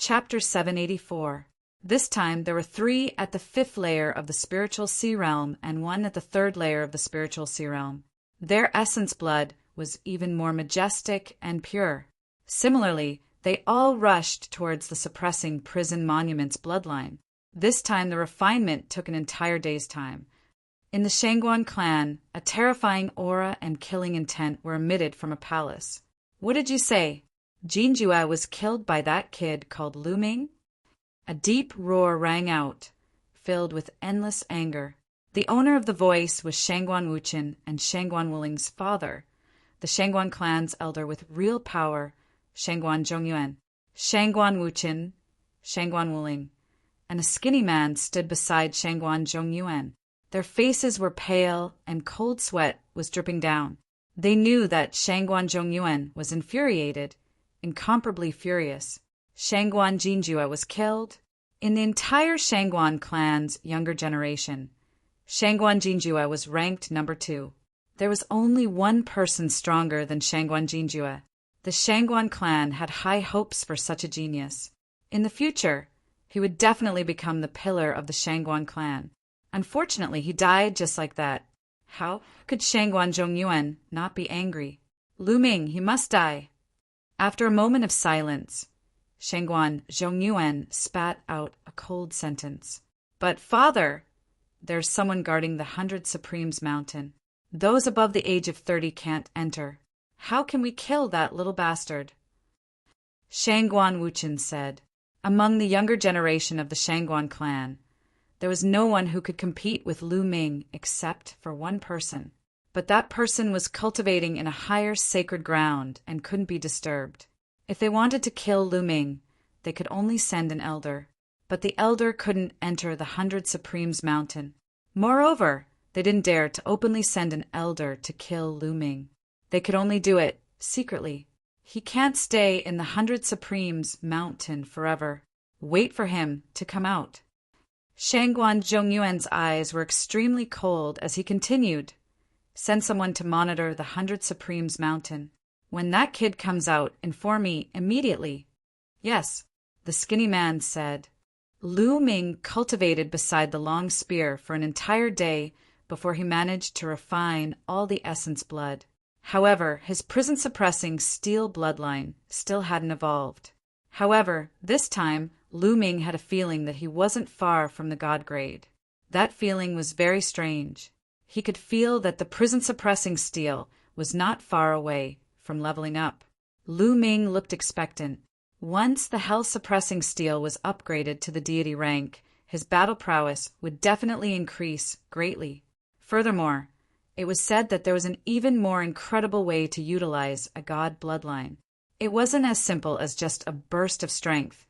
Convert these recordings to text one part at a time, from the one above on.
Chapter 784. This time there were 3 at the 5th layer of the spiritual sea realm and 1 at the 3rd layer of the spiritual sea realm. Their essence blood was even more majestic and pure. Similarly, they all rushed towards the suppressing prison monument's bloodline. This time the refinement took an entire day's time. In the Shangguan clan, a terrifying aura and killing intent were emitted from a palace. What did you say? Jinjue was killed by that kid called Lu Ming? A deep roar rang out, filled with endless anger. The owner of the voice was Shangguan Wuchen and Shangguan Wuling's father, the Shangguan clan's elder with real power, Shangguan Zhongyuan. Shangguan Wuchen, Shangguan Wuling, and a skinny man stood beside Shangguan Zhongyuan. Their faces were pale and cold sweat was dripping down. They knew that Shangguan Zhongyuan was infuriated, incomparably furious. Shangguan Jinjue was killed. In the entire Shangguan clan's younger generation, Shangguan Jinjue was ranked number 2. There was only one person stronger than Shangguan Jinjue. The Shangguan clan had high hopes for such a genius. In the future, he would definitely become the pillar of the Shangguan clan. Unfortunately, he died just like that. How could Shangguan Zhongyuan not be angry? Lu Ming, he must die. After a moment of silence, Shangguan Zhongyuan spat out a cold sentence. But, father, there's someone guarding the 100 Supremes mountain. Those above the age of 30 can't enter. How can we kill that little bastard? Shangguan Wuchen said. Among the younger generation of the Shangguan clan, there was no one who could compete with Lu Ming except for one person. But that person was cultivating in a higher sacred ground and couldn't be disturbed. If they wanted to kill Lu Ming, they could only send an elder. But the elder couldn't enter the 100 Supremes mountain. Moreover, they didn't dare to openly send an elder to kill Lu Ming. They could only do it secretly. He can't stay in the 100 Supremes mountain forever. Wait for him to come out. Shangguan Zhongyuan's eyes were extremely cold as he continued. Send someone to monitor the 100 Supremes mountain. When that kid comes out, inform me immediately. Yes, the skinny man said. Lu Ming cultivated beside the long spear for an entire day before he managed to refine all the essence blood. However, his prison-suppressing steel bloodline still hadn't evolved. However, this time, Lu Ming had a feeling that he wasn't far from the god grade. That feeling was very strange. He could feel that the prison-suppressing steel was not far away from leveling up. Lu Ming looked expectant. Once the hell-suppressing steel was upgraded to the deity rank, his battle prowess would definitely increase greatly. Furthermore, it was said that there was an even more incredible way to utilize a god bloodline. It wasn't as simple as just a burst of strength,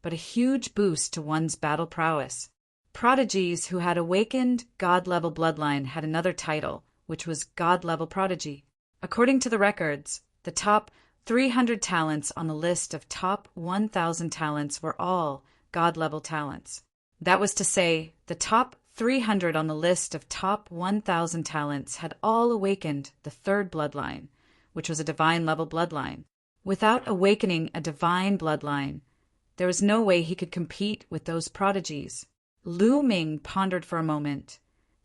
but a huge boost to one's battle prowess. Prodigies who had awakened god-level bloodline had another title, which was god-level prodigy. According to the records, the top 300 talents on the list of top 1,000 talents were all god-level talents. That was to say, the top 300 on the list of top 1,000 talents had all awakened the 3rd bloodline, which was a divine-level bloodline. Without awakening a divine bloodline, there was no way he could compete with those prodigies. Lu Ming pondered for a moment,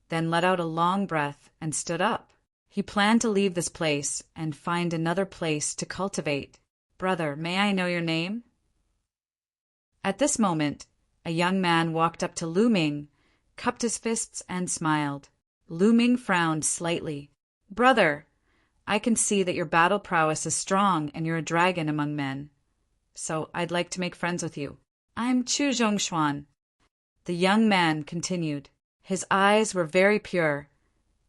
then let out a long breath and stood up. He planned to leave this place and find another place to cultivate. Brother, may I know your name? At this moment, a young man walked up to Lu Ming, cupped his fists and smiled. Lu Ming frowned slightly. Brother, I can see that your battle prowess is strong and you're a dragon among men. So I'd like to make friends with you. I'm Chu Zhongshuan. The young man continued. His eyes were very pure,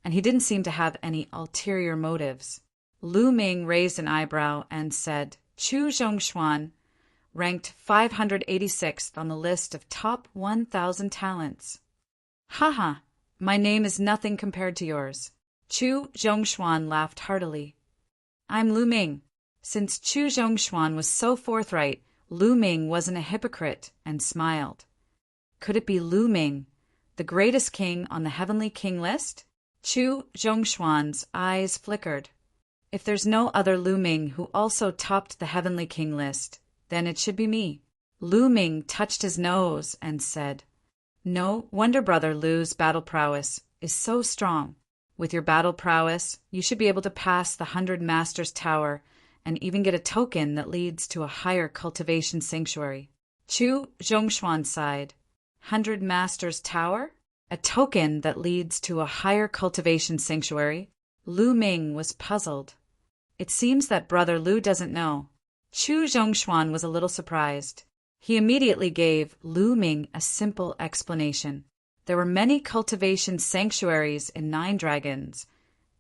and he didn't seem to have any ulterior motives. Lu Ming raised an eyebrow and said, Chu Zhongshuan, ranked 586th on the list of top 1,000 talents. Haha, my name is nothing compared to yours. Chu Zhongshuan laughed heartily. I'm Lu Ming. Since Chu Zhongshuan was so forthright, Lu Ming wasn't a hypocrite and smiled. Could it be Lu Ming, the greatest king on the heavenly king list? Chu Zhongshuan's eyes flickered. If there's no other Lu Ming who also topped the heavenly king list, then it should be me. Lu Ming touched his nose and said, "No wonder Brother Lu's battle prowess is so strong. With your battle prowess, you should be able to pass the 100 Masters Tower and even get a token that leads to a higher cultivation sanctuary." Chu Zhongshuan sighed. 100 Masters Tower? A token that leads to a higher cultivation sanctuary? Lu Ming was puzzled. It seems that Brother Lu doesn't know. Chu Zhongshuan was a little surprised. He immediately gave Lu Ming a simple explanation. There were many cultivation sanctuaries in Nine Dragons,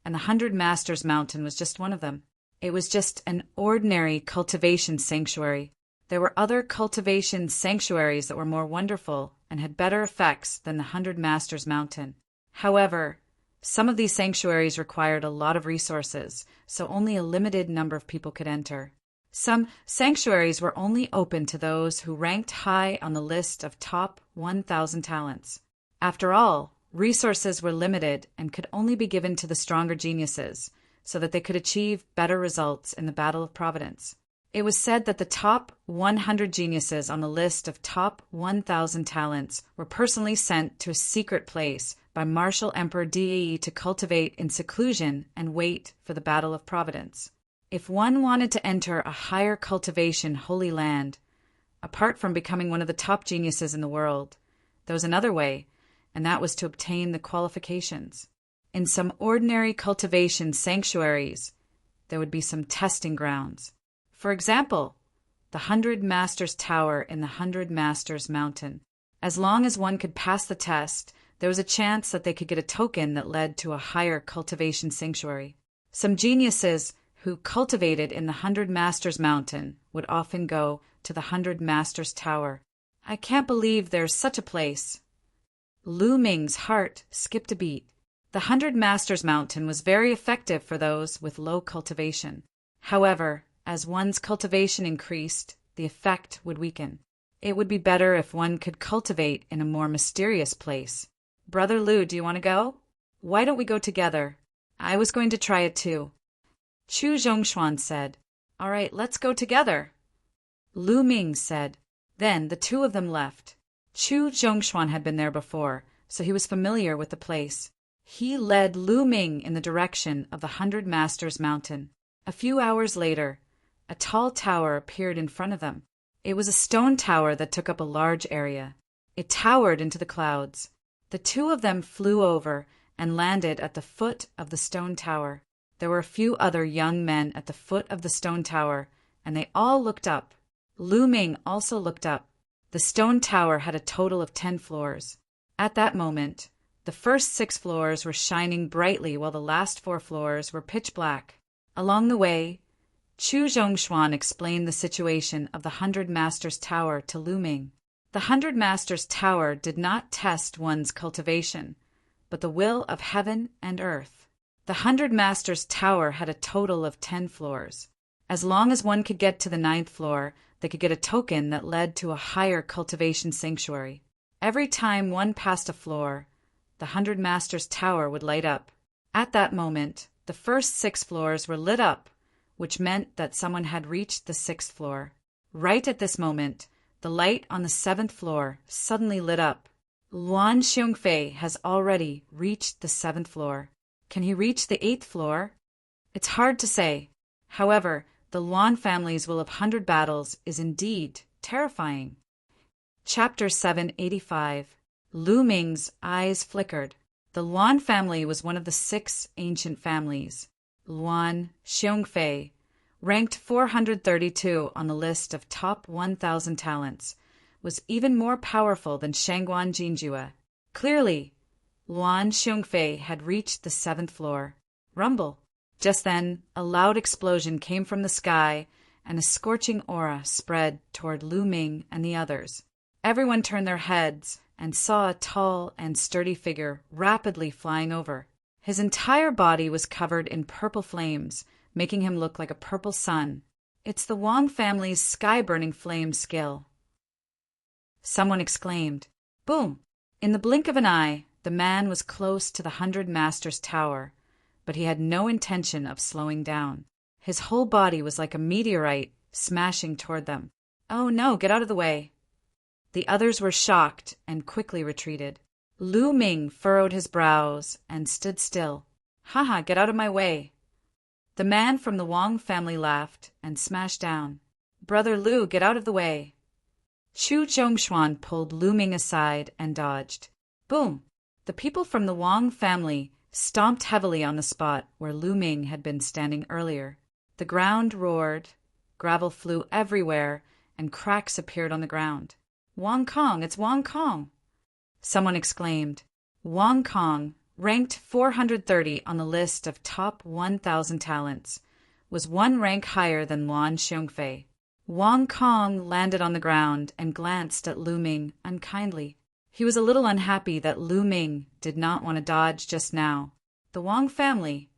and the 100 Masters Mountain was just one of them. It was just an ordinary cultivation sanctuary. There were other cultivation sanctuaries that were more wonderful and had better effects than the 100 Masters Mountain. However, some of these sanctuaries required a lot of resources, so only a limited number of people could enter. Some sanctuaries were only open to those who ranked high on the list of top 1,000 talents. After all, resources were limited and could only be given to the stronger geniuses, so that they could achieve better results in the Battle of Providence. It was said that the top 100 geniuses on the list of top 1,000 talents were personally sent to a secret place by Martial Emperor Di to cultivate in seclusion and wait for the Battle of Providence. If one wanted to enter a higher cultivation holy land, apart from becoming one of the top geniuses in the world, there was another way, and that was to obtain the qualifications. In some ordinary cultivation sanctuaries, there would be some testing grounds. For example, the 100 Masters Tower in the 100 Masters Mountain. As long as one could pass the test, there was a chance that they could get a token that led to a higher cultivation sanctuary. Some geniuses who cultivated in the 100 Masters Mountain would often go to the 100 Masters Tower. I can't believe there's such a place. Lu Ming's heart skipped a beat. The 100 Masters Mountain was very effective for those with low cultivation. However, as one's cultivation increased, the effect would weaken. It would be better if one could cultivate in a more mysterious place. Brother Lu, do you want to go? Why don't we go together? I was going to try it too. Chu Zhongshuan said, "All right, let's go together." Lu Ming said. Then the two of them left. Chu Zhongshuan had been there before, so he was familiar with the place. He led Lu Ming in the direction of the 100 Masters Mountain. A few hours later, a tall tower appeared in front of them. It was a stone tower that took up a large area. It towered into the clouds. The two of them flew over and landed at the foot of the stone tower. There were a few other young men at the foot of the stone tower, and they all looked up. Lu Ming also looked up. The stone tower had a total of 10 floors. At that moment, the first 6 floors were shining brightly while the last 4 floors were pitch black. Along the way, Chu Zhongshuan explained the situation of the 100 Masters Tower to Lu Ming. The 100 Masters Tower did not test one's cultivation, but the will of heaven and earth. The 100 Masters Tower had a total of 10 floors. As long as one could get to the 9th floor, they could get a token that led to a higher cultivation sanctuary. Every time one passed a floor, the 100 Masters Tower would light up. At that moment, the first 6 floors were lit up, which meant that someone had reached the 6th floor. Right at this moment, the light on the 7th floor suddenly lit up. Luan Xiongfei has already reached the 7th floor. Can he reach the 8th floor? It's hard to say. However, the Luan family's will of 100 battles is indeed terrifying. Chapter 785. Lu Ming's eyes flickered. The Luan family was one of the 6 ancient families. Luan Xiongfei, ranked 432 on the list of top 1,000 talents, was even more powerful than Shangguan Jinjue. Clearly, Luan Xiongfei had reached the 7th floor. Rumble. Just then, a loud explosion came from the sky, and a scorching aura spread toward Lu Ming and the others. Everyone turned their heads and saw a tall and sturdy figure rapidly flying over. His entire body was covered in purple flames, making him look like a purple sun. It's the Wang family's sky-burning flame skill. Someone exclaimed. Boom! In the blink of an eye, the man was close to the 100 Masters Tower, but he had no intention of slowing down. His whole body was like a meteorite smashing toward them. Oh no, get out of the way. The others were shocked and quickly retreated. Lu Ming furrowed his brows and stood still. Haha, get out of my way. The man from the Wang family laughed and smashed down. Brother Lu, get out of the way. Chu Zhongshuan pulled Lu Ming aside and dodged. Boom! The people from the Wang family stomped heavily on the spot where Lu Ming had been standing earlier. The ground roared, gravel flew everywhere, and cracks appeared on the ground. Wang Kong, it's Wang Kong! Someone exclaimed. Wang Kong, ranked 430 on the list of top 1,000 talents, was one rank higher than Luan Xiongfei. Wang Kong landed on the ground and glanced at Lu Ming unkindly. He was a little unhappy that Lu Ming did not want to dodge just now. The Wang family,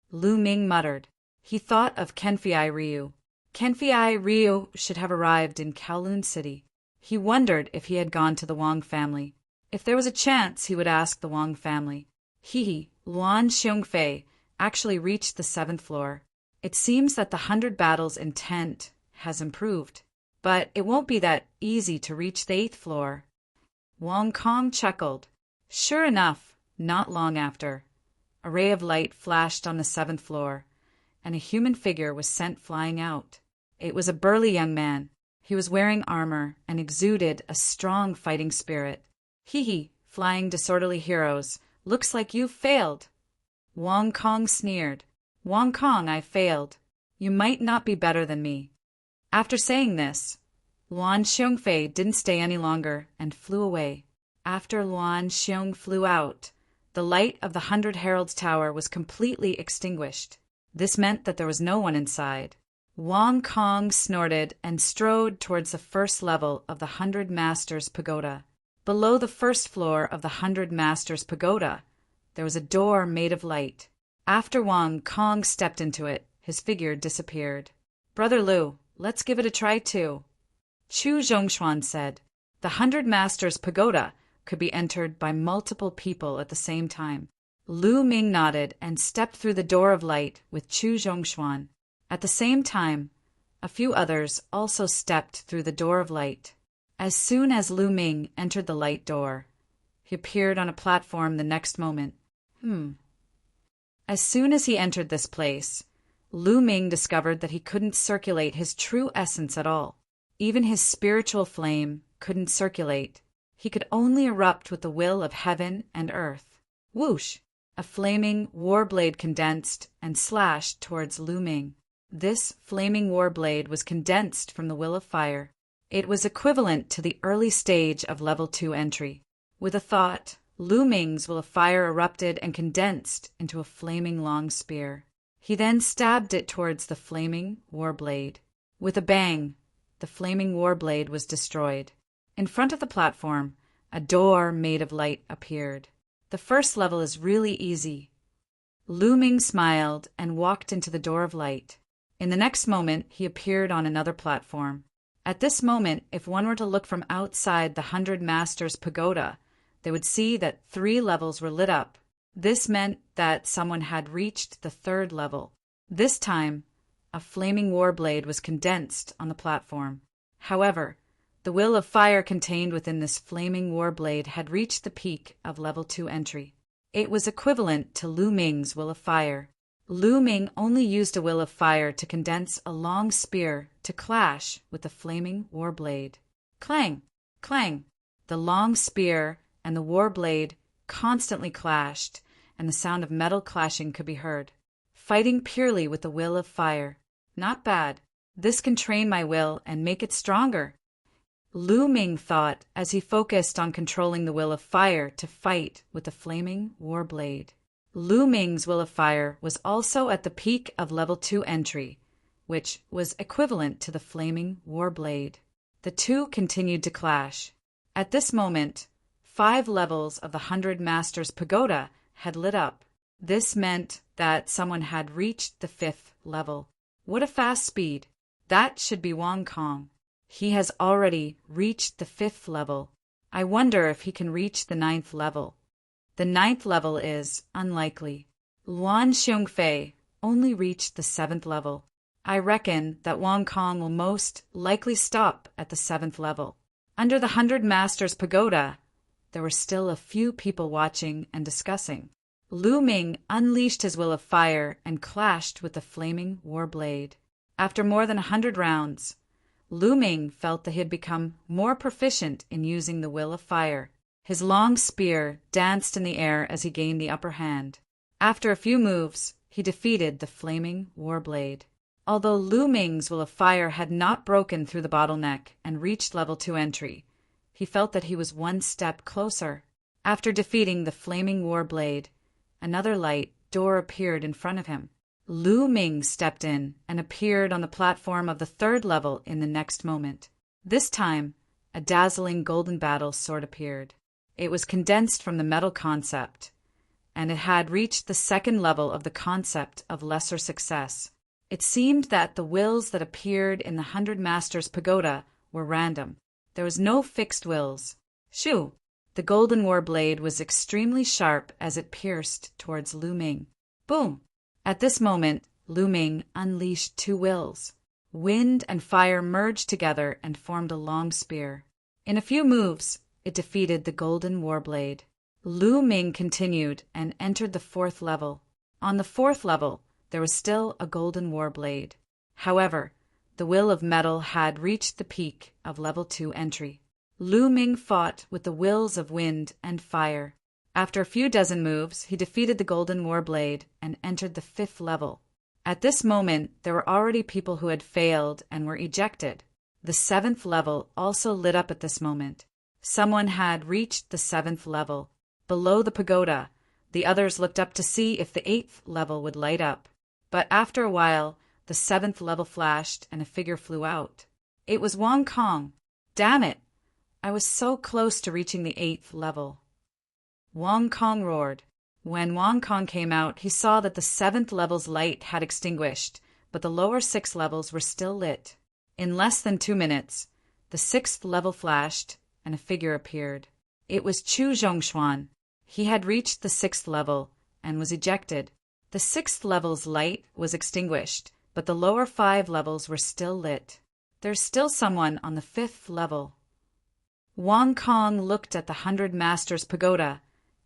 Lu Ming muttered. He thought of Kenfei Ryu. Kenfei Ryu should have arrived in Kowloon City. He wondered if he had gone to the Wang family. If there was a chance, he would ask the Wang family. Luan Xiongfei actually reached the 7th floor. It seems that the 100 battles intent has improved, but it won't be that easy to reach the 8th floor. Wang Kong chuckled. Sure enough, not long after, a ray of light flashed on the 7th floor, and a human figure was sent flying out. It was a burly young man. He was wearing armor and exuded a strong fighting spirit. Flying disorderly heroes, looks like you've failed. Wang Kong sneered. Wang Kong, I failed. You might not be better than me. After saying this, Luan Xiongfei didn't stay any longer and flew away. After Luan Xiong flew out, the light of the 100 Heralds Tower was completely extinguished. This meant that there was no one inside. Wang Kong snorted and strode towards the first level of the 100 Masters Pagoda. Below the first floor of the 100 Masters Pagoda, there was a door made of light. After Wang Kong stepped into it, his figure disappeared. Brother Lu, let's give it a try too. Chu Zhongshuan said. The 100 Masters Pagoda could be entered by multiple people at the same time. Lu Ming nodded and stepped through the door of light with Chu Zhongshuan. At the same time, a few others also stepped through the door of light. As soon as Lu Ming entered the light door, he appeared on a platform the next moment. As soon as he entered this place, Lu Ming discovered that he couldn't circulate his true essence at all. Even his spiritual flame couldn't circulate. He could only erupt with the will of heaven and earth. Whoosh! A flaming war blade condensed and slashed towards Lu Ming. This flaming war blade was condensed from the will of fire. It was equivalent to the early stage of level 2 entry. With a thought, Lu Ming's will of fire erupted and condensed into a flaming long spear. He then stabbed it towards the flaming war blade. With a bang, the flaming war blade was destroyed. In front of the platform, a door made of light appeared. The first level is really easy. Lu Ming smiled and walked into the door of light. In the next moment, he appeared on another platform. At this moment, if one were to look from outside the 100 Masters Pagoda, they would see that 3 levels were lit up. This meant that someone had reached the 3rd level. This time, a flaming war blade was condensed on the platform. However, the will of fire contained within this flaming war blade had reached the peak of level 2 entry. It was equivalent to Lu Ming's will of fire. Lu Ming only used a will of fire to condense a long spear to clash with the flaming war blade. Clang! Clang! The long spear and the war blade constantly clashed, and the sound of metal clashing could be heard. Fighting purely with the will of fire. Not bad. This can train my will and make it stronger. Lu Ming thought as he focused on controlling the will of fire to fight with the flaming war blade. Lu Ming's will of fire was also at the peak of level 2 entry, which was equivalent to the flaming war blade. The two continued to clash. At this moment, 5 levels of the 100 Masters Pagoda had lit up. This meant that someone had reached the 5th level. What a fast speed! That should be Wang Kong. He has already reached the 5th level. I wonder if he can reach the 9th level. The 9th level is unlikely. Luan Xiongfei only reached the 7th level. I reckon that Wang Kong will most likely stop at the 7th level. Under the 100 Masters Pagoda, there were still a few people watching and discussing. Lu Ming unleashed his will of fire and clashed with the flaming war blade. After more than 100 rounds, Lu Ming felt that he had become more proficient in using the will of fire. His long spear danced in the air as he gained the upper hand. After a few moves, he defeated the flaming war blade. Although Lu Ming's will of fire had not broken through the bottleneck and reached level 2 entry, he felt that he was one step closer. After defeating the flaming war blade, another light door appeared in front of him. Lu Ming stepped in and appeared on the platform of the 3rd level in the next moment. This time, a dazzling golden battle sword appeared. It was condensed from the metal concept, and it had reached the 2nd level of the concept of lesser success. It seemed that the wills that appeared in the 100 Masters Pagoda were random. There was no fixed wills. Shoo! The golden war blade was extremely sharp as it pierced towards Lu Ming. Boom! At this moment, Lu Ming unleashed 2 wills. Wind and fire merged together and formed a long spear. In a few moves, it defeated the golden war blade. Lu Ming continued and entered the 4th level. On the 4th level, there was still a golden war blade. However, the will of metal had reached the peak of level 2 entry. Lu Ming fought with the wills of wind and fire. After a few dozen moves, he defeated the golden war blade and entered the 5th level. At this moment, there were already people who had failed and were ejected. The 7th level also lit up at this moment. Someone had reached the 7th level. Below the pagoda, the others looked up to see if the 8th level would light up. But after a while, the 7th level flashed and a figure flew out. It was Wang Kong. Damn it! I was so close to reaching the 8th level. Wang Kong roared. When Wang Kong came out, he saw that the 7th level's light had extinguished, but the lower 6 levels were still lit. In less than 2 minutes, the 6th level flashed, and a figure appeared. It was Chu Zhongshuan. He had reached the 6th level and was ejected. The 6th level's light was extinguished, but the lower 5 levels were still lit. There's still someone on the 5th level. Wang Kong looked at the 100 Masters Pagoda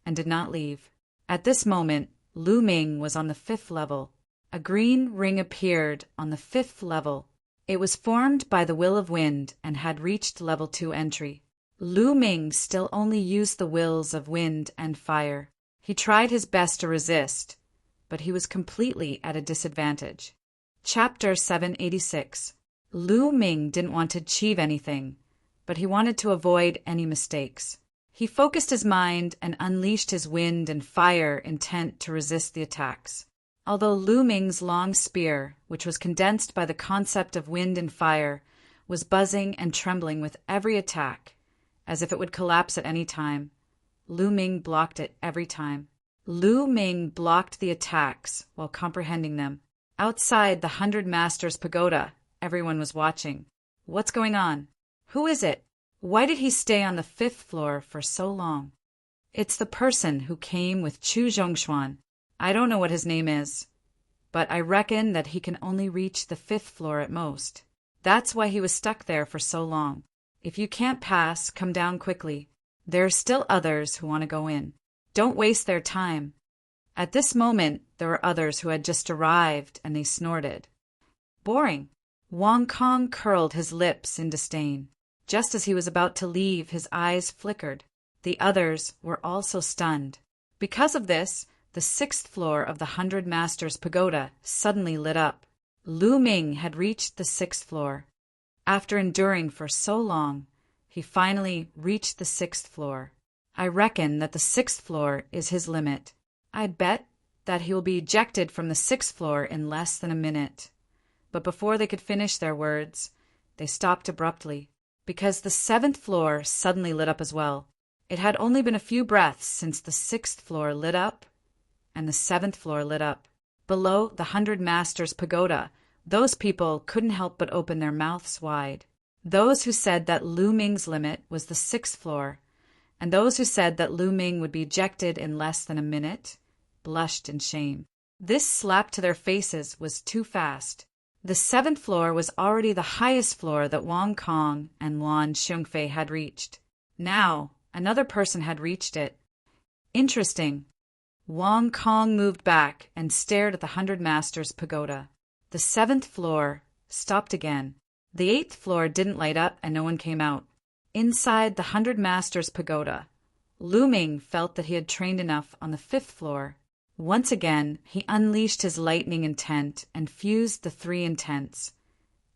and did not leave. At this moment, Lu Ming was on the 5th level. A green ring appeared on the 5th level. It was formed by the will of wind and had reached level 2 entry. Lu Ming still only used the wills of wind and fire. He tried his best to resist, but he was completely at a disadvantage. Chapter 786. Lu Ming didn't want to achieve anything, but he wanted to avoid any mistakes. He focused his mind and unleashed his wind and fire intent to resist the attacks. Although Lu Ming's long spear, which was condensed by the concept of wind and fire, was buzzing and trembling with every attack, as if it would collapse at any time, Lu Ming blocked it every time. Lu Ming blocked the attacks while comprehending them. Outside the 100 Masters Pagoda, everyone was watching. What's going on? Who is it? Why did he stay on the 5th floor for so long? It's the person who came with Chu Zhongshuan. I don't know what his name is, but I reckon that he can only reach the 5th floor at most. That's why he was stuck there for so long. If you can't pass, come down quickly. There are still others who want to go in. Don't waste their time. At this moment, there were others who had just arrived, and they snorted. Boring. Wang Kong curled his lips in disdain. Just as he was about to leave, his eyes flickered. The others were also stunned. Because of this, the 6th floor of the 100 Masters Pagoda suddenly lit up. Lu Ming had reached the 6th floor. After enduring for so long, he finally reached the 6th floor. I reckon that the 6th floor is his limit. I bet that he will be ejected from the 6th floor in less than a minute. But before they could finish their words, they stopped abruptly, because the 7th floor suddenly lit up as well. It had only been a few breaths since the 6th floor lit up, and the 7th floor lit up. Below the 100 Masters Pagoda, those people couldn't help but open their mouths wide. Those who said that Lu Ming's limit was the 6th floor, and those who said that Lu Ming would be ejected in less than a minute, blushed in shame. This slap to their faces was too fast. The 7th floor was already the highest floor that Wang Kong and Luan Xiongfei had reached. Now, another person had reached it. Interesting. Wang Kong moved back and stared at the 100 Masters Pagoda. The 7th floor stopped again. The 8th floor didn't light up and no one came out. Inside the 100 Masters Pagoda, Lu Ming felt that he had trained enough on the 5th floor. Once again, he unleashed his lightning intent and fused the 3 intents,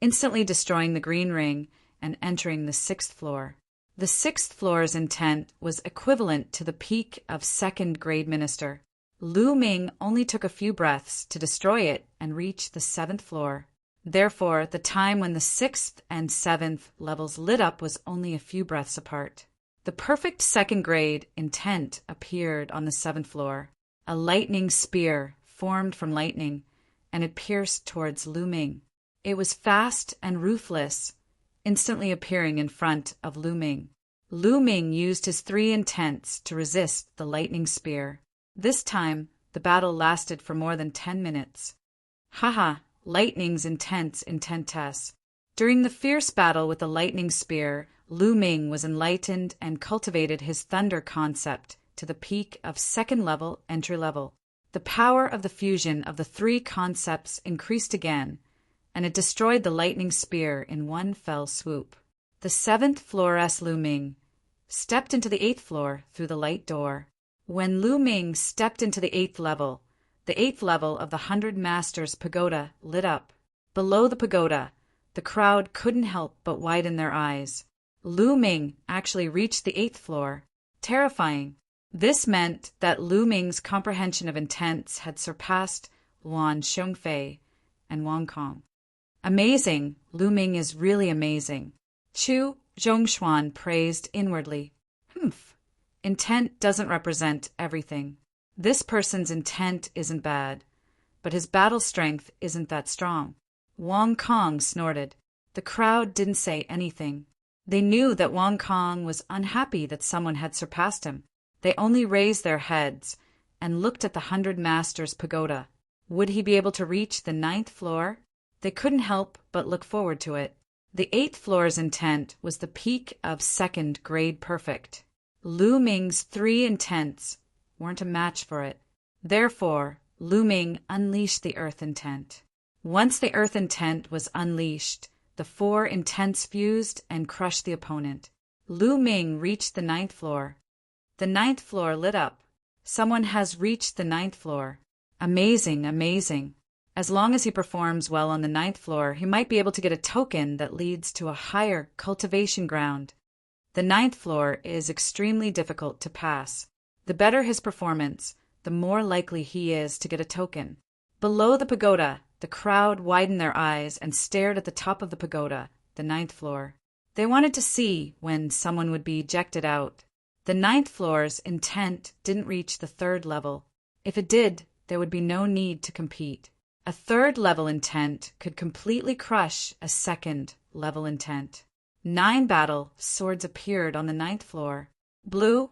instantly destroying the green ring and entering the 6th floor. The 6th floor's intent was equivalent to the peak of 2nd grade minister. Lu Ming only took a few breaths to destroy it and reach the 7th floor. Therefore, the time when the 6th and 7th levels lit up was only a few breaths apart. The perfect 2nd grade intent appeared on the 7th floor. A lightning spear formed from lightning, and it pierced towards Lu Ming. It was fast and ruthless, instantly appearing in front of Lu Ming. Lu Ming used his 3 intents to resist the lightning spear. This time, the battle lasted for more than 10 minutes. Haha, lightning's intentess. During the fierce battle with the lightning spear, Lu Ming was enlightened and cultivated his thunder concept to the peak of 2nd level entry level. The power of the fusion of the 3 concepts increased again, and it destroyed the lightning spear in one fell swoop. The 7th floor's Lu Ming stepped into the 8th floor through the light door. When Lu Ming stepped into the 8th level of the 100 Masters Pagoda lit up. Below the pagoda, the crowd couldn't help but widen their eyes. Lu Ming actually reached the 8th floor. Terrifying. This meant that Lu Ming's comprehension of intents had surpassed Luan Xiongfei and Wang Kong. Amazing. Lu Ming is really amazing. Chu Zhongshuan praised inwardly. Intent doesn't represent everything. This person's intent isn't bad, but his battle strength isn't that strong. Wang Kong snorted. The crowd didn't say anything. They knew that Wang Kong was unhappy that someone had surpassed him. They only raised their heads and looked at the 100 Masters Pagoda. Would he be able to reach the 9th floor? They couldn't help but look forward to it. The 8th floor's intent was the peak of 2nd grade perfect. Lu Ming's 3 intents weren't a match for it. Therefore, Lu Ming unleashed the earth intent. Once the earth intent was unleashed, the 4 intents fused and crushed the opponent. Lu Ming reached the 9th floor. The 9th floor lit up. Someone has reached the 9th floor. Amazing, amazing. As long as he performs well on the 9th floor, he might be able to get a token that leads to a higher cultivation ground. The 9th floor is extremely difficult to pass. The better his performance, the more likely he is to get a token. Below the pagoda, the crowd widened their eyes and stared at the top of the pagoda, the 9th floor. They wanted to see when someone would be ejected out. The 9th floor's intent didn't reach the 3rd level. If it did, there would be no need to compete. A 3rd level intent could completely crush a 2nd level intent. 9 battle swords appeared on the 9th floor. Blue,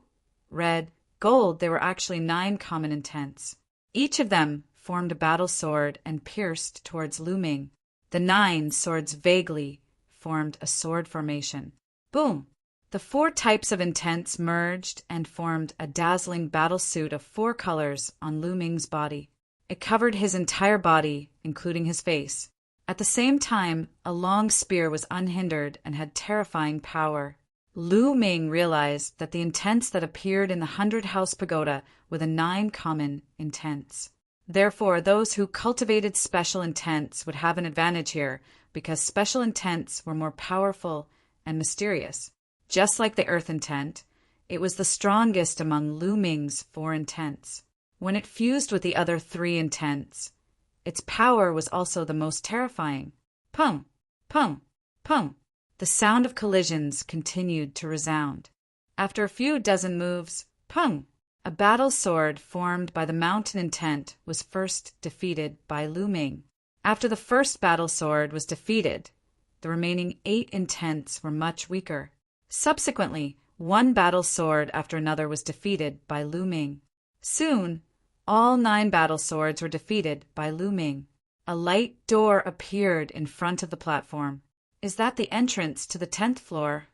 red, gold, there were actually 9 common intents. Each of them formed a battle sword and pierced towards Lu Ming. The 9 swords vaguely formed a sword formation. Boom! The 4 types of intents merged and formed a dazzling battle suit of 4 colors on Lu Ming's body. It covered his entire body, including his face. At the same time, a long spear was unhindered and had terrifying power. Lu Ming realized that the intents that appeared in the 100-house pagoda were the 9 common intents. Therefore, those who cultivated special intents would have an advantage here because special intents were more powerful and mysterious. Just like the earth intent, it was the strongest among Lu Ming's 4 intents. When it fused with the other 3 intents, its power was also the most terrifying. Pum, pum, pum. The sound of collisions continued to resound. After a few dozen moves, pum, a battle sword formed by the mountain intent was first defeated by Lu Ming. After the first battle sword was defeated, the remaining 8 intents were much weaker. Subsequently, one battle sword after another was defeated by Lu Ming. Soon, all 9 battle swords were defeated by Lu Ming. A light door appeared in front of the platform. Is that the entrance to the 10th floor?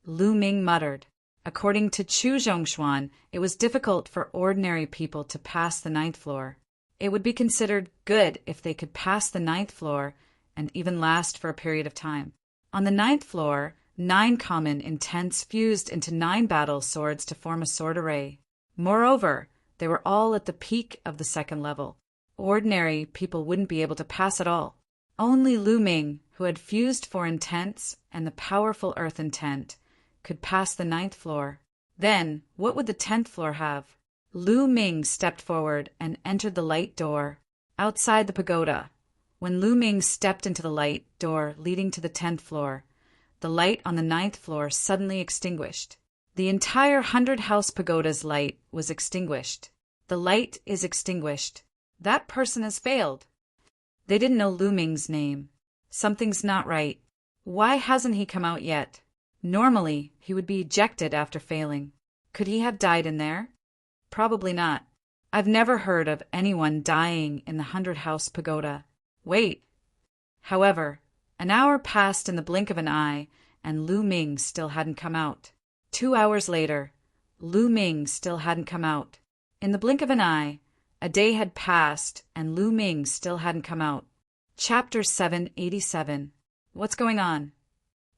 Lu Ming muttered. According to Chu Zhongshuan, it was difficult for ordinary people to pass the 9th floor. It would be considered good if they could pass the 9th floor and even last for a period of time. On the 9th floor, 9 common intents fused into 9 battle swords to form a sword array. Moreover, they were all at the peak of the 2nd level. Ordinary people wouldn't be able to pass at all. Only Lu Ming, who had fused 4 intents and the powerful earth intent, could pass the 9th floor. Then, what would the 10th floor have? Lu Ming stepped forward and entered the light door outside the pagoda. When Lu Ming stepped into the light door leading to the 10th floor, the light on the 9th floor suddenly extinguished. The entire 100-house pagoda's light was extinguished. The light is extinguished. That person has failed. They didn't know Lu Ming's name. Something's not right. Why hasn't he come out yet? Normally, he would be ejected after failing. Could he have died in there? Probably not. I've never heard of anyone dying in the 100-house pagoda. Wait. However, an hour passed in the blink of an eye, and Lu Ming still hadn't come out. 2 hours later, Lu Ming still hadn't come out. In the blink of an eye, a day had passed, and Lu Ming still hadn't come out. Chapter 787. What's going on?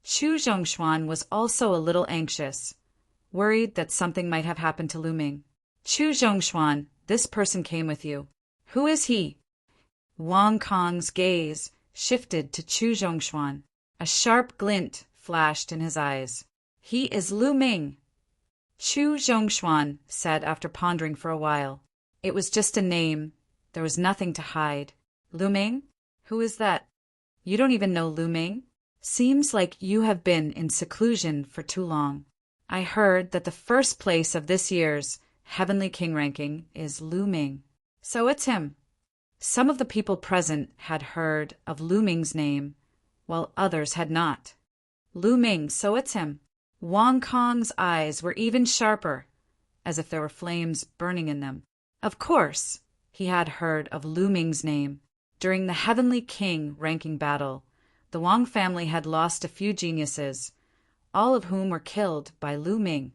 Chu Zhongshuan was also a little anxious, worried that something might have happened to Lu Ming. Chu Zhongshuan, this person came with you. Who is he? Wang Kong's gaze shifted to Chu Zhongshuan. A sharp glint flashed in his eyes. He is Lu Ming. Chu Zhongshuan said after pondering for a while. It was just a name. There was nothing to hide. Lu Ming? Who is that? You don't even know Lu Ming? Seems like you have been in seclusion for too long. I heard that the first place of this year's Heavenly King ranking is Lu Ming. So it's him. Some of the people present had heard of Lu Ming's name, while others had not. Lu Ming, so it's him. Wang Kong's eyes were even sharper, as if there were flames burning in them. Of course, he had heard of Lu Ming's name. During the Heavenly King ranking battle, the Wang family had lost a few geniuses, all of whom were killed by Lu Ming.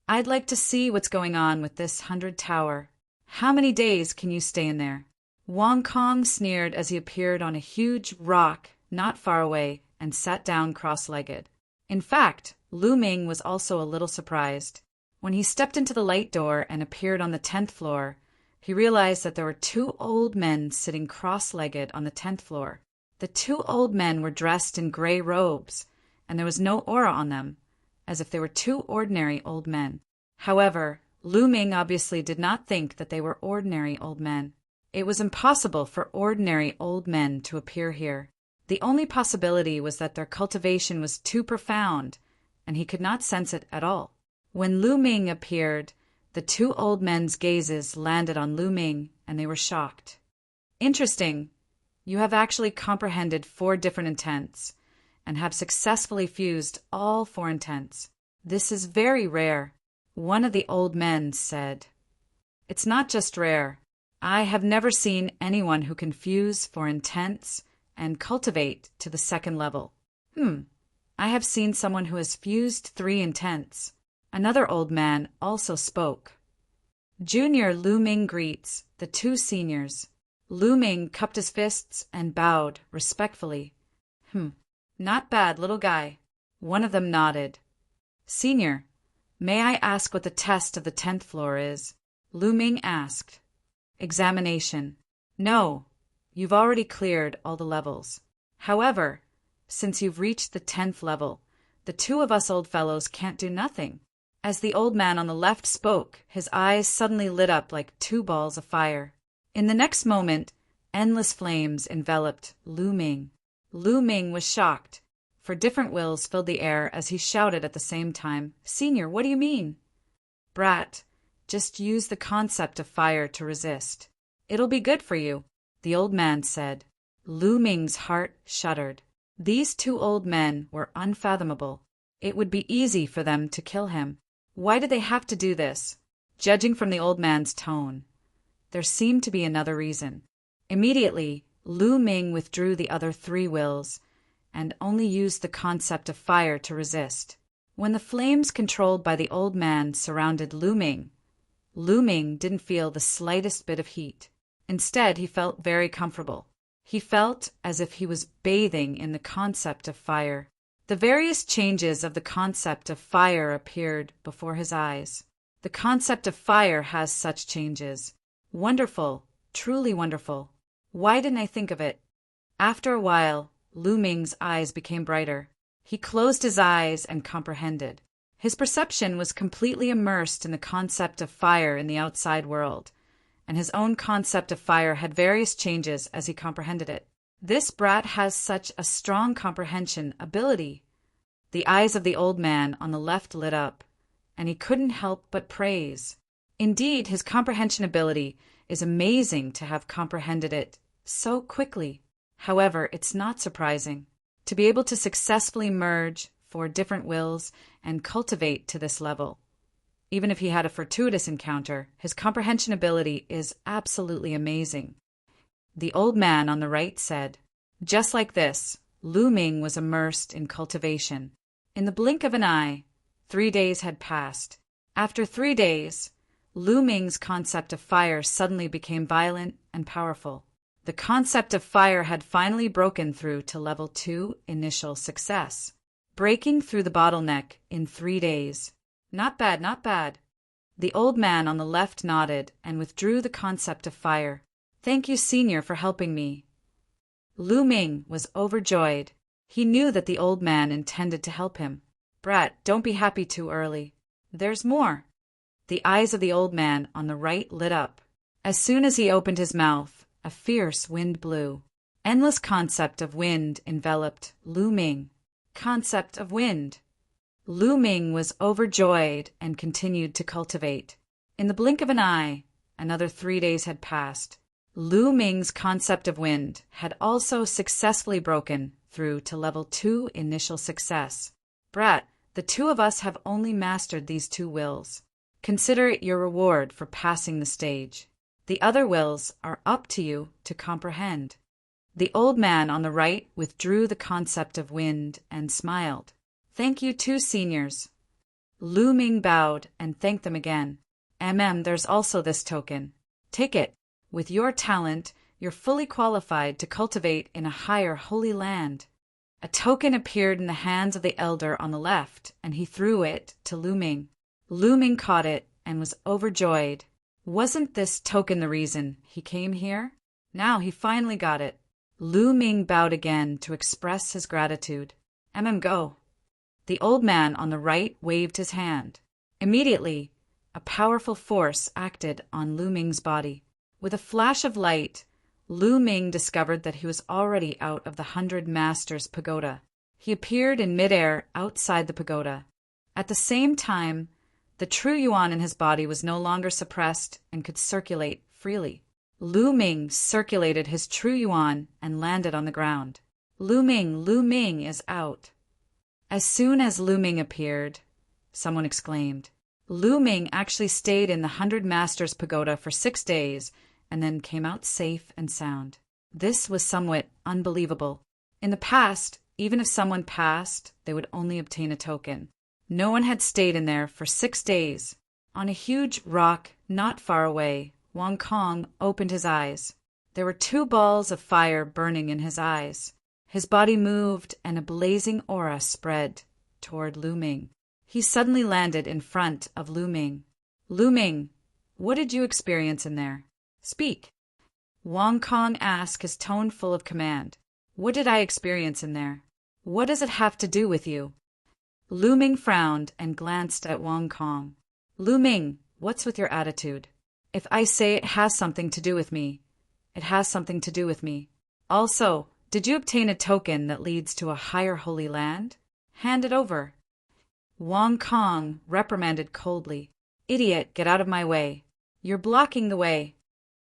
I'd like to see what's going on with this 100 tower. How many days can you stay in there? Wang Kong sneered as he appeared on a huge rock not far away and sat down cross-legged. In fact, Lu Ming was also a little surprised. When he stepped into the light door and appeared on the 10th floor, he realized that there were 2 old men sitting cross-legged on the 10th floor. The 2 old men were dressed in gray robes, and there was no aura on them, as if they were 2 ordinary old men. However, Lu Ming obviously did not think that they were ordinary old men. It was impossible for ordinary old men to appear here. The only possibility was that their cultivation was too profound, and he could not sense it at all. When Lu Ming appeared, the 2 old men's gazes landed on Lu Ming, and they were shocked. Interesting. You have actually comprehended 4 different intents, and have successfully fused all 4 intents. This is very rare. One of the old men said. It's not just rare. I have never seen anyone who can fuse 4 intents and cultivate to the 2nd level. I have seen someone who has fused 3 intents. Another old man also spoke. Junior Lu Ming greets the 2 seniors. Lu Ming cupped his fists and bowed respectfully. Not bad, little guy. One of them nodded. Senior, may I ask what the test of the 10th floor is? Lu Ming asked. Examination. No, you've already cleared all the levels. However, since you've reached the 10th level, the 2 of us old fellows can't do nothing. As the old man on the left spoke, his eyes suddenly lit up like 2 balls of fire. In the next moment, endless flames enveloped Lu Ming. Lu Ming was shocked, for different wills filled the air as he shouted at the same time, Senior, what do you mean? Brat, just use the concept of fire to resist. It'll be good for you, the old man said. Lu Ming's heart shuddered. These 2 old men were unfathomable. It would be easy for them to kill him. Why did they have to do this? Judging from the old man's tone, there seemed to be another reason. Immediately, Lu Ming withdrew the other 3 wills and only used the concept of fire to resist. When the flames controlled by the old man surrounded Lu Ming didn't feel the slightest bit of heat. Instead, he felt very comfortable. He felt as if he was bathing in the concept of fire. The various changes of the concept of fire appeared before his eyes. The concept of fire has such changes. Wonderful, truly wonderful. Why didn't I think of it? After a while, Lu Ming's eyes became brighter. He closed his eyes and comprehended. His perception was completely immersed in the concept of fire in the outside world, and his own concept of fire had various changes as he comprehended it. This brat has such a strong comprehension ability. The eyes of the old man on the left lit up, and he couldn't help but praise. Indeed, his comprehension ability is amazing to have comprehended it so quickly. However, it's not surprising. To be able to successfully merge 4 different wills and cultivate to this level. Even if he had a fortuitous encounter, his comprehension ability is absolutely amazing. The old man on the right said, just like this, Lu Ming was immersed in cultivation. In the blink of an eye, 3 days had passed. After 3 days, Lu Ming's concept of fire suddenly became violent and powerful. The concept of fire had finally broken through to level 2 initial success. Breaking through the bottleneck in 3 days. Not bad, not bad. The old man on the left nodded and withdrew the concept of fire. Thank you, Senior, for helping me. Lu Ming was overjoyed. He knew that the old man intended to help him. Brat, don't be happy too early. There's more. The eyes of the old man on the right lit up. As soon as he opened his mouth, a fierce wind blew. Endless concept of wind enveloped Lu Ming. Concept of wind. Lu Ming was overjoyed and continued to cultivate. In the blink of an eye, another 3 days had passed. Lu Ming's concept of wind had also successfully broken through to level 2 initial success. Brat, the 2 of us have only mastered these 2 wills. Consider it your reward for passing the stage. The other wills are up to you to comprehend. The old man on the right withdrew the concept of wind and smiled. Thank you 2 seniors. Lu Ming bowed and thanked them again. There's also this token. Take it. With your talent, you're fully qualified to cultivate in a higher holy land. A token appeared in the hands of the elder on the left, and he threw it to Lu Ming. Lu Ming caught it and was overjoyed. Wasn't this token the reason he came here? Now he finally got it. Lu Ming bowed again to express his gratitude. Go. The old man on the right waved his hand. Immediately, a powerful force acted on Lu Ming's body. With a flash of light, Lu Ming discovered that he was already out of the 100 Masters pagoda. He appeared in midair outside the pagoda. At the same time, the true yuan in his body was no longer suppressed and could circulate freely. Lu Ming circulated his true yuan and landed on the ground. Lu Ming is out. As soon as Lu Ming appeared, someone exclaimed. Lu Ming actually stayed in the 100 Masters pagoda for 6 days and then came out safe and sound. This was somewhat unbelievable. In the past, even if someone passed, they would only obtain a token. No one had stayed in there for 6 days. On a huge rock not far away, Wang Kong opened his eyes. There were 2 balls of fire burning in his eyes. His body moved and a blazing aura spread toward Lu Ming. He suddenly landed in front of Lu Ming. Lu Ming, what did you experience in there? Speak. Wang Kong asked, his tone full of command. What did I experience in there? What does it have to do with you? Lu Ming frowned and glanced at Wang Kong. Lu Ming, what's with your attitude? If I say it has something to do with me, it has something to do with me. Also, did you obtain a token that leads to a higher holy land? Hand it over. Wang Kong reprimanded coldly. Idiot, get out of my way. You're blocking the way.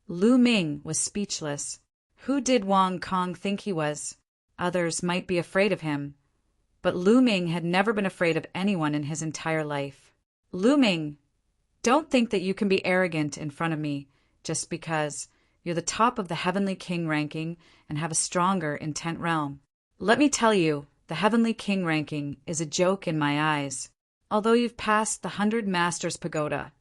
Lu Ming was speechless. Who did Wang Kong think he was? Others might be afraid of him, but Lu Ming had never been afraid of anyone in his entire life. Lu Ming, don't think that you can be arrogant in front of me just because You're the top of the Heavenly King ranking and have a stronger intent realm. Let me tell you, the Heavenly King ranking is a joke in my eyes. Although you've passed the 100 Masters Pagoda,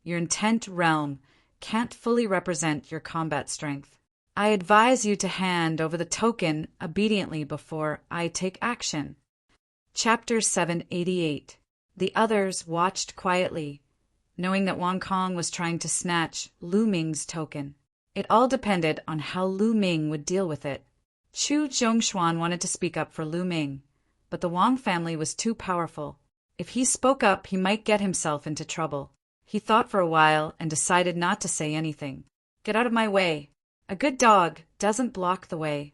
your intent realm can't fully represent your combat strength. I advise you to hand over the token obediently before I take action. Chapter 788. The others watched quietly, knowing that Wang Kong was trying to snatch Lu Ming's token. It all depended on how Lu Ming would deal with it. Chu Zhongshuan wanted to speak up for Lu Ming, but the Wang family was too powerful. If he spoke up, he might get himself into trouble. He thought for a while and decided not to say anything. Get out of my way. A good dog doesn't block the way.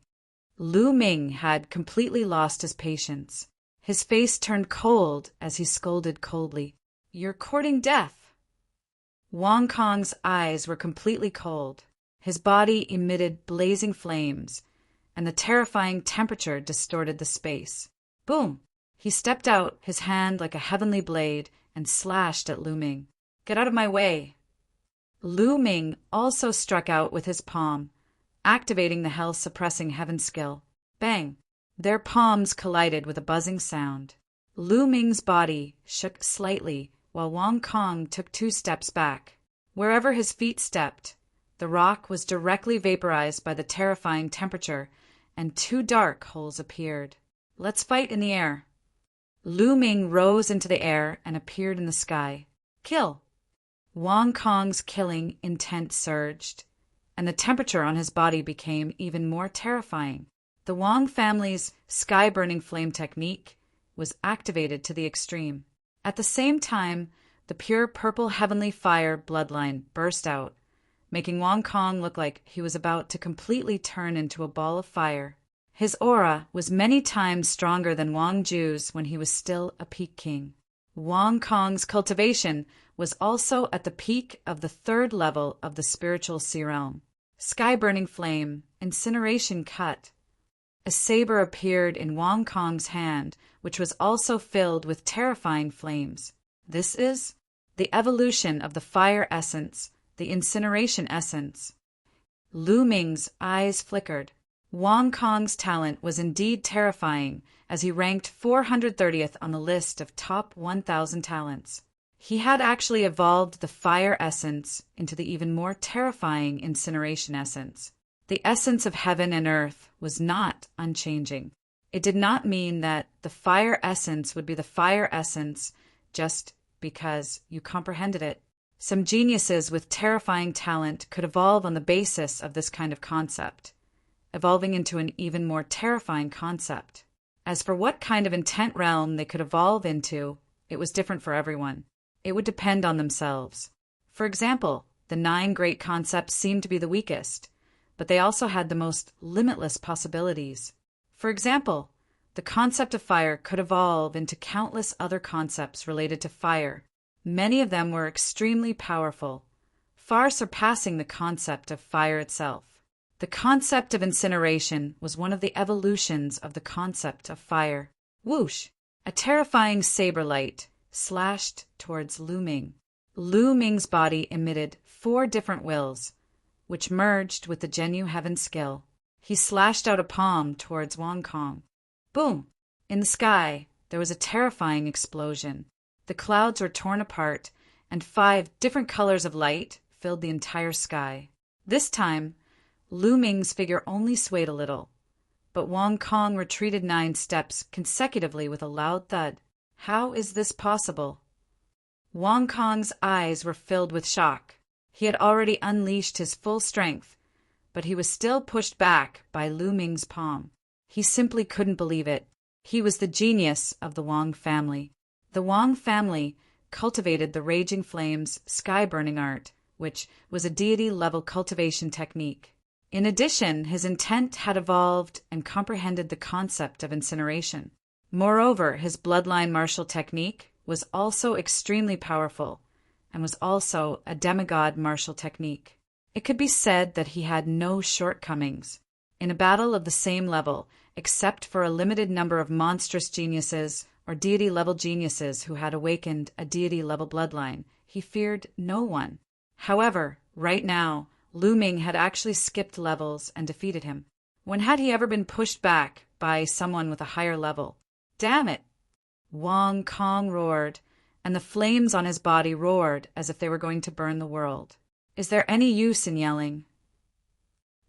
Lu Ming had completely lost his patience. His face turned cold as he scolded coldly. You're courting death. Wang Kong's eyes were completely cold. His body emitted blazing flames, and the terrifying temperature distorted the space. Boom! He stepped out, his hand like a heavenly blade, and slashed at Lu Ming. Get out of my way. Lu Ming also struck out with his palm, activating the hell-suppressing heaven skill. Bang! Their palms collided with a buzzing sound. Lu Ming's body shook slightly while Wang Kong took 2 steps back. Wherever his feet stepped, the rock was directly vaporized by the terrifying temperature, and 2 dark holes appeared. Let's fight in the air. Lu Ming rose into the air and appeared in the sky. Kill! Wang Kong's killing intent surged, and the temperature on his body became even more terrifying. The Wang family's sky-burning flame technique was activated to the extreme. At the same time, the pure purple heavenly fire bloodline burst out, making Wang Kong look like he was about to completely turn into a ball of fire. His aura was many times stronger than Wang Ju's when he was still a peak king. Wang Kong's cultivation was also at the peak of the 3rd level of the spiritual sea realm. Sky-burning flame, incineration cut. A saber appeared in Wang Kong's hand, which was also filled with terrifying flames. This is the evolution of the fire essence, the incineration essence. Lu Ming's eyes flickered. Wang Kong's talent was indeed terrifying, as he ranked 430th on the list of top 1,000 talents. He had actually evolved the fire essence into the even more terrifying incineration essence. The essence of heaven and earth was not unchanging. It did not mean that the fire essence would be the fire essence just because you comprehended it. Some geniuses with terrifying talent could evolve on the basis of this kind of concept, evolving into an even more terrifying concept. As for what kind of intent realm they could evolve into, it was different for everyone. It would depend on themselves. For example, the 9 great concepts seemed to be the weakest, but they also had the most limitless possibilities. For example, the concept of fire could evolve into countless other concepts related to fire. Many of them were extremely powerful, far surpassing the concept of fire itself. The concept of incineration was one of the evolutions of the concept of fire. Whoosh! A terrifying saber light slashed towards Lu Ming. Lu Ming's body emitted 4 different wills, which merged with the Genyu Heaven skill. He slashed out a palm towards Wang Kong. Boom! In the sky, there was a terrifying explosion. The clouds were torn apart, and 5 different colors of light filled the entire sky. This time, Lu Ming's figure only swayed a little, but Wang Kong retreated 9 steps consecutively with a loud thud. How is this possible? Wang Kong's eyes were filled with shock. He had already unleashed his full strength, but he was still pushed back by Lu Ming's palm. He simply couldn't believe it. He was the genius of the Wang family. The Wang family cultivated the Raging Flames sky-burning art, which was a deity-level cultivation technique. In addition, his intent had evolved and comprehended the concept of incineration. Moreover, his bloodline martial technique was also extremely powerful and was also a demigod martial technique. It could be said that he had no shortcomings. In a battle of the same level, except for a limited number of monstrous geniuses or deity-level geniuses who had awakened a deity-level bloodline, he feared no one. However, right now, Lu Ming had actually skipped levels and defeated him. When had he ever been pushed back by someone with a higher level? Damn it! Wang Kong roared, and the flames on his body roared as if they were going to burn the world. Is there any use in yelling?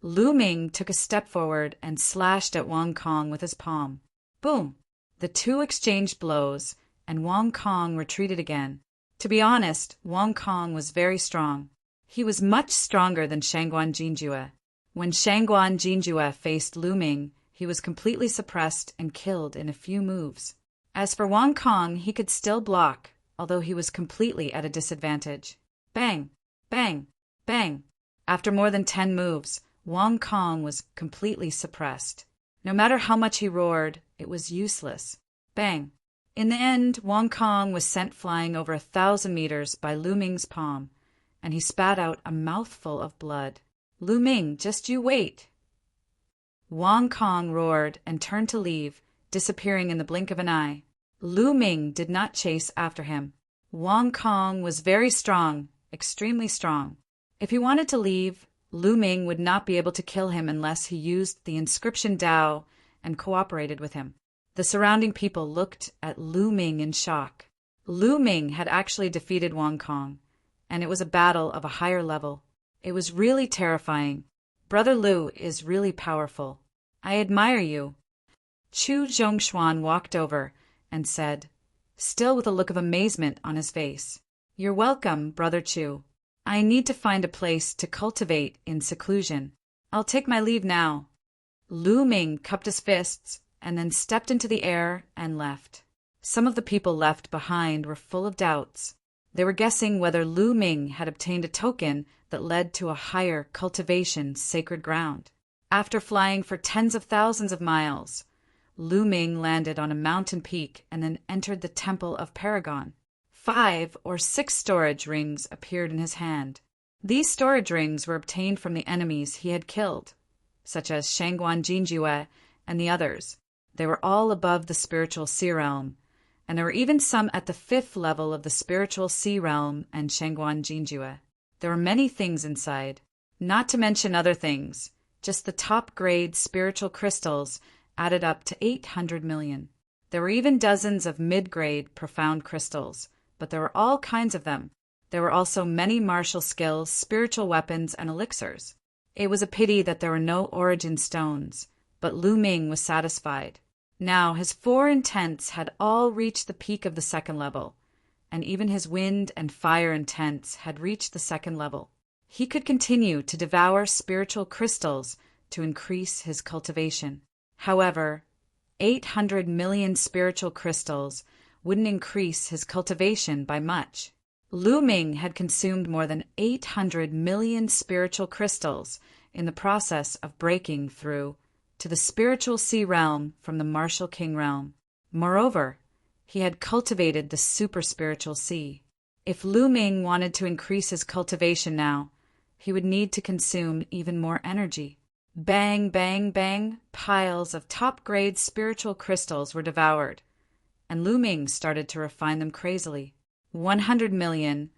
Lu Ming took a step forward and slashed at Wang Kong with his palm. Boom! The two exchanged blows, and Wang Kong retreated again. To be honest, Wang Kong was very strong. He was much stronger than Shangguan Jinjue. When Shangguan Jinjue faced Lu Ming, he was completely suppressed and killed in a few moves. As for Wang Kong, he could still block, although he was completely at a disadvantage. Bang! Bang! Bang! After more than 10 moves, Wang Kong was completely suppressed. No matter how much he roared, it was useless. Bang! In the end, Wang Kong was sent flying over 1,000 meters by Lu Ming's palm, and he spat out a mouthful of blood. Lu Ming, just you wait! Wang Kong roared and turned to leave, disappearing in the blink of an eye. Lu Ming did not chase after him. Wang Kong was very strong, extremely strong. If he wanted to leave, Lu Ming would not be able to kill him unless he used the inscription Dao and cooperated with him. The surrounding people looked at Lu Ming in shock. Lu Ming had actually defeated Wang Kong, and it was a battle of a higher level. It was really terrifying. Brother Lu is really powerful. I admire you. Chu Zhongshuan walked over and said, still with a look of amazement on his face, You're welcome, Brother Chu. I need to find a place to cultivate in seclusion. I'll take my leave now. Lu Ming cupped his fists and then stepped into the air and left. Some of the people left behind were full of doubts. They were guessing whether Lu Ming had obtained a token that led to a higher cultivation sacred ground. After flying for tens of thousands of miles, Lu Ming landed on a mountain peak and then entered the Temple of Paragon. 5 or 6 storage rings appeared in his hand. These storage rings were obtained from the enemies he had killed, such as Shangguan Jinjue and the others. They were all above the spiritual sea realm, and there were even some at the 5th level of the spiritual sea realm and Shangguan Jinjue. There were many things inside, not to mention other things. Just the top-grade spiritual crystals added up to 800 million. There were even dozens of mid-grade profound crystals, but there were all kinds of them. There were also many martial skills, spiritual weapons, and elixirs. It was a pity that there were no origin stones, but Lu Ming was satisfied. Now his 4 intents had all reached the peak of the 2nd level, and even his wind and fire intents had reached the 2nd level. He could continue to devour spiritual crystals to increase his cultivation. However, 800 million spiritual crystals wouldn't increase his cultivation by much. Lu Ming had consumed more than 800 million spiritual crystals in the process of breaking through to the spiritual sea realm from the martial king realm. Moreover, he had cultivated the super spiritual sea. If Lu Ming wanted to increase his cultivation now, he would need to consume even more energy. Bang, bang, bang, piles of top-grade spiritual crystals were devoured, and Lu Ming started to refine them crazily. 100 million,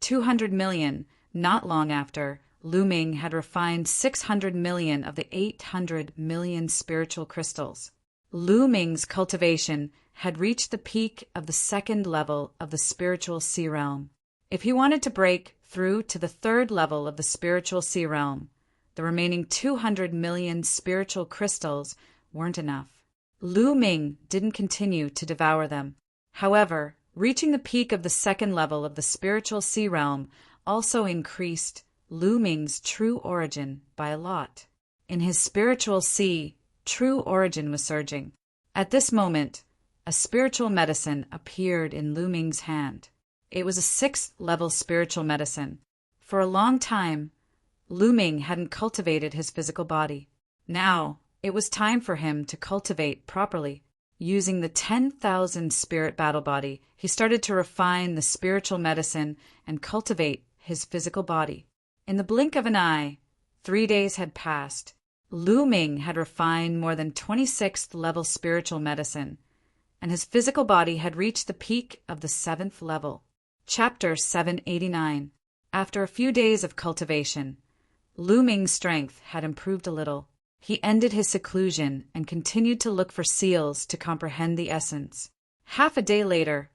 200 million, not long after, Lu Ming had refined 600 million of the 800 million spiritual crystals. Lu Ming's cultivation had reached the peak of the 2nd level of the spiritual sea realm. If he wanted to break through to the 3rd level of the spiritual sea realm, the remaining 200 million spiritual crystals weren't enough. Lu Ming didn't continue to devour them. However, reaching the peak of the 2nd level of the spiritual sea realm also increased Lu Ming's true origin by a lot. In his spiritual sea, true origin was surging. At this moment, a spiritual medicine appeared in Lu Ming's hand. It was a 6th level spiritual medicine. For a long time, Lu Ming hadn't cultivated his physical body. Now, it was time for him to cultivate properly. Using the 10,000 spirit battle body, he started to refine the spiritual medicine and cultivate his physical body. In the blink of an eye, 3 days had passed. Lu Ming had refined more than 26th level spiritual medicine, and his physical body had reached the peak of the 7th level. Chapter 789. After a few days of cultivation, Lu Ming's strength had improved a little. He ended his seclusion and continued to look for seals to comprehend the essence. Half a day later,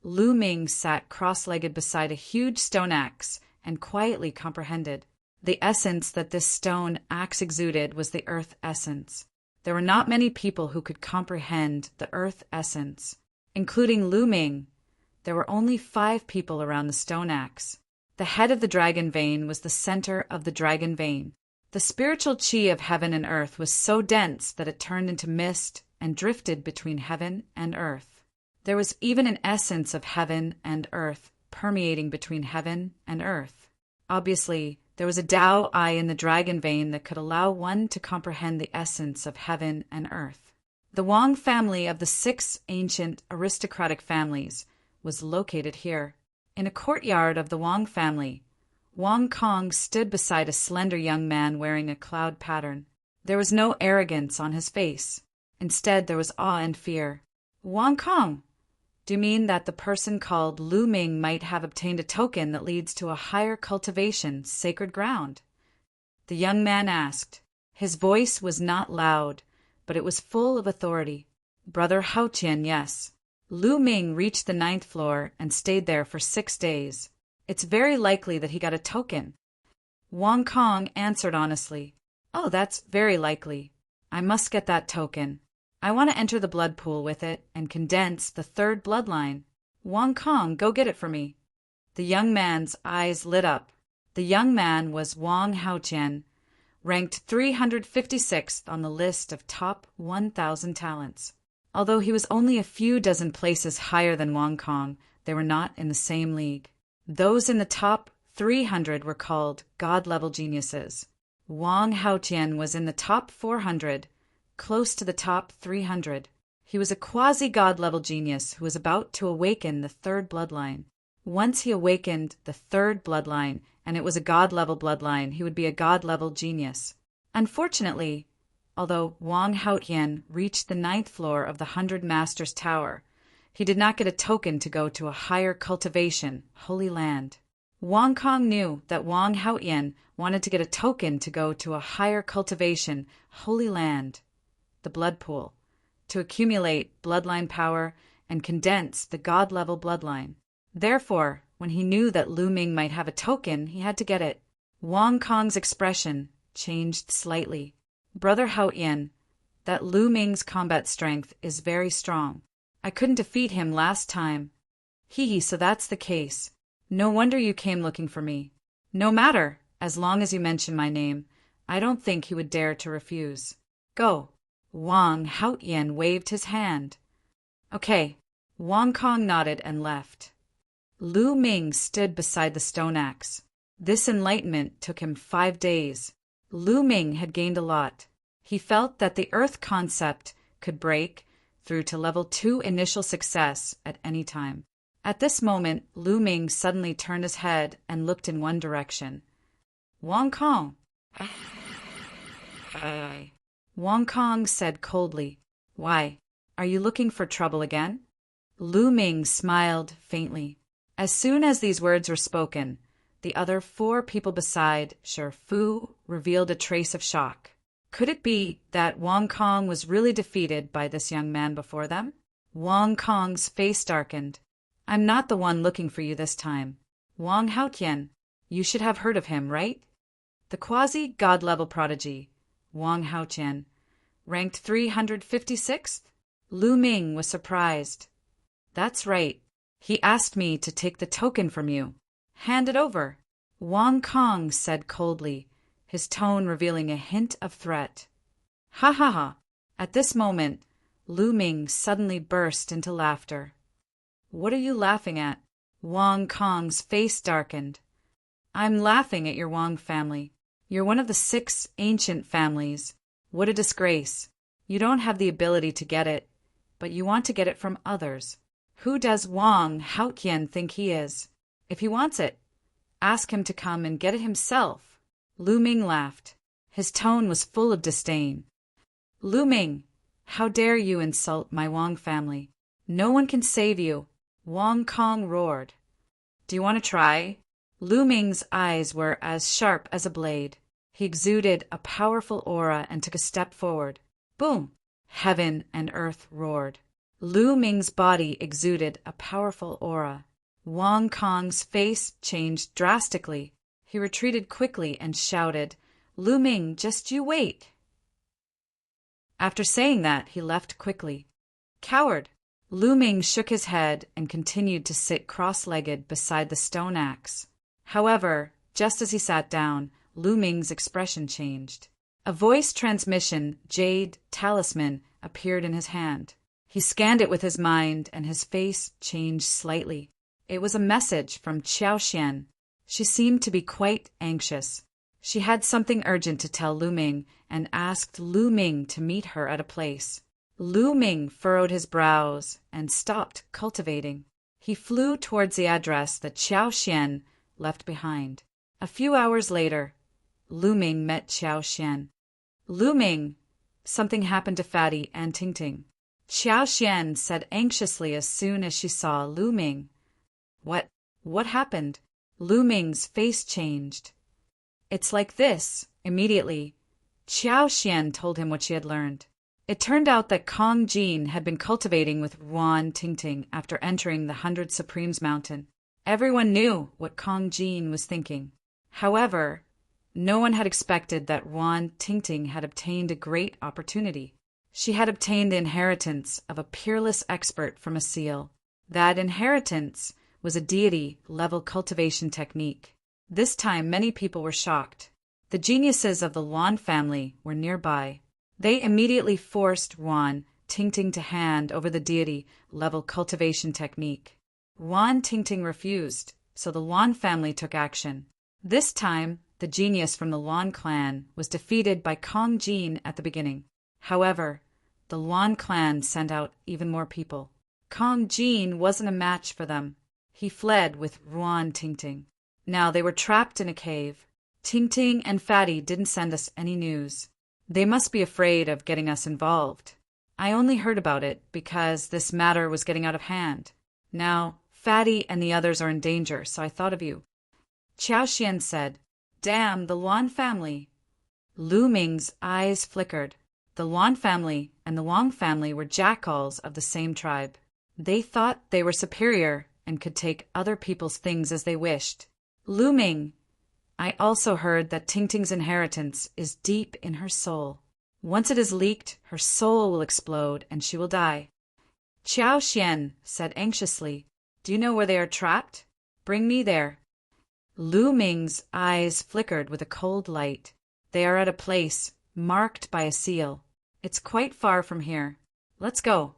Lu Ming sat cross-legged beside a huge stone axe and quietly comprehended. The essence that this stone axe exuded was the earth essence. There were not many people who could comprehend the earth essence. Including Lu Ming, there were only 5 people around the stone axe. The head of the dragon vein was the center of the dragon vein. The spiritual chi of heaven and earth was so dense that it turned into mist and drifted between heaven and earth. There was even an essence of heaven and earth permeating between heaven and earth. Obviously, there was a Tao eye in the dragon vein that could allow one to comprehend the essence of heaven and earth. The Wang family of the 6 ancient aristocratic families was located here. In a courtyard of the Wang family, Wang Kong stood beside a slender young man wearing a cloud pattern. There was no arrogance on his face. Instead, there was awe and fear. Wang Kong, do you mean that the person called Lu Ming might have obtained a token that leads to a higher cultivation, sacred ground? The young man asked. His voice was not loud, but it was full of authority. Brother Haotian, yes. Lu Ming reached the 9th floor and stayed there for 6 days. It's very likely that he got a token. Wang Kong answered honestly. Oh, that's very likely. I must get that token. I want to enter the blood pool with it and condense the 3rd bloodline. Wang Kong, go get it for me. The young man's eyes lit up. The young man was Wang Haotian, ranked 356th on the list of top 1,000 talents. Although he was only a few dozen places higher than Wang Kong, they were not in the same league. Those in the top 300 were called God-level geniuses. Wang Haotian was in the top 400, close to the top 300. He was a quasi-God-level genius who was about to awaken the 3rd bloodline. Once he awakened the 3rd bloodline, and it was a God-level bloodline, he would be a God-level genius. Unfortunately, although Wang Haotian reached the 9th floor of the 100 Masters Tower, he did not get a token to go to a higher cultivation, Holy Land. Wang Kong knew that Wang Haotian wanted to get a token to go to a higher cultivation, Holy Land, the blood pool, to accumulate bloodline power and condense the God-level bloodline. Therefore, when he knew that Lu Ming might have a token, he had to get it. Wang Kong's expression changed slightly. Brother Haotian, that Lu Ming's combat strength is very strong. I couldn't defeat him last time. Hee, so that's the case. No wonder you came looking for me. No matter, as long as you mention my name, I don't think he would dare to refuse. Go. Wang Haotian waved his hand. Okay. Wang Kong nodded and left. Lu Ming stood beside the stone axe. This enlightenment took him 5 days. Lu Ming had gained a lot. He felt that the earth concept could break through to level 2 initial success at any time. At this moment, Lu Ming suddenly turned his head and looked in one direction. Wang Kong. Wang Kong said coldly, Why, are you looking for trouble again? Lu Ming smiled faintly. As soon as these words were spoken, the other 4 people beside Shi Fu revealed a trace of shock. Could it be that Wang Kong was really defeated by this young man before them? Wang Kong's face darkened. I'm not the one looking for you this time. Wang Haotian, you should have heard of him, right? The quasi-God-level prodigy, Wang Haotian, ranked 356th? Lu Ming was surprised. That's right. He asked me to take the token from you. Hand it over. Wang Kong said coldly, his tone revealing a hint of threat. Ha ha ha. At this moment, Lu Ming suddenly burst into laughter. What are you laughing at? Wang Kong's face darkened. I'm laughing at your Wang family. You're one of the 6 ancient families. What a disgrace. You don't have the ability to get it, but you want to get it from others. Who does Wang Haotian think he is? If he wants it, ask him to come and get it himself. Lu Ming laughed. His tone was full of disdain. Lu Ming, how dare you insult my Wang family? No one can save you. Wang Kong roared. Do you want to try? Lu Ming's eyes were as sharp as a blade. He exuded a powerful aura and took a step forward. Boom! Heaven and earth roared. Lu Ming's body exuded a powerful aura. Wang Kong's face changed drastically. He retreated quickly and shouted, "Lu Ming, just you wait." After saying that, he left quickly. Coward! Lu Ming shook his head and continued to sit cross-legged beside the stone axe. However, just as he sat down, Lu Ming's expression changed. A voice transmission jade talisman appeared in his hand. He scanned it with his mind, and his face changed slightly. It was a message from Qiao Xian. She seemed to be quite anxious. She had something urgent to tell Lu Ming and asked Lu Ming to meet her at a place. Lu Ming furrowed his brows and stopped cultivating. He flew towards the address that Qiao Xian left behind. A few hours later, Lu Ming met Qiao Xian. "Lu Ming, something happened to Fatty and Ting Ting," Qiao Xian said anxiously as soon as she saw Lu Ming. What happened?" Lu Ming's face changed. "It's like this." Immediately, Qiao Xian told him what she had learned. It turned out that Kong Jin had been cultivating with Ruan Tingting after entering the 100 Supremes Mountain. Everyone knew what Kong Jin was thinking. However, no one had expected that Ruan Tingting had obtained a great opportunity. She had obtained the inheritance of a peerless expert from a seal. That inheritance was a deity-level cultivation technique. This time many people were shocked. The geniuses of the Luan family were nearby. They immediately forced Ruan Tingting to hand over the deity-level cultivation technique. Ruan Tingting refused, so the Luan family took action. This time, the genius from the Luan clan was defeated by Kong Jin at the beginning. However, the Luan clan sent out even more people. Kong Jin wasn't a match for them. He fled with Ruan Tingting. Now they were trapped in a cave. Tingting and Fatty didn't send us any news. They must be afraid of getting us involved. I only heard about it because this matter was getting out of hand. Now, Fatty and the others are in danger, so I thought of you. Qiao Xian said, "Damn the Luan family." Lu Ming's eyes flickered. The Luan family and the Wang family were jackals of the same tribe. They thought they were superior and could take other people's things as they wished. "Lu Ming, I also heard that Tingting's inheritance is deep in her soul. Once it is leaked, her soul will explode and she will die." Qiao Xian said anxiously, "Do you know where they are trapped? Bring me there." Lu Ming's eyes flickered with a cold light. "They are at a place marked by a seal. It's quite far from here. Let's go."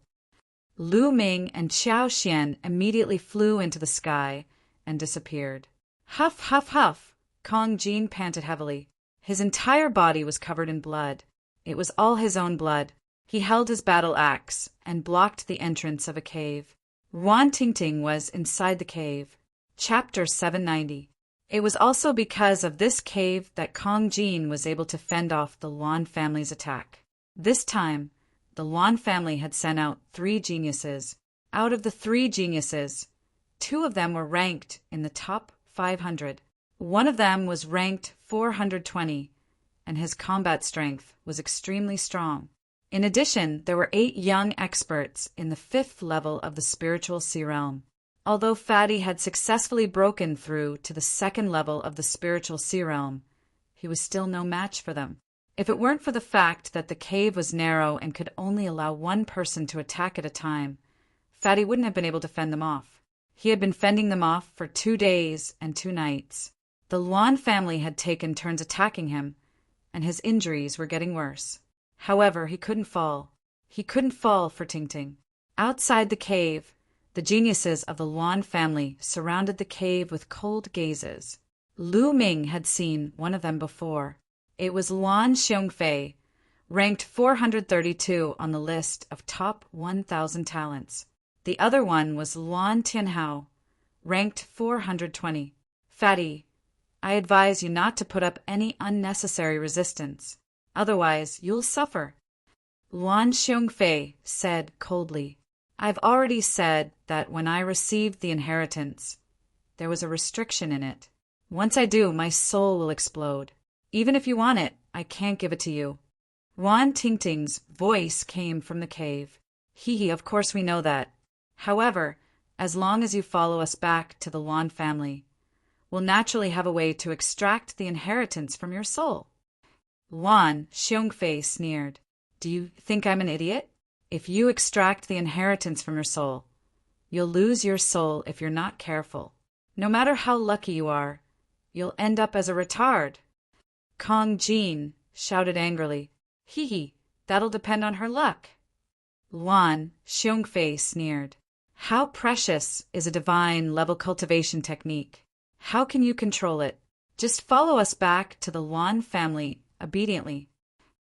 Lu Ming and Qiao Xian immediately flew into the sky and disappeared. Huff, huff, huff! Kong Jin panted heavily. His entire body was covered in blood. It was all his own blood. He held his battle axe and blocked the entrance of a cave. Ruan Tingting was inside the cave. Chapter 790. It was also because of this cave that Kong Jin was able to fend off the Luan family's attack. This time, the Luan family had sent out 3 geniuses. Out of the 3 geniuses, 2 of them were ranked in the top 500. One of them was ranked 420, and his combat strength was extremely strong. In addition, there were 8 young experts in the 5th level of the spiritual sea realm. Although Fatty had successfully broken through to the 2nd level of the spiritual sea realm, he was still no match for them. If it weren't for the fact that the cave was narrow and could only allow one person to attack at a time, Fatty wouldn't have been able to fend them off. He had been fending them off for 2 days and 2 nights. The Luan family had taken turns attacking him, and his injuries were getting worse. However, he couldn't fall. He couldn't fall for Tingting. Outside the cave, the geniuses of the Luan family surrounded the cave with cold gazes. Lu Ming had seen one of them before. It was Luan Xiongfei, ranked 432 on the list of top 1,000 talents. The other one was Luan Tianhao, ranked 420. "Fatty, I advise you not to put up any unnecessary resistance. Otherwise, you'll suffer." Luan Xiongfei said coldly, "I've already said that when I received the inheritance, there was a restriction in it. Once I do, my soul will explode. Even if you want it, I can't give it to you. Yuan Tingting's voice came from the cave. Hee hee, of course we know that. However, as long as you follow us back to the Yuan family, we'll naturally have a way to extract the inheritance from your soul. Yuan Xiongfei sneered. Do you think I'm an idiot? If you extract the inheritance from your soul, you'll lose your soul if you're not careful. No matter how lucky you are, you'll end up as a retard. Kong Jin shouted angrily. Hee hee, that'll depend on her luck. Yuan Xiongfei sneered. How precious is a divine-level cultivation technique? How can you control it? Just follow us back to the Yuan family obediently.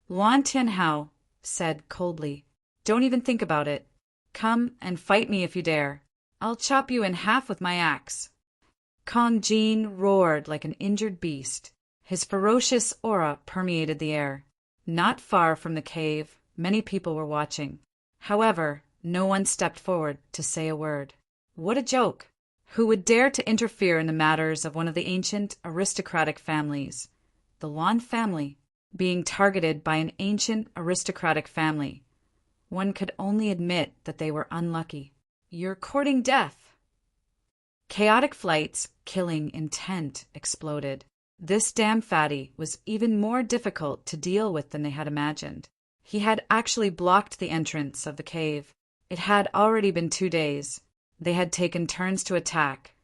Yuan Tianhao said coldly. Don't even think about it. Come and fight me if you dare. I'll chop you in half with my axe. Kong Jin roared like an injured beast. His ferocious aura permeated the air. Not far from the cave, many people were watching. However, no one stepped forward to say a word. What a joke! Who would dare to interfere in the matters of one of the ancient aristocratic families? The Yuan family, being targeted by an ancient aristocratic family. One could only admit that they were unlucky. You're courting death. Chaotic Flight's killing intent exploded. This damn fatty was even more difficult to deal with than they had imagined. He had actually blocked the entrance of the cave. It had already been 2 days. They had taken turns to attack,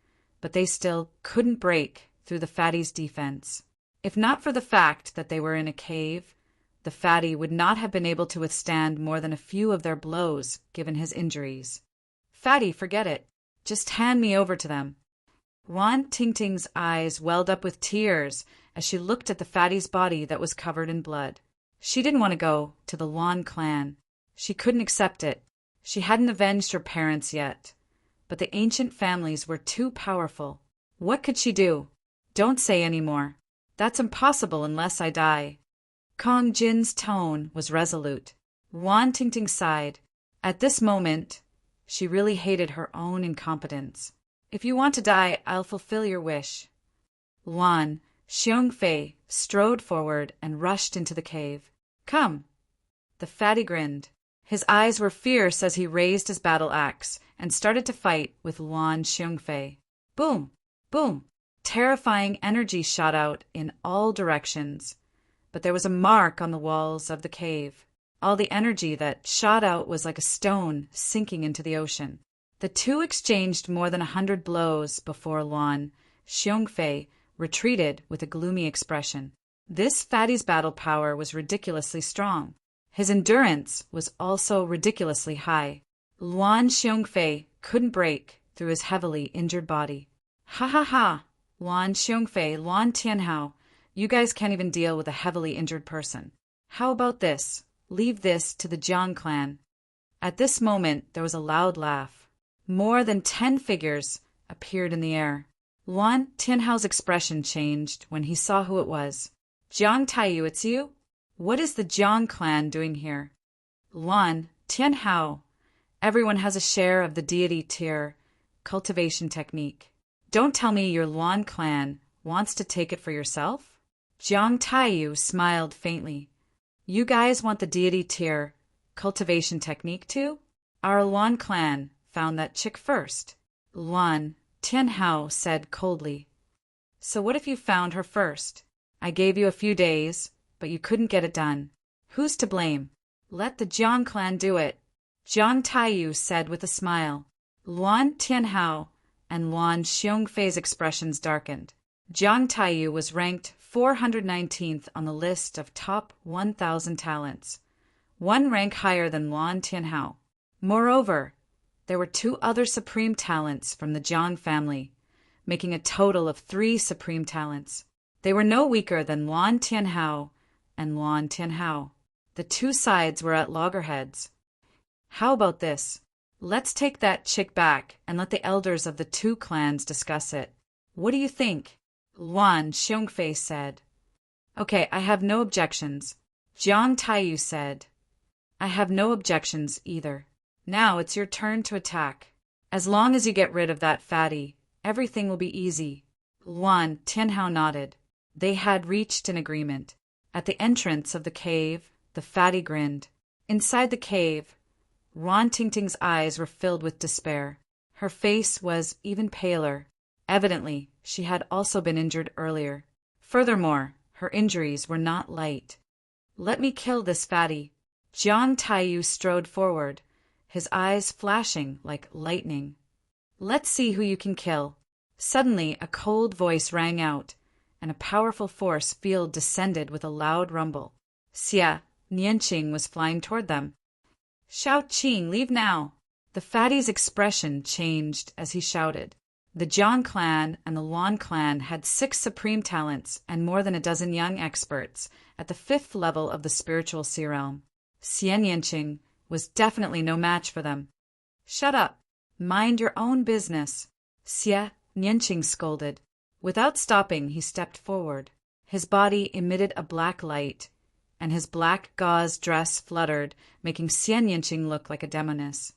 but they still couldn't break through the fatty's defense. If not for the fact that they were in a cave, the fatty would not have been able to withstand more than a few of their blows given his injuries. Fatty, forget it. Just hand me over to them. Yuan Tingting's eyes welled up with tears as she looked at the fatty's body that was covered in blood. She didn't want to go to the Yuan clan. She couldn't accept it. She hadn't avenged her parents yet. But the ancient families were too powerful. What could she do? Don't say any more. That's impossible unless I die. Kong Jin's tone was resolute. Yuan Tingting sighed. At this moment, she really hated her own incompetence. If you want to die, I'll fulfill your wish. Yuan Xiongfei strode forward and rushed into the cave. Come. The fatty grinned. His eyes were fierce as he raised his battle axe and started to fight with Yuan Xiongfei. Boom! Boom! Terrifying energy shot out in all directions. But there was a mark on the walls of the cave. All the energy that shot out was like a stone sinking into the ocean. The two exchanged more than 100 blows before Yuan Xiongfei retreated with a gloomy expression. This fatty's battle power was ridiculously strong. His endurance was also ridiculously high. Yuan Xiongfei couldn't break through his heavily injured body. Ha ha ha! Yuan Xiongfei, Yuan Tianhao, you guys can't even deal with a heavily injured person. How about this? Leave this to the Jiang clan. At this moment, there was a loud laugh. More than 10 figures appeared in the air. Yuan Tianhao's expression changed when he saw who it was. Jiang Taiyu, it's you? What is the Jiang clan doing here? Yuan Tianhao, everyone has a share of the deity tier cultivation technique. Don't tell me your Yuan clan wants to take it for yourself? Jiang Taiyu smiled faintly. You guys want the deity tier cultivation technique too? Our Yuan clan found that chick first. Yuan Tianhao said coldly. So what if you found her first? I gave you a few days, but you couldn't get it done. Who's to blame? Let the Jiang clan do it. Jiang Taiyu said with a smile. Yuan Tianhao and Yuan Xiongfei's expressions darkened. Jiang Taiyu was ranked 419th on the list of top 1,000 talents, one rank higher than Yuan Tianhao. Moreover, there were 2 other supreme talents from the Jiang family, making a total of 3 supreme talents. They were no weaker than Yuan Tianhao and Yuan Tianhao. The 2 sides were at loggerheads. How about this? Let's take that chick back and let the elders of the 2 clans discuss it. What do you think? Yuan Xiongfei said. Okay, I have no objections. Jiang Taiyu said. I have no objections either. Now it's your turn to attack. As long as you get rid of that fatty, everything will be easy. Yuan Tianhao nodded. They had reached an agreement. At the entrance of the cave, the fatty grinned. Inside the cave, Ron Tingting's eyes were filled with despair. Her face was even paler. Evidently, she had also been injured earlier. Furthermore, her injuries were not light. "Let me kill this fatty." Jiang Taiyu strode forward, his eyes flashing like lightning. "Let's see who you can kill." Suddenly, a cold voice rang out, and a powerful force field descended with a loud rumble. Xia Nianqing was flying toward them. "Shao Qing, leave now!" The fatty's expression changed as he shouted. The Jiang clan and the Luan clan had 6 supreme talents and more than a dozen young experts at the 5th level of the spiritual sea realm. Xia Nianqing was definitely no match for them. "Shut up! Mind your own business!" Xia Nianqing scolded. Without stopping, he stepped forward. His body emitted a black light, and his black gauze dress fluttered, making Xia Nianqing look like a demoness.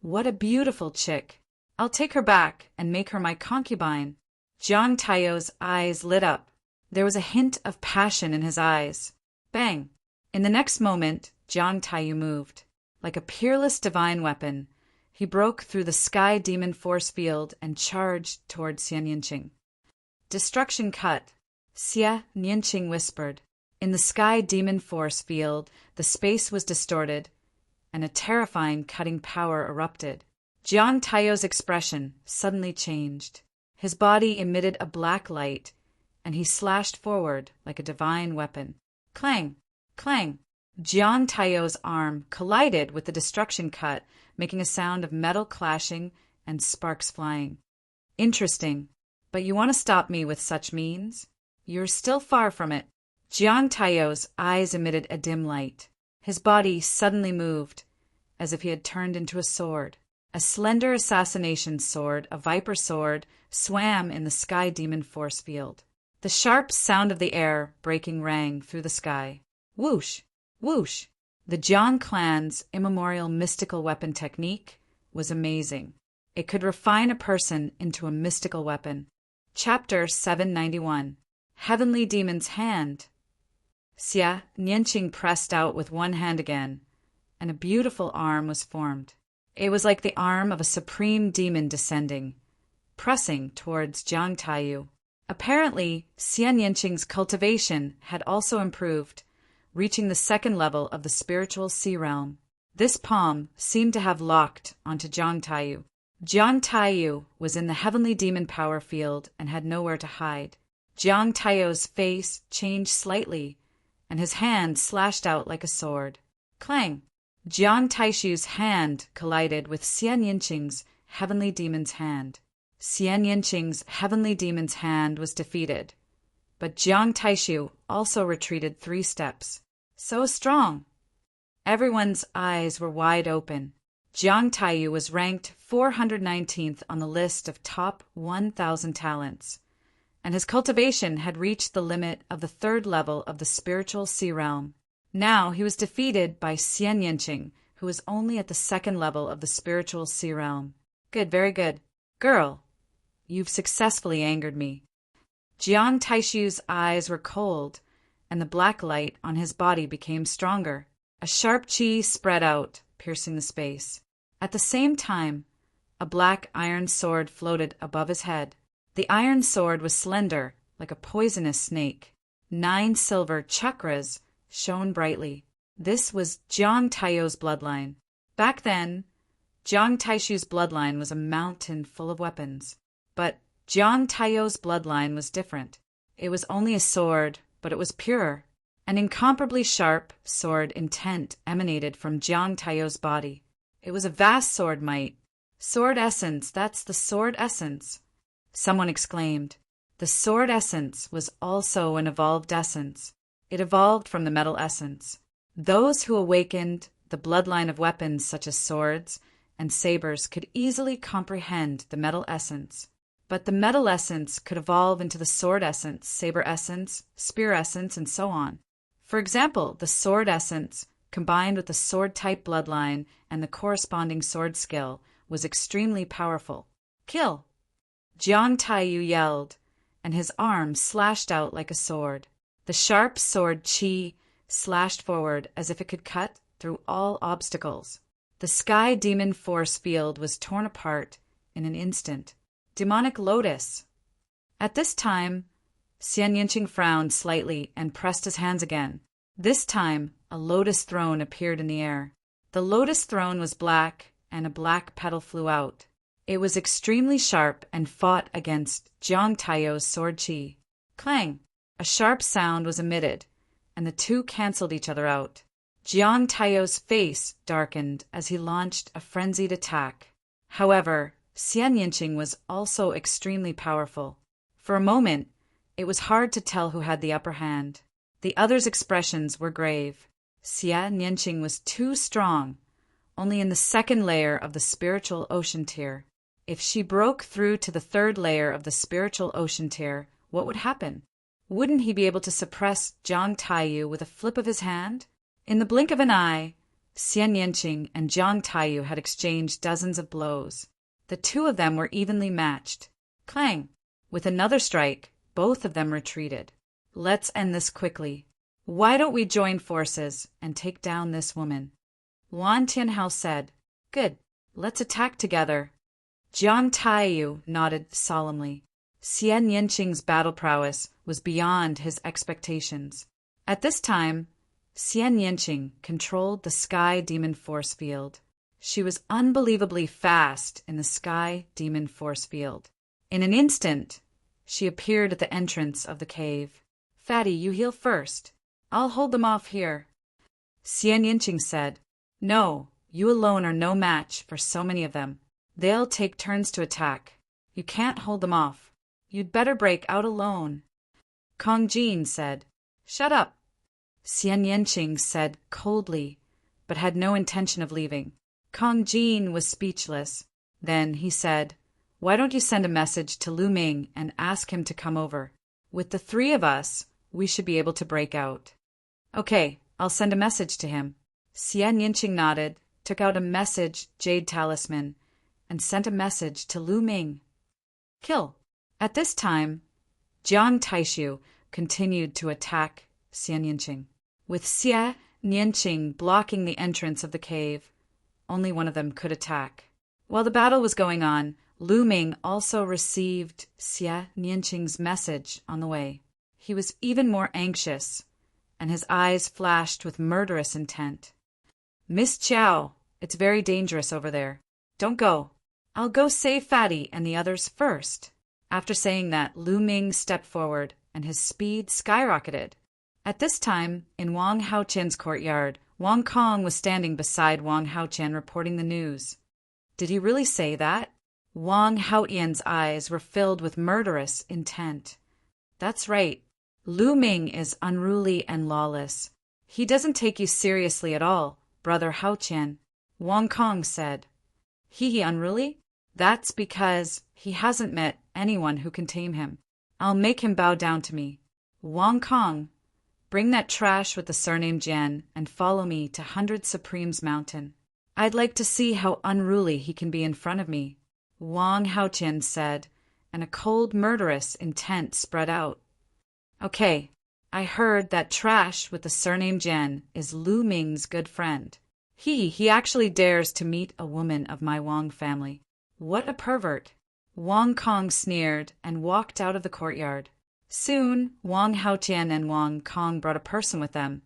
"What a beautiful chick! I'll take her back and make her my concubine." Jiang Taiyu's eyes lit up. There was a hint of passion in his eyes. Bang! In the next moment, Jiang Taiyu moved. Like a peerless divine weapon, he broke through the sky demon force field and charged toward Xia Nianqing. "Destruction cut," Xia Nianqing whispered. In the sky demon force field, the space was distorted, and a terrifying cutting power erupted. Jiang Taiyu's expression suddenly changed. His body emitted a black light, and he slashed forward like a divine weapon. Clang! Clang! Jiang Taiyu's arm collided with the destruction cut, making a sound of metal clashing and sparks flying. "Interesting. But you want to stop me with such means? You're still far from it." Jiang Taiyu's eyes emitted a dim light. His body suddenly moved, as if he had turned into a sword. A slender assassination sword, a viper sword, swam in the sky demon force field. The sharp sound of the air breaking rang through the sky. Whoosh! Whoosh! The Jiang clan's immemorial mystical weapon technique was amazing. It could refine a person into a mystical weapon. Chapter 791. Heavenly Demon's Hand. Xia Nianqing pressed out with one hand again, and a beautiful arm was formed. It was like the arm of a supreme demon descending, pressing towards Jiang Taiyu. Apparently, Xia Nianqing's cultivation had also improved, reaching the 2nd level of the spiritual sea realm. This palm seemed to have locked onto Jiang Taiyu. Jiang Taiyu was in the heavenly demon power field and had nowhere to hide. Jiang Taiyu's face changed slightly, and his hand slashed out like a sword. Clang! Jiang Taishu's hand collided with Xia Nianqing's heavenly demon's hand. Xia Nianqing's heavenly demon's hand was defeated, but Jiang Taishu also retreated 3 steps. So strong! Everyone's eyes were wide open. Jiang Taiyu was ranked 419th on the list of top 1,000 talents, and his cultivation had reached the limit of the 3rd level of the spiritual sea realm. Now he was defeated by Xia Nianqing, who was only at the 2nd level of the spiritual sea realm. Good, very good. Girl, you've successfully angered me. Jiang Taishu's eyes were cold, and the black light on his body became stronger. A sharp qi spread out, piercing the space. At the same time, a black iron sword floated above his head. The iron sword was slender, like a poisonous snake. 9 silver chakras shone brightly. This was Jiang Taiyu's bloodline. Back then, Jiang Taishu's bloodline was a mountain full of weapons. But Jiang Taiyu's bloodline was different. It was only a sword, but it was pure. An incomparably sharp sword intent emanated from Jiang Taiyu's body. It was a vast sword might. Sword essence, that's the sword essence. Someone exclaimed. The sword essence was also an evolved essence. It evolved from the metal essence. Those who awakened the bloodline of weapons such as swords and sabers could easily comprehend the metal essence. But the metal essence could evolve into the sword essence, saber essence, spear essence, and so on. For example, the sword essence, combined with the sword-type bloodline and the corresponding sword skill, was extremely powerful. Kill! Jiang Taiyu yelled, and his arm slashed out like a sword. The sharp sword Qi slashed forward as if it could cut through all obstacles. The sky demon force field was torn apart in an instant. Demonic lotus! At this time, Xian Yinqing frowned slightly and pressed his hands again. This time, a lotus throne appeared in the air. The lotus throne was black, and a black petal flew out. It was extremely sharp and fought against Jiang Taiyou's sword Qi. Clang! A sharp sound was emitted, and the two cancelled each other out. Jiang Taiyou's face darkened as he launched a frenzied attack. However, Xian Yinqing was also extremely powerful. For a moment, it was hard to tell who had the upper hand. The others' expressions were grave. Xian Yinqing was too strong, only in the second layer of the spiritual ocean tier. If she broke through to the third layer of the spiritual ocean tier, what would happen? Wouldn't he be able to suppress Jiang Taiyou with a flip of his hand? In the blink of an eye, Xian Yinqing and Jiang Taiyou had exchanged dozens of blows. The two of them were evenly matched. Clang! With another strike, both of them retreated. Let's end this quickly. Why don't we join forces and take down this woman? Wan Tianhao said. Good. Let's attack together. Jiang Taiyou nodded solemnly. Xian Yinqing's battle prowess was beyond his expectations. At this time, Xian Yinqing controlled the sky demon force field. She was unbelievably fast in the sky demon force field. In an instant, she appeared at the entrance of the cave. Fatty, you heal first. I'll hold them off here. Xian Yinqing said. No, you alone are no match for so many of them. They'll take turns to attack. You can't hold them off. You'd better break out alone. Kong Jin said. Shut up. Xian Yinqing said coldly, but had no intention of leaving. Kong Jin was speechless. Then he said, Why don't you send a message to Lu Ming and ask him to come over? With the three of us, we should be able to break out. Okay, I'll send a message to him. Xian Yinqing nodded, took out a message jade talisman, and sent a message to Lu Ming. Kill. At this time, Jiang Taishu continued to attack Xian Yinqing. With Xian Yinqing blocking the entrance of the cave, only one of them could attack. While the battle was going on, Lu Ming also received Xian Yinqing's message on the way. He was even more anxious, and his eyes flashed with murderous intent. Miss Chow, it's very dangerous over there. Don't go. I'll go save Fatty and the others first. After saying that, Lu Ming stepped forward, and his speed skyrocketed. At this time, in Wang Haoqian's courtyard, Wang Kong was standing beside Wang Haoqian reporting the news. Did he really say that? Wang Haoqian's eyes were filled with murderous intent. That's right. Lu Ming is unruly and lawless. He doesn't take you seriously at all, Brother Haoqian, Wang Kong said. He unruly? That's because he hasn't met anyone who can tame him. I'll make him bow down to me. Wang Kong, bring that trash with the surname Jian and follow me to 100 Supremes Mountain. I'd like to see how unruly he can be in front of me, Wang Haoqian said, and a cold, murderous intent spread out. Okay, I heard that trash with the surname Jian is Lu Ming's good friend. He actually dares to meet a woman of my Wang family. What a pervert! Wang Kong sneered and walked out of the courtyard. Soon, Wang Haoqian and Wang Kong brought a person with them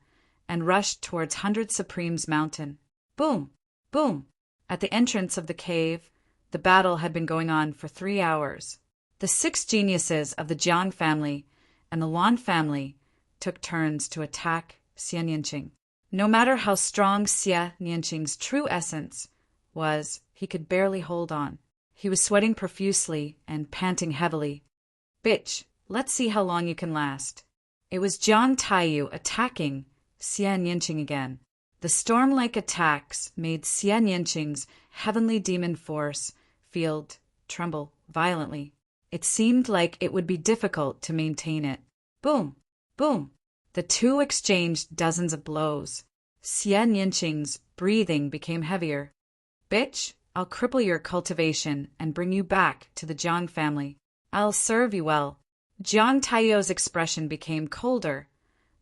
and rushed towards 100 Supremes Mountain. Boom! Boom! At the entrance of the cave, the battle had been going on for 3 hours. The 6 geniuses of the Jiang family and the Wan family took turns to attack Xian Yinqing. No matter how strong Xian Yinqing's true essence was, he could barely hold on. He was sweating profusely and panting heavily. Bitch, let's see how long you can last. It was Jiang Taiyou attacking Xian Yinqing again. The storm-like attacks made Xian Yinqing's heavenly demon force field tremble violently. It seemed like it would be difficult to maintain it. Boom! Boom! The two exchanged dozens of blows. Xian Yinqing's breathing became heavier. Bitch, I'll cripple your cultivation and bring you back to the Jiang family. I'll serve you well. Jiang Taiyou's expression became colder,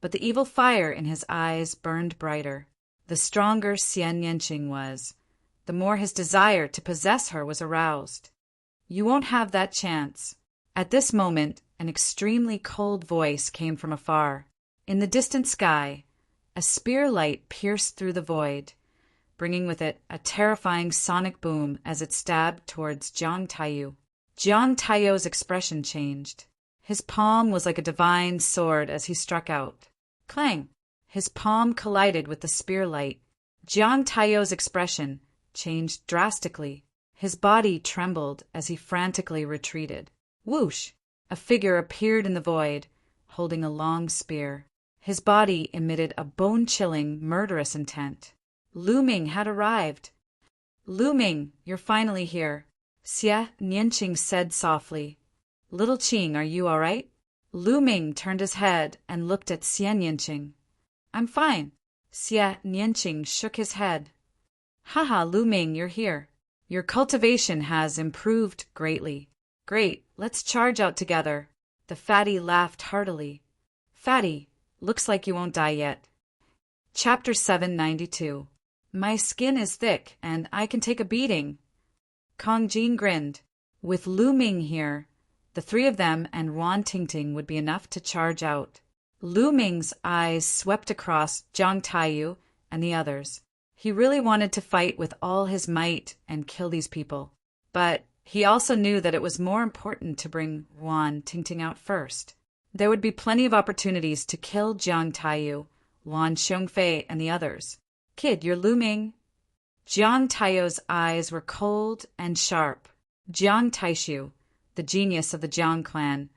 but the evil fire in his eyes burned brighter. The stronger Xian Yanqing was, the more his desire to possess her was aroused. "You won't have that chance." At this moment, an extremely cold voice came from afar. In the distant sky, a spear light pierced through the void, bringing with it a terrifying sonic boom as it stabbed towards Jiang Taiyou. Jiang Taiyou's expression changed. His palm was like a divine sword as he struck out. Clang! His palm collided with the spear light. Jiang Taiyou's expression changed drastically. His body trembled as he frantically retreated. Whoosh! A figure appeared in the void, holding a long spear. His body emitted a bone-chilling, murderous intent. Lu Ming had arrived. "Lu Ming, you're finally here," Xie Nianqing said softly. "Little Qing, are you all right?" Lu Ming turned his head and looked at Xie Nianqing. "I'm fine." Xie Nianqing shook his head. "Haha, Lu Ming, you're here. Your cultivation has improved greatly." "Great, let's charge out together." The fatty laughed heartily. "Fatty, looks like you won't die yet." Chapter 792. "My skin is thick, and I can take a beating." Kong Jin grinned. With Lu Ming here, the three of them and Wan Tingting would be enough to charge out. Lu Ming's eyes swept across Jiang Taiyou and the others. He really wanted to fight with all his might and kill these people. But he also knew that it was more important to bring Wan Tingting out first. There would be plenty of opportunities to kill Jiang Taiyou, Wan Xiongfei, and the others. "Kid, you're Lu Ming." Jiang Taiyou's eyes were cold and sharp. Jiang Taishu, the genius of the Jiang clan,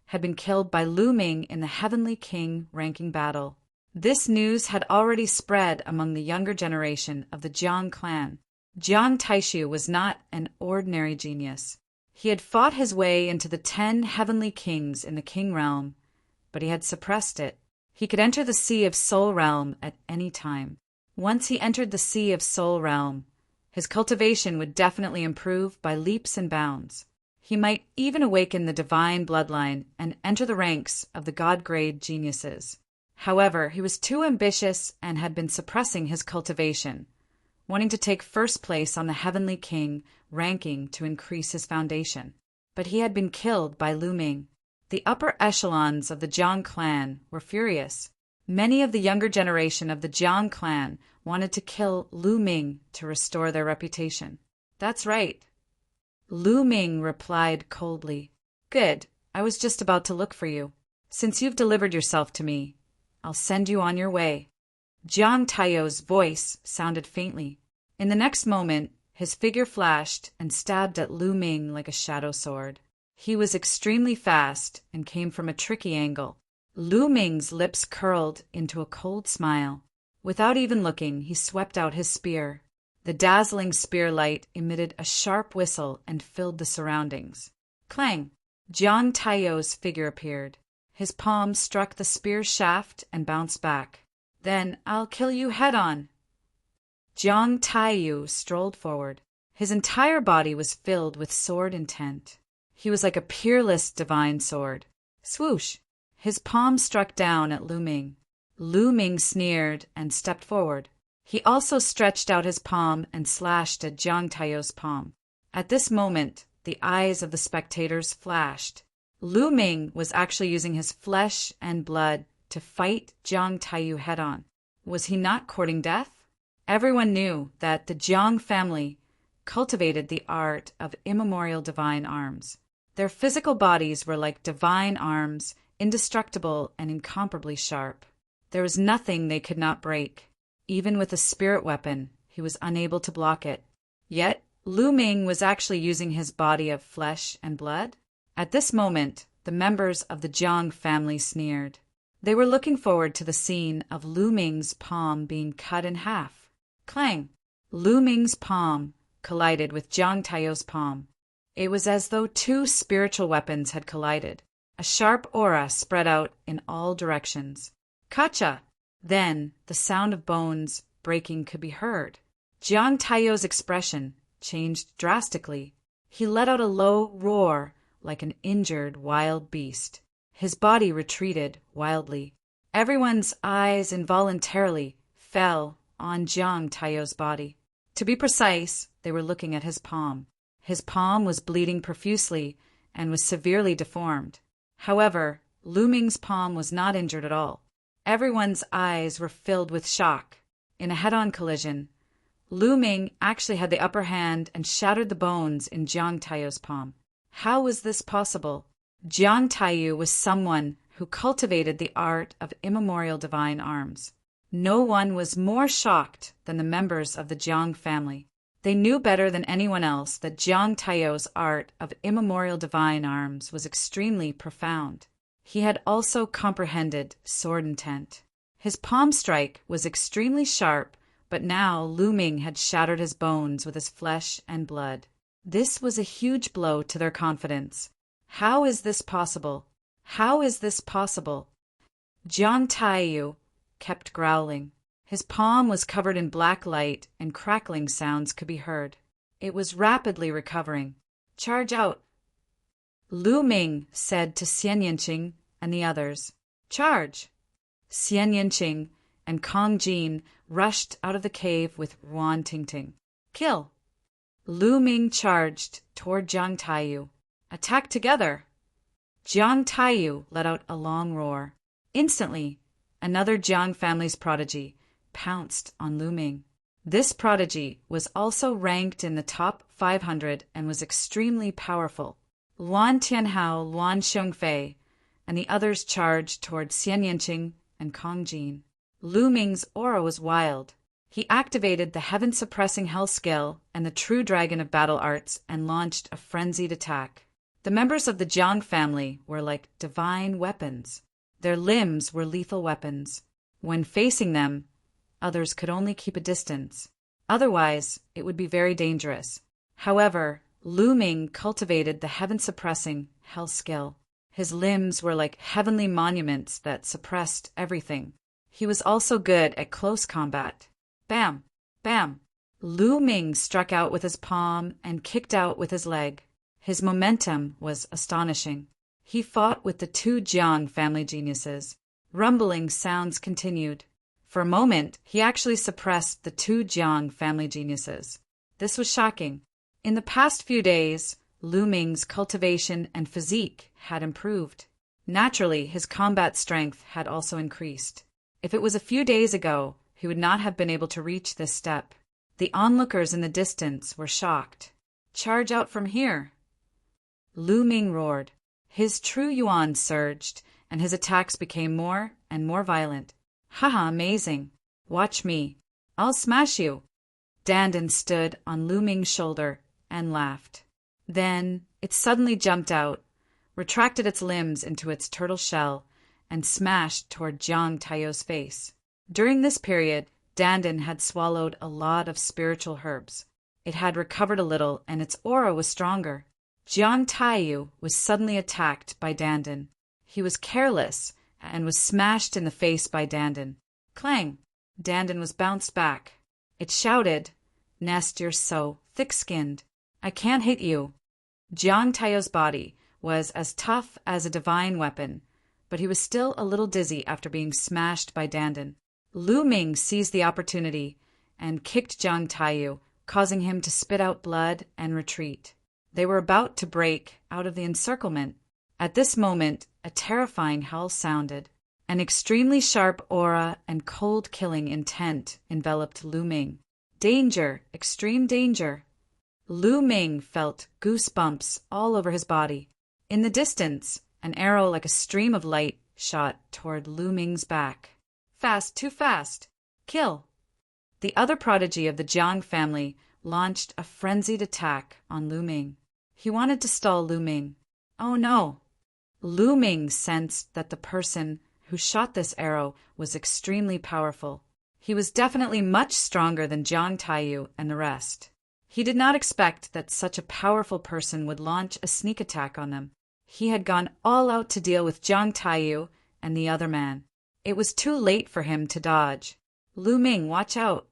had been killed by Lu Ming in the Heavenly King ranking battle. This news had already spread among the younger generation of the Jiang clan. Jiang Taishu was not an ordinary genius. He had fought his way into the 10 heavenly kings in the King realm, but he had suppressed it. He could enter the Sea of Soul realm at any time. Once he entered the Sea of Soul realm, his cultivation would definitely improve by leaps and bounds. He might even awaken the divine bloodline and enter the ranks of the God-grade geniuses. However, he was too ambitious and had been suppressing his cultivation, wanting to take first place on the Heavenly King ranking to increase his foundation. But he had been killed by Lu Ming. The upper echelons of the Jiang clan were furious. Many of the younger generation of the Jiang clan wanted to kill Lu Ming to restore their reputation. "That's right." Lu Ming replied coldly. "Good, I was just about to look for you. Since you've delivered yourself to me, I'll send you on your way." Jiang Taiyou's voice sounded faintly. In the next moment, his figure flashed and stabbed at Lu Ming like a shadow sword. He was extremely fast and came from a tricky angle. Lu Ming's lips curled into a cold smile. Without even looking, he swept out his spear. The dazzling spear light emitted a sharp whistle and filled the surroundings. Clang! Jiang Taiyou's figure appeared. His palm struck the spear shaft and bounced back. "Then I'll kill you head-on." Jiang Taiyou strolled forward. His entire body was filled with sword intent. He was like a peerless divine sword. Swoosh! His palm struck down at Lu Ming. Lu Ming sneered and stepped forward. He also stretched out his palm and slashed at Jiang Taiyou's palm. At this moment, the eyes of the spectators flashed. Lu Ming was actually using his flesh and blood to fight Jiang Taiyou head-on. Was he not courting death? Everyone knew that the Jiang family cultivated the art of immemorial divine arms. Their physical bodies were like divine arms, indestructible and incomparably sharp. There was nothing they could not break. Even with a spirit weapon, he was unable to block it. Yet, Lu Ming was actually using his body of flesh and blood. At this moment, the members of the Jiang family sneered. They were looking forward to the scene of Lu Ming's palm being cut in half. Clang! Lu Ming's palm collided with Jiang Taiyou's palm. It was as though two spiritual weapons had collided. A sharp aura spread out in all directions. Kacha! Then the sound of bones breaking could be heard. Jiang Taiyou's expression changed drastically. He let out a low roar like an injured wild beast. His body retreated wildly. Everyone's eyes involuntarily fell on Jiang Taiyu's body. To be precise, they were looking at his palm. His palm was bleeding profusely and was severely deformed. However, Lu Ming's palm was not injured at all. Everyone's eyes were filled with shock. In a head-on collision, Lu Ming actually had the upper hand and shattered the bones in Jiang Taiyu's palm. How was this possible? Jiang Taiyu was someone who cultivated the art of immemorial divine arms. No one was more shocked than the members of the Jiang family. They knew better than anyone else that Jiang Taiyu's art of immemorial divine arms was extremely profound. He had also comprehended sword intent. His palm strike was extremely sharp, but now Lu Ming had shattered his bones with his flesh and blood. This was a huge blow to their confidence. How is this possible? How is this possible? Jiang Taiyu kept growling. His palm was covered in black light and crackling sounds could be heard. It was rapidly recovering. Charge out! Lu Ming said to Xian Yinqing and the others. Charge! Xian Yinqing and Kong Jin rushed out of the cave with Ruan Tingting. Kill! Lu Ming charged toward Jiang Taiyu. Attack together! Jiang Taiyu let out a long roar. Instantly, another Jiang family's prodigy pounced on Lu Ming. This prodigy was also ranked in the top 500 and was extremely powerful. Luan Tianhao, Luan Xiongfei, and the others charged toward Xian Yinqing and Kong Jin. Lu Ming's aura was wild. He activated the heaven-suppressing hell skill and the true dragon of battle arts and launched a frenzied attack. The members of the Jiang family were like divine weapons. Their limbs were lethal weapons. When facing them, others could only keep a distance. Otherwise, it would be very dangerous. However, Lu Ming cultivated the heaven-suppressing hell skill. His limbs were like heavenly monuments that suppressed everything. He was also good at close combat. Bam! Bam! Lu Ming struck out with his palm and kicked out with his leg. His momentum was astonishing. He fought with the two Jiang family geniuses. Rumbling sounds continued. For a moment, he actually suppressed the two Jiang family geniuses. This was shocking. In the past few days, Lu Ming's cultivation and physique had improved. Naturally, his combat strength had also increased. If it was a few days ago, he would not have been able to reach this step. The onlookers in the distance were shocked. Charge out from here! Lu Ming roared. His true yuan surged, and his attacks became more and more violent. Haha, amazing. Watch me. I'll smash you. Dandan stood on Lu Ming's shoulder and laughed. Then it suddenly jumped out, retracted its limbs into its turtle shell, and smashed toward Jiang Taiyu's face. During this period, Dandan had swallowed a lot of spiritual herbs. It had recovered a little, and its aura was stronger. Jiang Taiyu was suddenly attacked by Dandan. He was careless and was smashed in the face by Dandan. Clang! Dandan was bounced back. It shouted, Nest, you're so thick-skinned. I can't hit you. Jiang Taiyu's body was as tough as a divine weapon, but he was still a little dizzy after being smashed by Dandan. Lu Ming seized the opportunity and kicked Jiang Taiyu, causing him to spit out blood and retreat. They were about to break out of the encirclement. At this moment, a terrifying howl sounded. An extremely sharp aura and cold killing intent enveloped Lu Ming. Danger, extreme danger. Lu Ming felt goosebumps all over his body. In the distance, an arrow like a stream of light shot toward Lu Ming's back. Fast, too fast. Kill. The other prodigy of the Jiang family launched a frenzied attack on Lu Ming. He wanted to stall Lu Ming. Oh no! Lu Ming sensed that the person who shot this arrow was extremely powerful. He was definitely much stronger than Jiang Taiyu and the rest. He did not expect that such a powerful person would launch a sneak attack on them. He had gone all out to deal with Jiang Taiyu and the other man. It was too late for him to dodge. Lu Ming, watch out!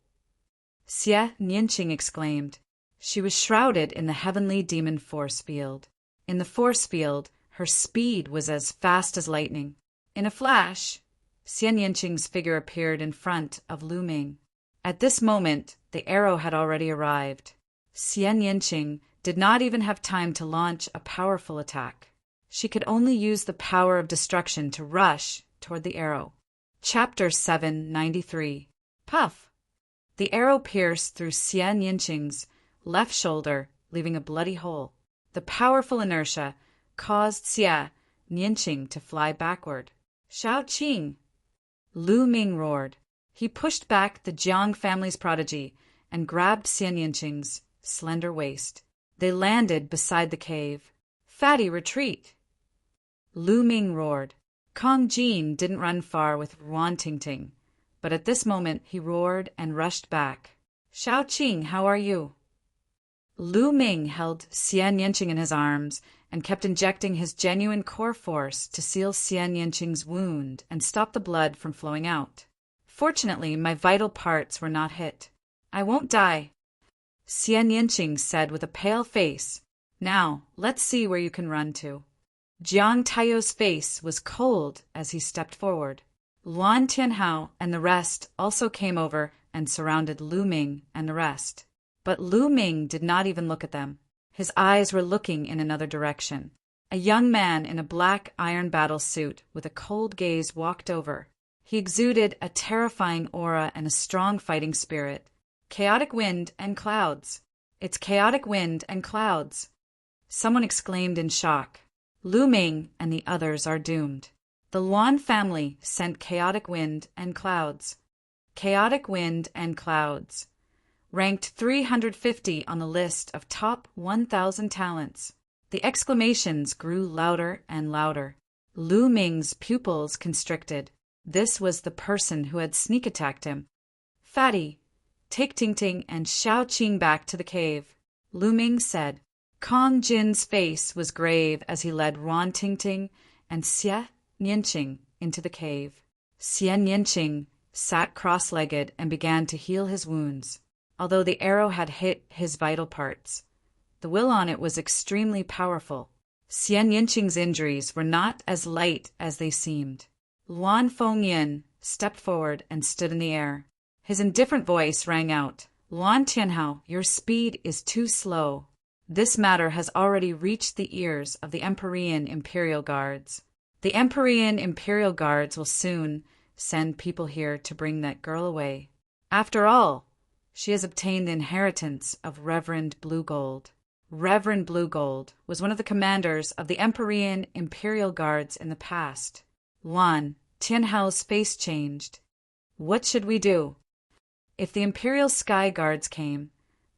Xie Nianqing exclaimed. She was shrouded in the heavenly demon force field. In the force field, Her speed was as fast as lightning. In a flash, Xian Yinqing's figure appeared in front of Lu Ming. At this moment, the arrow had already arrived. Xian Yinqing did not even have time to launch a powerful attack. She could only use the power of destruction to rush toward the arrow. Chapter 793. Puff! The arrow pierced through Xian Yinqing's left shoulder, leaving a bloody hole. The powerful inertia caused Xian Yinqing to fly backward. Shao Qing! Lu Ming roared. He pushed back the Jiang family's prodigy and grabbed Xian Yinqing's slender waist. They landed beside the cave. Fatty, retreat! Lu Ming roared. Kong Jin didn't run far with Ruan Tingting, but at this moment he roared and rushed back. Shao Qing, how are you? Lu Ming held Xian Yinqing in his arms and kept injecting his genuine core force to seal Xian Yinqing's wound and stop the blood from flowing out. Fortunately, my vital parts were not hit. I won't die, Xian Yinqing said with a pale face. Now, let's see where you can run to. Jiang Taiyo's face was cold as he stepped forward. Luan Tianhao and the rest also came over and surrounded Lu Ming and the rest. But Lu Ming did not even look at them. His eyes were looking in another direction. A young man in a black iron battle suit with a cold gaze walked over. He exuded a terrifying aura and a strong fighting spirit. Chaotic wind and clouds. It's chaotic wind and clouds. Someone exclaimed in shock. Lu Ming and the others are doomed. The Luan family sent chaotic wind and clouds. Chaotic wind and clouds. Ranked 350 on the list of top 1,000 talents. The exclamations grew louder and louder. Lu Ming's pupils constricted. This was the person who had sneak attacked him. Fatty, take Tingting and Shao Qing back to the cave, Lu Ming said. Kong Jin's face was grave as he led Ruan Tingting and Xian Yinqing into the cave. Xian Yinqing sat cross-legged and began to heal his wounds. Although the arrow had hit his vital parts, the will on it was extremely powerful. Xian Yinqing's injuries were not as light as they seemed. Luan Fengyin stepped forward and stood in the air. His indifferent voice rang out, Luan Tianhao, your speed is too slow. This matter has already reached the ears of the Empyrean Imperial Guards. The Empyrean Imperial Guards will soon send people here to bring that girl away. After all, she has obtained the inheritance of Reverend Blue Gold. Reverend Blue Gold was one of the commanders of the Empyrean Imperial Guards in the past. Luan Tianhao's face changed. What should we do? If the Imperial Sky Guards came,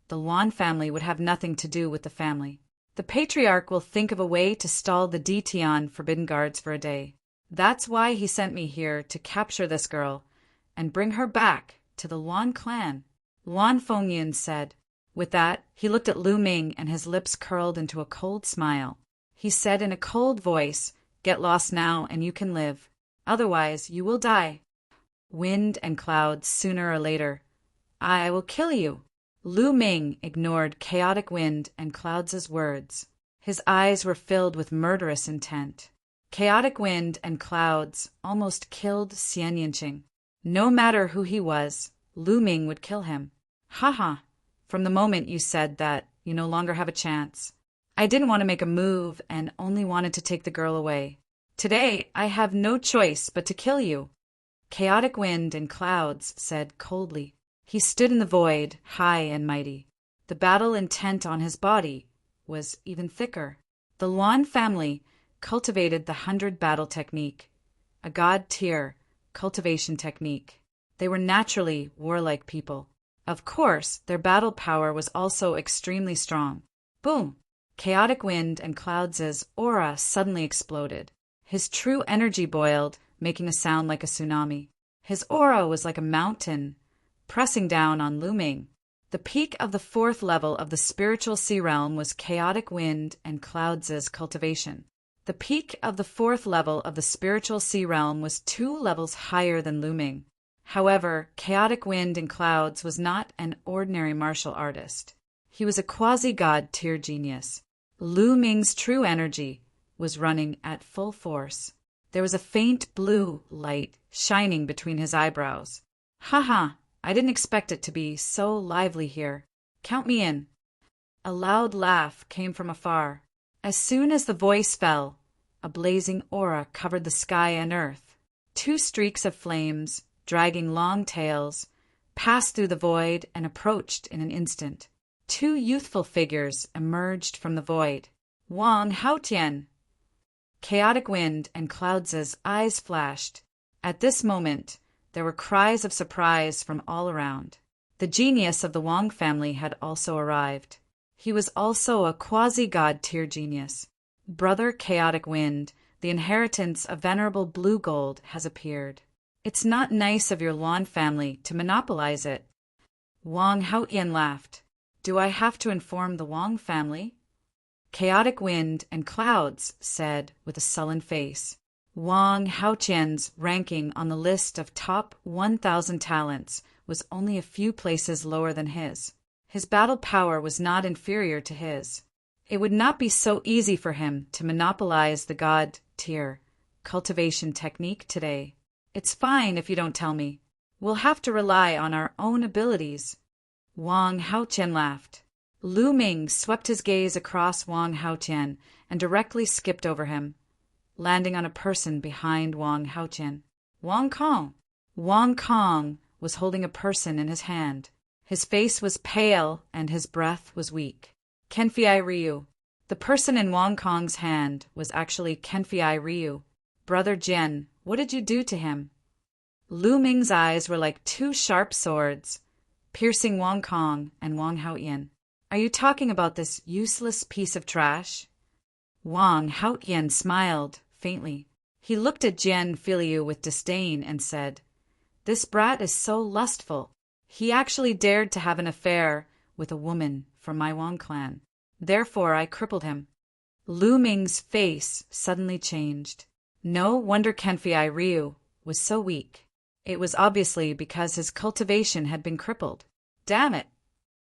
the Luan family would have nothing to do with the family. The Patriarch will think of a way to stall the Detian Forbidden Guards for a day. That's why he sent me here to capture this girl and bring her back to the Luan clan, Luan Fengyin said. With that, he looked at Lu Ming and his lips curled into a cold smile. He said in a cold voice, Get lost now and you can live. Otherwise, you will die. Wind and clouds sooner or later. I will kill you. Lu Ming ignored chaotic wind and clouds' words. His eyes were filled with murderous intent. Chaotic wind and clouds almost killed Xian Yinqing. No matter who he was, Lu Ming would kill him. Haha, from the moment you said that, you no longer have a chance. I didn't want to make a move and only wanted to take the girl away. Today, I have no choice but to kill you. Chaotic wind and clouds said coldly. He stood in the void, high and mighty. The battle intent on his body was even thicker. The Luan family cultivated the 100 battle technique, a god-tier cultivation technique. They were naturally warlike people. Of course, their battle power was also extremely strong. Boom! Chaotic wind and clouds' aura suddenly exploded. His true energy boiled, making a sound like a tsunami. His aura was like a mountain, pressing down on Lu Ming. The peak of the 4th level of the spiritual sea realm was chaotic wind and clouds' cultivation. The peak of the 4th level of the spiritual sea realm was 2 levels higher than Lu Ming. However, chaotic wind and clouds was not an ordinary martial artist. He was a quasi-god tier genius. Lu Ming's true energy was running at full force. There was a faint blue light shining between his eyebrows. "Ha! I didn't expect it to be so lively here. Count me in." A loud laugh came from afar. As soon as the voice fell, a blazing aura covered the sky and earth. Two streaks of flames, dragging long tails, passed through the void and approached in an instant. Two youthful figures emerged from the void. Wang Haotian! Chaotic Wind and Clouds' eyes flashed. At this moment, there were cries of surprise from all around. The genius of the Wang family had also arrived. He was also a quasi-god tier genius. Brother Chaotic Wind, the inheritance of venerable Blue Gold, has appeared. It's not nice of your Luan family to monopolize it. Wang Haotian laughed. Do I have to inform the Wang family? Chaotic Wind and Clouds said with a sullen face. Wang Haotian's ranking on the list of top 1,000 talents was only a few places lower than his. His battle power was not inferior to his. It would not be so easy for him to monopolize the god tier cultivation technique today. It's fine if you don't tell me. We'll have to rely on our own abilities. Wang Haotian laughed. Lu Ming swept his gaze across Wang Haotian and directly skipped over him, landing on a person behind Wang Haotian. Wang Kong. Wang Kong was holding a person in his hand. His face was pale and his breath was weak. Kenfei Ryu. The person in Wang Kong's hand was actually Kenfei Ryu. Brother Jian, what did you do to him? Lu Ming's eyes were like two sharp swords, piercing Wang Kong and Wang Haotian. Are you talking about this useless piece of trash? Wang Haotian smiled faintly. He looked at Jian Filiu with disdain and said, This brat is so lustful. He actually dared to have an affair with a woman from my Wang clan. Therefore I crippled him. Lu Ming's face suddenly changed. No wonder Kenfei Ryu was so weak. It was obviously because his cultivation had been crippled. Damn it!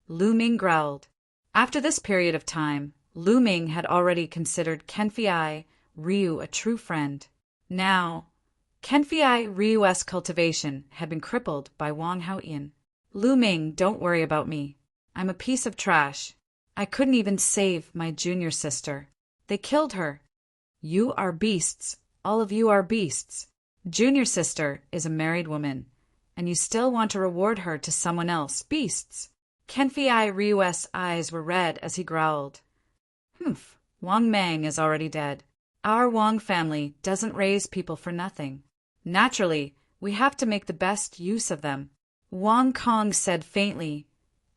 Lu Ming growled. After this period of time, Lu Ming had already considered Kenfei Ryu a true friend. Now, Kenfei Ryu's cultivation had been crippled by Wang Haotian. Lu Ming, don't worry about me. I'm a piece of trash. I couldn't even save my junior sister. They killed her. You are beasts. All of you are beasts. Junior sister is a married woman, and you still want to reward her to someone else. Beasts. Kenfei Ryu's eyes were red as he growled. Humph, Wang Mang is already dead. Our Wang family doesn't raise people for nothing. Naturally, we have to make the best use of them. Wang Kong said faintly,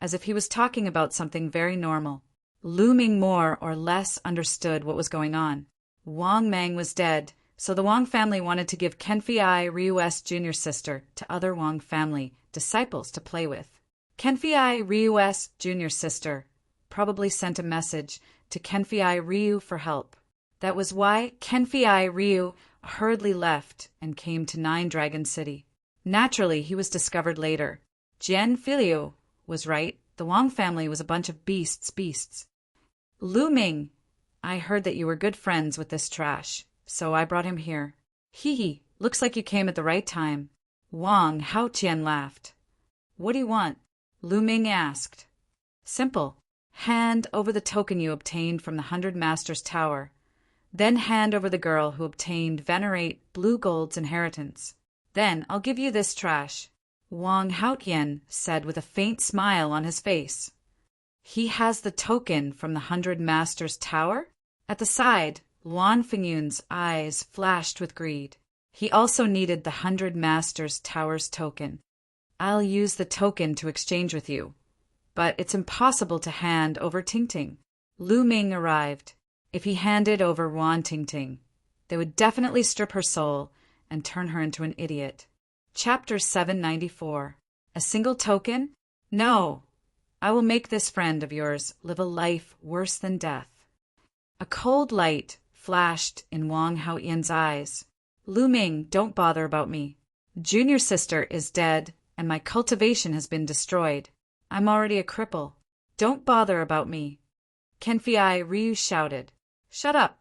as if he was talking about something very normal. Lu Ming more or less understood what was going on. Wang Mang was dead, so the Wang family wanted to give Kenfei Ryu's junior sister to other Wang family disciples to play with. Kenfei Ryu's junior sister probably sent a message to Kenfei Ryu for help. That was why Kenfei Ryu hurriedly left and came to Nine Dragon City. Naturally, he was discovered later. Jian Filiu was right. The Wang family was a bunch of beasts. Lu Ming, I heard that you were good friends with this trash, so I brought him here. Hee, looks like you came at the right time. Wang Haotian laughed. What do you want? Lu Ming asked. Simple. Hand over the token you obtained from the 100 Masters Tower. Then hand over the girl who obtained Venerate Blue Gold's inheritance. Then I'll give you this trash. Wang Haotian said with a faint smile on his face. He has the token from the 100 Masters Tower? At the side, Luan Fingyun's eyes flashed with greed. He also needed the 100 Masters Tower's token. I'll use the token to exchange with you. But it's impossible to hand over Tingting. Lu Ming arrived. If he handed over Wan Tingting, they would definitely strip her soul and turn her into an idiot. Chapter 794. A single token? No. I will make this friend of yours live a life worse than death. A cold light flashed in Wang Haotian's eyes. Lu Ming, don't bother about me. Junior sister is dead, and my cultivation has been destroyed. I'm already a cripple. Don't bother about me. Kenfei Ryu shouted. Shut up.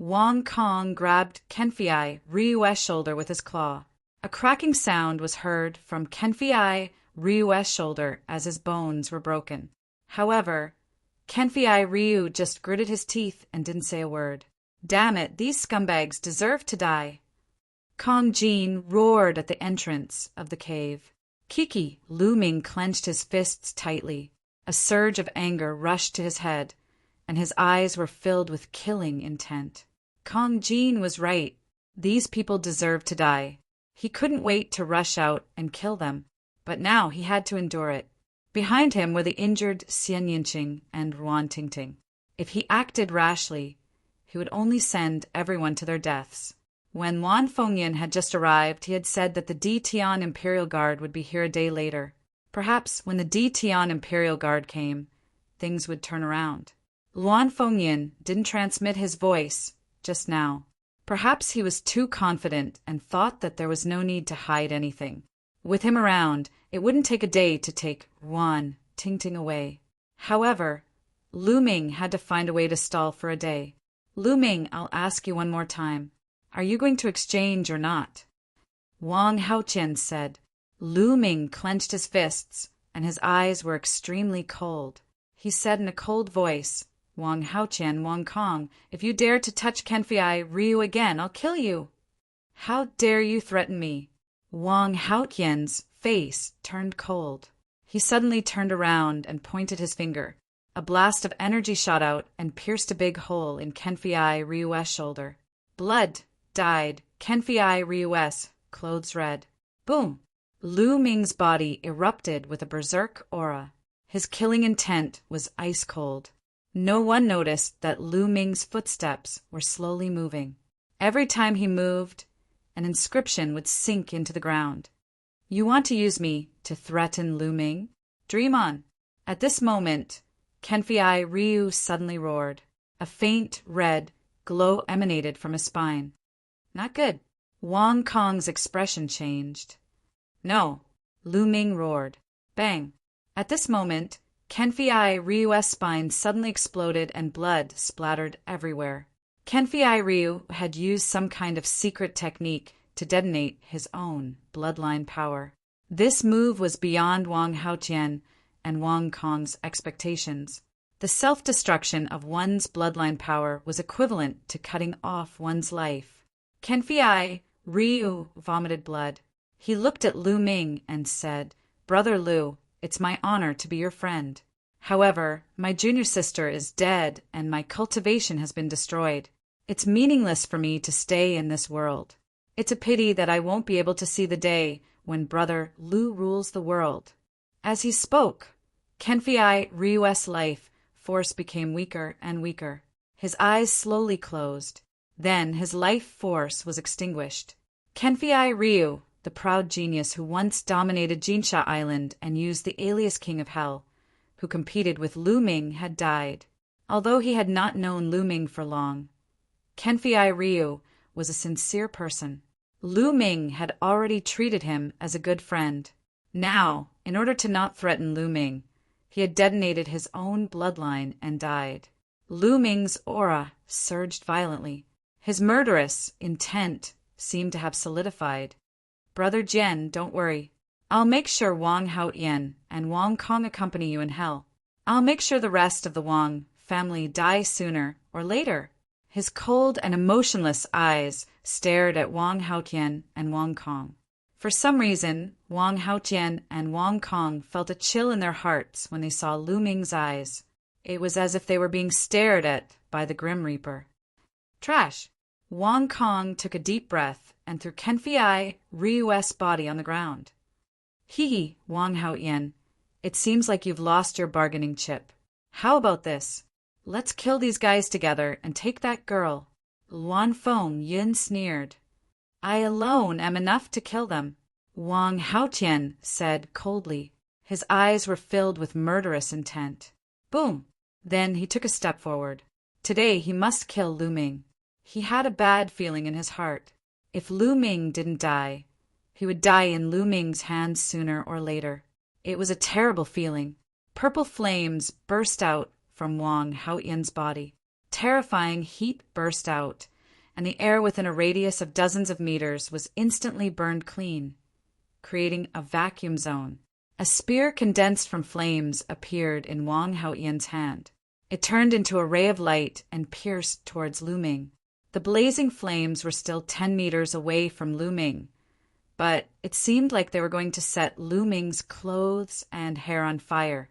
Wang Kong grabbed Kenfei Ryu's shoulder with his claw. A cracking sound was heard from Kenfei Ryu's shoulder as his bones were broken. However, Kenfei Ryu just gritted his teeth and didn't say a word. Damn it, these scumbags deserve to die. Kong Jin roared at the entrance of the cave. Kiki, Lu Ming clenched his fists tightly. A surge of anger rushed to his head, and his eyes were filled with killing intent. Kong Jin was right. These people deserved to die. He couldn't wait to rush out and kill them, but now he had to endure it. Behind him were the injured Xian Yinqing and Ruan Tingting. If he acted rashly, he would only send everyone to their deaths. When Wan Fengyan had just arrived, he had said that the D Tian Imperial Guard would be here a day later. Perhaps when the D Tian Imperial Guard came, things would turn around. Luan Fengyan didn't transmit his voice just now. Perhaps he was too confident and thought that there was no need to hide anything. With him around, it wouldn't take a day to take Ruan Tingting away. However, Lu Ming had to find a way to stall for a day. Lu Ming, I'll ask you one more time. Are you going to exchange or not? Wang Haoqian said. Lu Ming clenched his fists, and his eyes were extremely cold. He said in a cold voice, Wang Haoqian, Wang Kong, if you dare to touch Kenfei Ryu again, I'll kill you. How dare you threaten me? Wang Haoqian's face turned cold. He suddenly turned around and pointed his finger. A blast of energy shot out and pierced a big hole in Kenfei Ryu's shoulder. Blood dyed Kenfei Ryu's clothes red. Boom! Lu Ming's body erupted with a berserk aura. His killing intent was ice cold. No one noticed that Lu Ming's footsteps were slowly moving. Every time he moved, an inscription would sink into the ground. You want to use me to threaten Lu Ming? Dream on. At this moment, Kenfei Ryu suddenly roared. A faint red glow emanated from his spine. Not good. Wang Kong's expression changed. No, Lu Ming roared. Bang. At this moment, Kenfei Ryu's spine suddenly exploded and blood splattered everywhere. Kenfei Ryu had used some kind of secret technique to detonate his own bloodline power. This move was beyond Wang Haoqian and Wang Kong's expectations. The self-destruction of one's bloodline power was equivalent to cutting off one's life. Kenfei Ryu vomited blood. He looked at Lu Ming and said, Brother Lu, it's my honor to be your friend. However, my junior sister is dead and my cultivation has been destroyed. It's meaningless for me to stay in this world. It's a pity that I won't be able to see the day when Brother Lu rules the world. As he spoke, Kenfei Ryu's life force became weaker and weaker. His eyes slowly closed. Then his life force was extinguished. Kenfei Ryu, the proud genius who once dominated Jinsha Island and used the alias King of Hell, who competed with Lu Ming, had died. Although he had not known Lu Ming for long, Kenfei Ryu was a sincere person. Lu Ming had already treated him as a good friend. Now, in order to not threaten Lu Ming, he had detonated his own bloodline and died. Lu Ming's aura surged violently. His murderous intent seemed to have solidified. Brother Jian, don't worry. I'll make sure Wang Haoqian and Wang Kong accompany you in hell. I'll make sure the rest of the Wang family die sooner or later. His cold and emotionless eyes stared at Wang Haoqian and Wang Kong. For some reason, Wang Haoqian and Wang Kong felt a chill in their hearts when they saw Lu Ming's eyes. It was as if they were being stared at by the Grim Reaper. Trash! Wang Kong took a deep breath and threw Kenfei Ryu's body on the ground. Hee, Wang Haoqian, it seems like you've lost your bargaining chip. How about this? Let's kill these guys together and take that girl. Luan Fengyan sneered. I alone am enough to kill them, Wang Haoqian said coldly. His eyes were filled with murderous intent. Boom! Then he took a step forward. Today he must kill Lu Ming. He had a bad feeling in his heart. If Lu Ming didn't die, he would die in Lu Ming's hands sooner or later. It was a terrible feeling. Purple flames burst out from Wang Haoqian's body. Terrifying heat burst out, and the air within a radius of dozens of meters was instantly burned clean, creating a vacuum zone. A spear condensed from flames appeared in Wang Haotian's hand. It turned into a ray of light and pierced towards Lu Ming. The blazing flames were still 10 meters away from Lu Ming, but it seemed like they were going to set Lu Ming's clothes and hair on fire.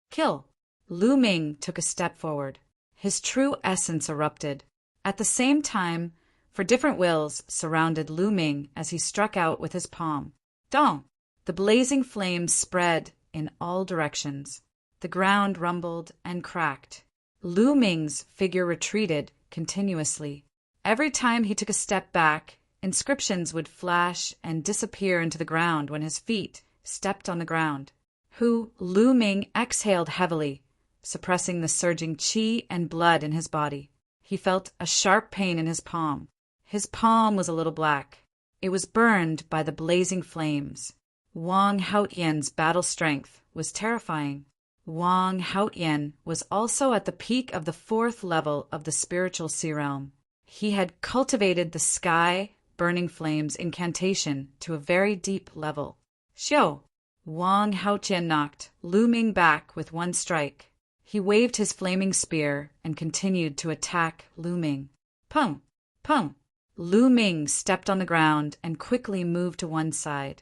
Kill! Lu Ming took a step forward. His true essence erupted. At the same time, for different wills surrounded Lu Ming as he struck out with his palm. Dong! The blazing flames spread in all directions. The ground rumbled and cracked. Lu Ming's figure retreated continuously. Every time he took a step back, inscriptions would flash and disappear into the ground when his feet stepped on the ground. Lu Ming exhaled heavily, suppressing the surging qi and blood in his body. He felt a sharp pain in his palm. His palm was a little black. It was burned by the blazing flames. Wang Haotian's battle strength was terrifying. Wang Haotian was also at the peak of the 4th level of the spiritual sea realm. He had cultivated the sky burning flames incantation to a very deep level. Xiao! Wang Haotian knocked Lu Ming back with one strike. He waved his flaming spear and continued to attack Lu Ming. Pung! Pung! Lu Ming stepped on the ground and quickly moved to one side.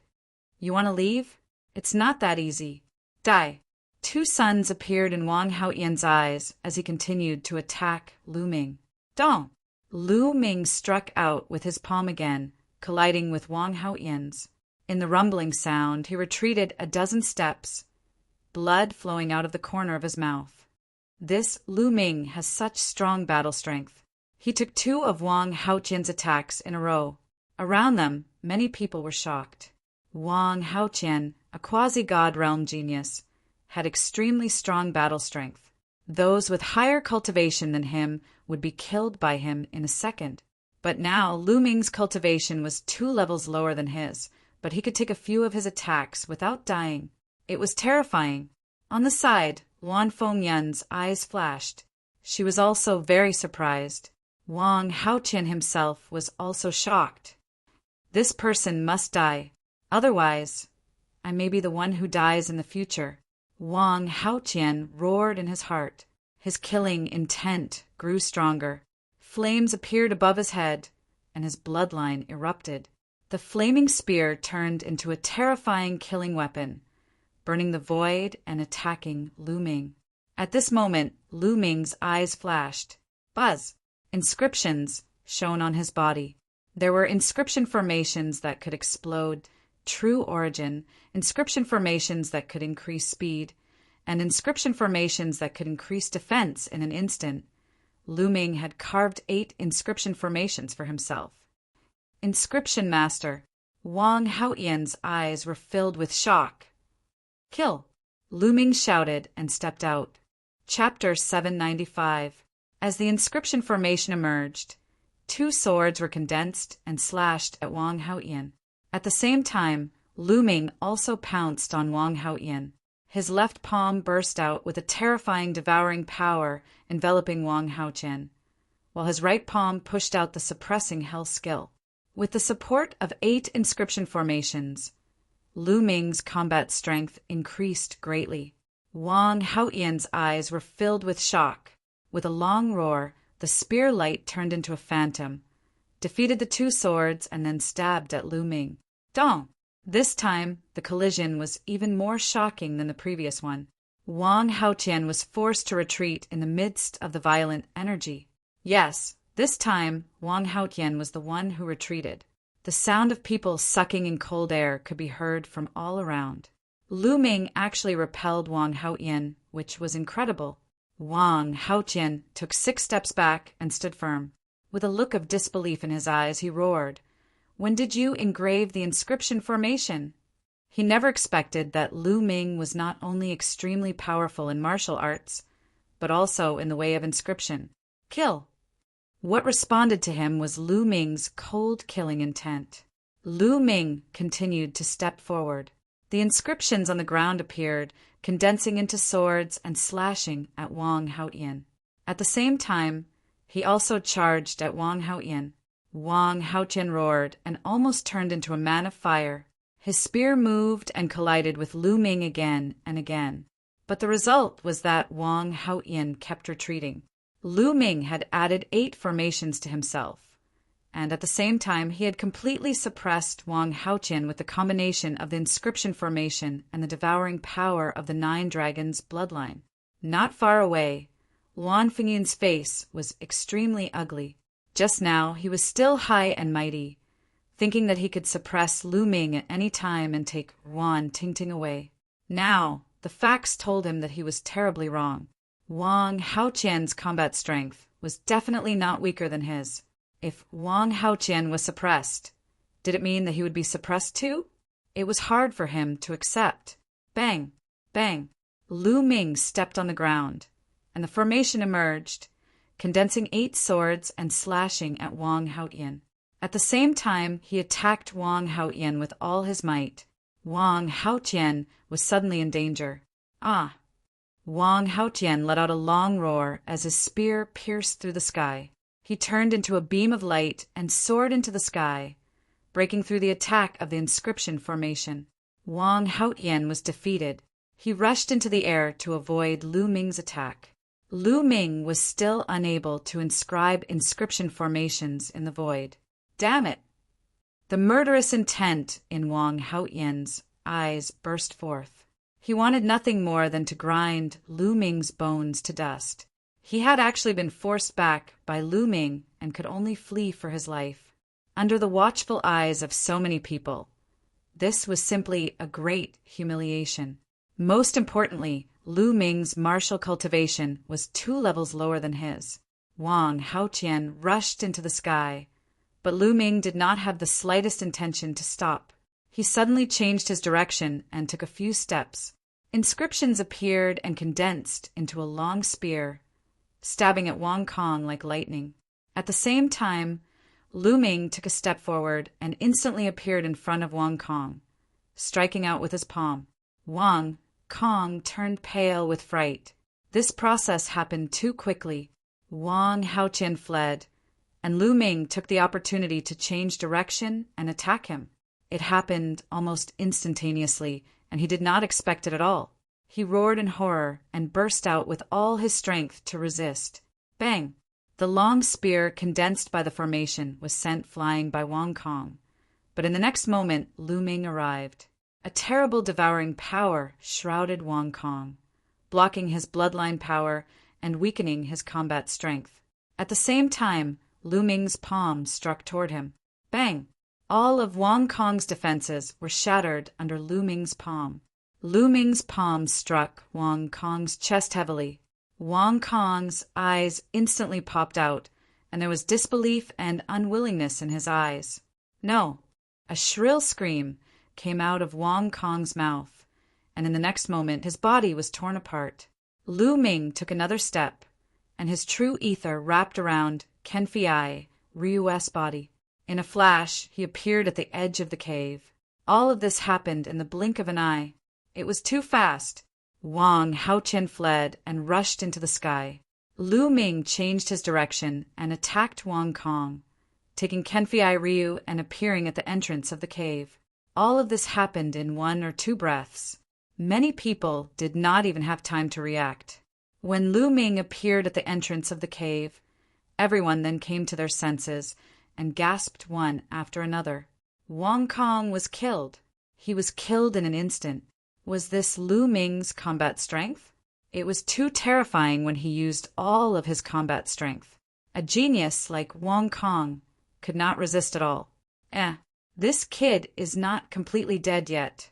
You want to leave? It's not that easy. Die! 2 suns appeared in Wang Haotian's eyes as he continued to attack Lu Ming. Dong! Lu Ming struck out with his palm again, colliding with Wang Haotian's. In the rumbling sound, he retreated a dozen steps, blood flowing out of the corner of his mouth. This Lu Ming has such strong battle strength. He took 2 of Wang Haotian's attacks in a row. Around them, many people were shocked. Wang Haotian, a quasi-god realm genius, had extremely strong battle strength. Those with higher cultivation than him would be killed by him in a second. But now Lu Ming's cultivation was 2 levels lower than his, but he could take a few of his attacks without dying. It was terrifying. On the side, Luan Fengyan's eyes flashed. She was also very surprised. Wang Haotian himself was also shocked. This person must die. Otherwise, I may be the one who dies in the future. Wang Haotian roared in his heart. His killing intent grew stronger. Flames appeared above his head, and his bloodline erupted. The flaming spear turned into a terrifying killing weapon, burning the void and attacking Lu Ming. At this moment, Lu Ming's eyes flashed. Buzz! Inscriptions shone on his body. There were inscription formations that could explode true origin, inscription formations that could increase speed, and inscription formations that could increase defense in an instant. Lu Ming had carved 8 inscription formations for himself. Inscription Master. Wang Haotian's eyes were filled with shock. Kill! Lu Ming shouted and stepped out. Chapter 795. As the inscription formation emerged, 2 swords were condensed and slashed at Wang Haotian. At the same time, Lu Ming also pounced on Wang Haotian. His left palm burst out with a terrifying devouring power enveloping Wang Haotian, while his right palm pushed out the suppressing hell skill. With the support of 8 inscription formations, Lu Ming's combat strength increased greatly. Wang Haotian's eyes were filled with shock. With a long roar, the spear light turned into a phantom, defeated the 2 swords, and then stabbed at Lu Ming. Dong! This time, the collision was even more shocking than the previous one. Wang Haotian was forced to retreat in the midst of the violent energy. Yes, this time, Wang Haotian was the one who retreated. The sound of people sucking in cold air could be heard from all around. Lu Ming actually repelled Wang Haotian, which was incredible. Wang Haotian took 6 steps back and stood firm. With a look of disbelief in his eyes, he roared, "When did you engrave the inscription formation?" He never expected that Lu Ming was not only extremely powerful in martial arts, but also in the way of inscription. Kill! What responded to him was Lu Ming's cold killing intent. Lu Ming continued to step forward. The inscriptions on the ground appeared, condensing into swords and slashing at Wang Haotian. At the same time, He also charged at Wang Haoyan. Wang Haotian roared and almost turned into a man of fire. His spear moved and collided with Lu Ming again and again. But the result was that Wang Haoyan kept retreating. Lu Ming had added 8 formations to himself, and at the same time he had completely suppressed Wang Haotian with the combination of the inscription formation and the devouring power of the 9 dragons' bloodline. Not far away, Luan Fingyun's face was extremely ugly. Just now he was still high and mighty, thinking that he could suppress Lu Ming at any time and take Yuan Tingting away. Now, the facts told him that he was terribly wrong. Wang Haotian's combat strength was definitely not weaker than his. If Wang Haotian was suppressed, did it mean that he would be suppressed too? It was hard for him to accept. Bang! Bang! Lu Ming stepped on the ground, and the formation emerged, condensing 8 swords and slashing at Wang Haotian. At the same time, he attacked Wang Haotian with all his might. Wang Haotian was suddenly in danger. Ah! Wang Haotian let out a long roar as his spear pierced through the sky. He turned into a beam of light and soared into the sky, breaking through the attack of the inscription formation. Wang Haotian was defeated. He rushed into the air to avoid Lu Ming's attack. Lu Ming was still unable to inscribe inscription formations in the void. Damn it! The murderous intent in Wang Haotian's eyes burst forth. He wanted nothing more than to grind Lu Ming's bones to dust. He had actually been forced back by Lu Ming and could only flee for his life. Under the watchful eyes of so many people, this was simply a great humiliation. Most importantly, Lu Ming's martial cultivation was 2 levels lower than his. Wang Haotian rushed into the sky, but Lu Ming did not have the slightest intention to stop. He suddenly changed his direction and took a few steps. Inscriptions appeared and condensed into a long spear, stabbing at Wang Kong like lightning. At the same time, Lu Ming took a step forward and instantly appeared in front of Wang Kong, striking out with his palm. Wang Kong turned pale with fright. This process happened too quickly. Wang Haotian fled, and Lu Ming took the opportunity to change direction and attack him. It happened almost instantaneously, and he did not expect it at all. He roared in horror and burst out with all his strength to resist. Bang! The long spear condensed by the formation was sent flying by Wang Kong, but in the next moment Lu Ming arrived. A terrible devouring power shrouded Wang Kong, blocking his bloodline power and weakening his combat strength. At the same time, Lu Ming's palm struck toward him. Bang! All of Wang Kong's defenses were shattered under Lu Ming's palm. Lu Ming's palm struck Wang Kong's chest heavily. Wang Kong's eyes instantly popped out, and there was disbelief and unwillingness in his eyes. No! A shrill scream came out of Wang Kong's mouth, and in the next moment his body was torn apart. Lu Ming took another step, and his true ether wrapped around Ken Fei Ryu's body. In a flash, he appeared at the edge of the cave. All of this happened in the blink of an eye. It was too fast. Wang Haotian fled and rushed into the sky. Lu Ming changed his direction and attacked Wang Kong, taking Ken Fei Ryu and appearing at the entrance of the cave. All of this happened in 1 or 2 breaths. Many people did not even have time to react. When Lu Ming appeared at the entrance of the cave, everyone then came to their senses and gasped one after another. Wang Kong was killed. He was killed in an instant. Was this Lu Ming's combat strength? It was too terrifying when he used all of his combat strength. A genius like Wang Kong could not resist at all. This kid is not completely dead yet.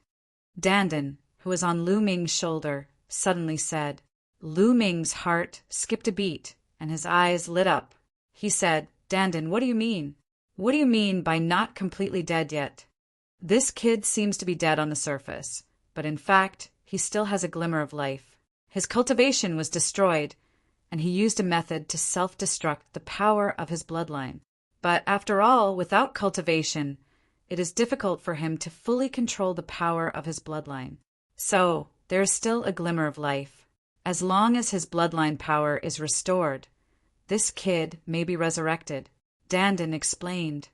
Dandan, who was on Lu Ming's shoulder, suddenly said. Lu Ming's heart skipped a beat, and his eyes lit up. He said, Dandan, what do you mean? What do you mean by not completely dead yet? This kid seems to be dead on the surface, but in fact, he still has a glimmer of life. His cultivation was destroyed, and he used a method to self-destruct the power of his bloodline. But after all, without cultivation, it is difficult for him to fully control the power of his bloodline. So, there is still a glimmer of life. As long as his bloodline power is restored, This kid may be resurrected. Dandan explained.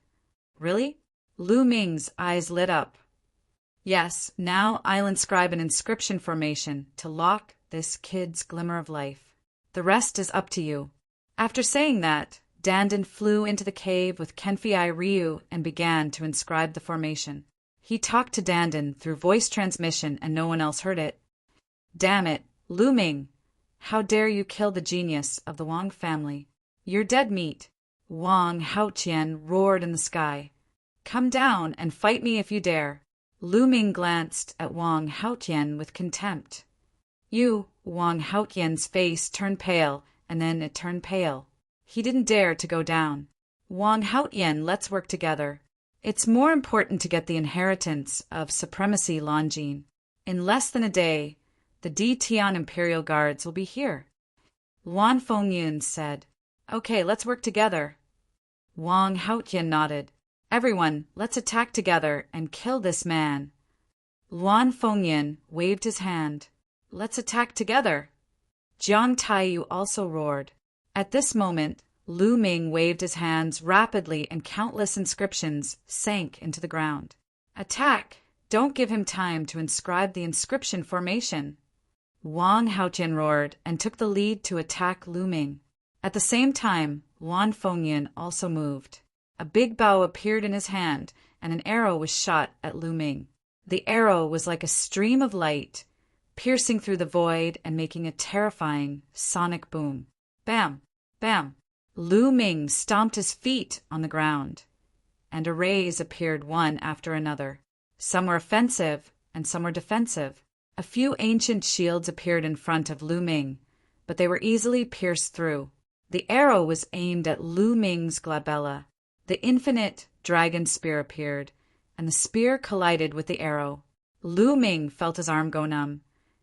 Really? Lu Ming's eyes lit up. Yes, now I'll inscribe an inscription formation to lock this kid's glimmer of life. The rest is up to you. After saying that, Dandan flew into the cave with Kenfei Ryu and began to inscribe the formation. He talked to Dandan through voice transmission and no one else heard it. Damn it, Lu Ming! How dare you kill the genius of the Wang family? You're dead meat! Wang Haotian roared in the sky. Come down and fight me if you dare. Lu Ming glanced at Wang Haotian with contempt. Wang Haotian's face turned pale, and then it turned pale. He didn't dare to go down. Wang Haotian, let's work together. It's more important to get the inheritance of supremacy, Longjin. In less than a day, the D Tian Imperial Guards will be here. Luan Fengyun said. Okay, let's work together. Wang Haotian nodded. Everyone, let's attack together and kill this man. Luan Fengyun waved his hand. Let's attack together. Jiang Taiyu also roared. At this moment, Lu Ming waved his hands rapidly and countless inscriptions sank into the ground. Attack! Don't give him time to inscribe the inscription formation. Wang Haotian roared and took the lead to attack Lu Ming. At the same time, Luan Fengyun also moved. A big bow appeared in his hand, and an arrow was shot at Lu Ming. The arrow was like a stream of light, piercing through the void and making a terrifying sonic boom. Bam! Bam! Lu Ming stomped his feet on the ground, and arrays appeared one after another. Some were offensive, and some were defensive. A few ancient shields appeared in front of Lu Ming, but they were easily pierced through. The arrow was aimed at Lu Ming's glabella. The infinite dragon spear appeared, and the spear collided with the arrow. Lu Ming felt his arm go numb,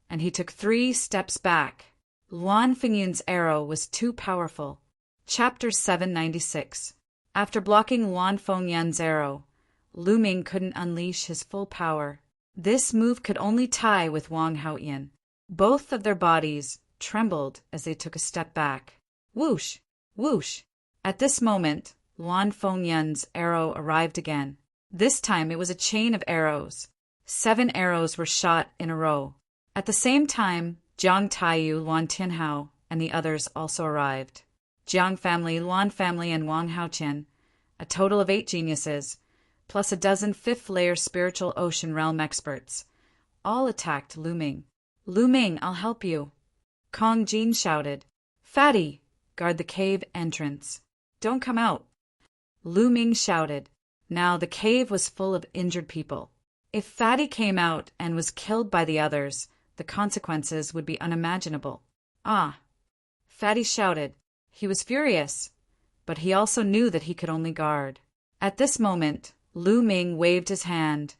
and he took 3 steps back. Luan Fengyun's arrow was too powerful. Chapter 796. After blocking Luan Fengyun's arrow, Lu Ming couldn't unleash his full power. This move could only tie with Wang Haotian. Both of their bodies trembled as they took a step back. Whoosh! Whoosh! At this moment, Luan Fengyun's arrow arrived again. This time it was a chain of arrows. 7 arrows were shot in a row. At the same time, Jiang Taiyu, Luan Tianhao, and the others also arrived. Jiang family, Luan family, and Wang Haotian, a total of 8 geniuses, plus a dozen 5th-layer spiritual ocean realm experts, all attacked Lu Ming. Lu Ming, I'll help you. Kong Jin shouted. Fatty, guard the cave entrance. Don't come out. Lu Ming shouted. Now the cave was full of injured people. If Fatty came out and was killed by the others, the consequences would be unimaginable. Ah! Fatty shouted. He was furious, but he also knew that he could only guard. At this moment, Lu Ming waved his hand,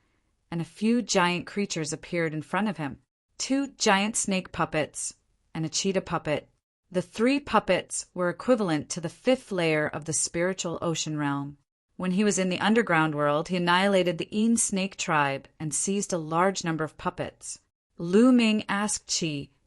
and a few giant creatures appeared in front of him. 2 giant snake puppets and a cheetah puppet. The 3 puppets were equivalent to the 5th layer of the spiritual ocean realm. When he was in the underground world, he annihilated the Een snake tribe and seized a large number of puppets. Lu Ming asked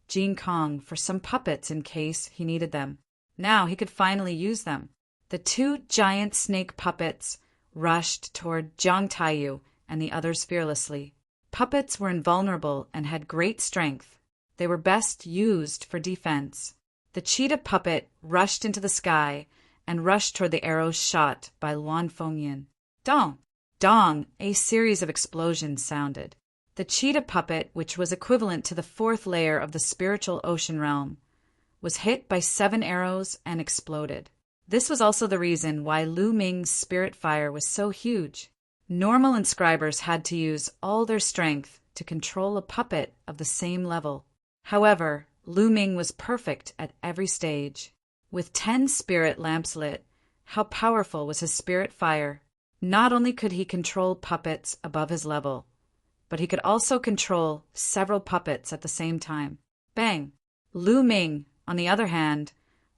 Jin Kong for some puppets in case he needed them. Now he could finally use them. The 2 giant snake puppets rushed toward Jiang Taiyu and the others fearlessly. Puppets were invulnerable and had great strength. They were best used for defense. The cheetah puppet rushed into the sky and rushed toward the arrows shot by Luan Fengyun. Dong! Dong! A series of explosions sounded. The cheetah puppet, which was equivalent to the 4th layer of the spiritual ocean realm, was hit by 7 arrows and exploded. This was also the reason why Lu Ming's spirit fire was so huge. Normal inscribers had to use all their strength to control a puppet of the same level. However, Lu Ming was perfect at every stage. With 10 spirit lamps lit, how powerful was his spirit fire? Not only could he control puppets above his level, but he could also control several puppets at the same time. Bang! Lu Ming, on the other hand,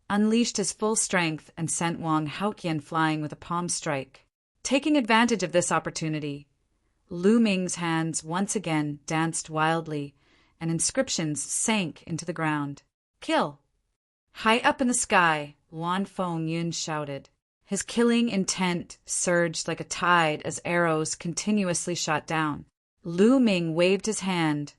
unleashed his full strength and sent Wang Haotian flying with a palm strike. Taking advantage of this opportunity, Lu Ming's hands once again danced wildly, and inscriptions sank into the ground. Kill! High up in the sky, Luan Feng Yun shouted. His killing intent surged like a tide as arrows continuously shot down. Lu Ming waved his hand,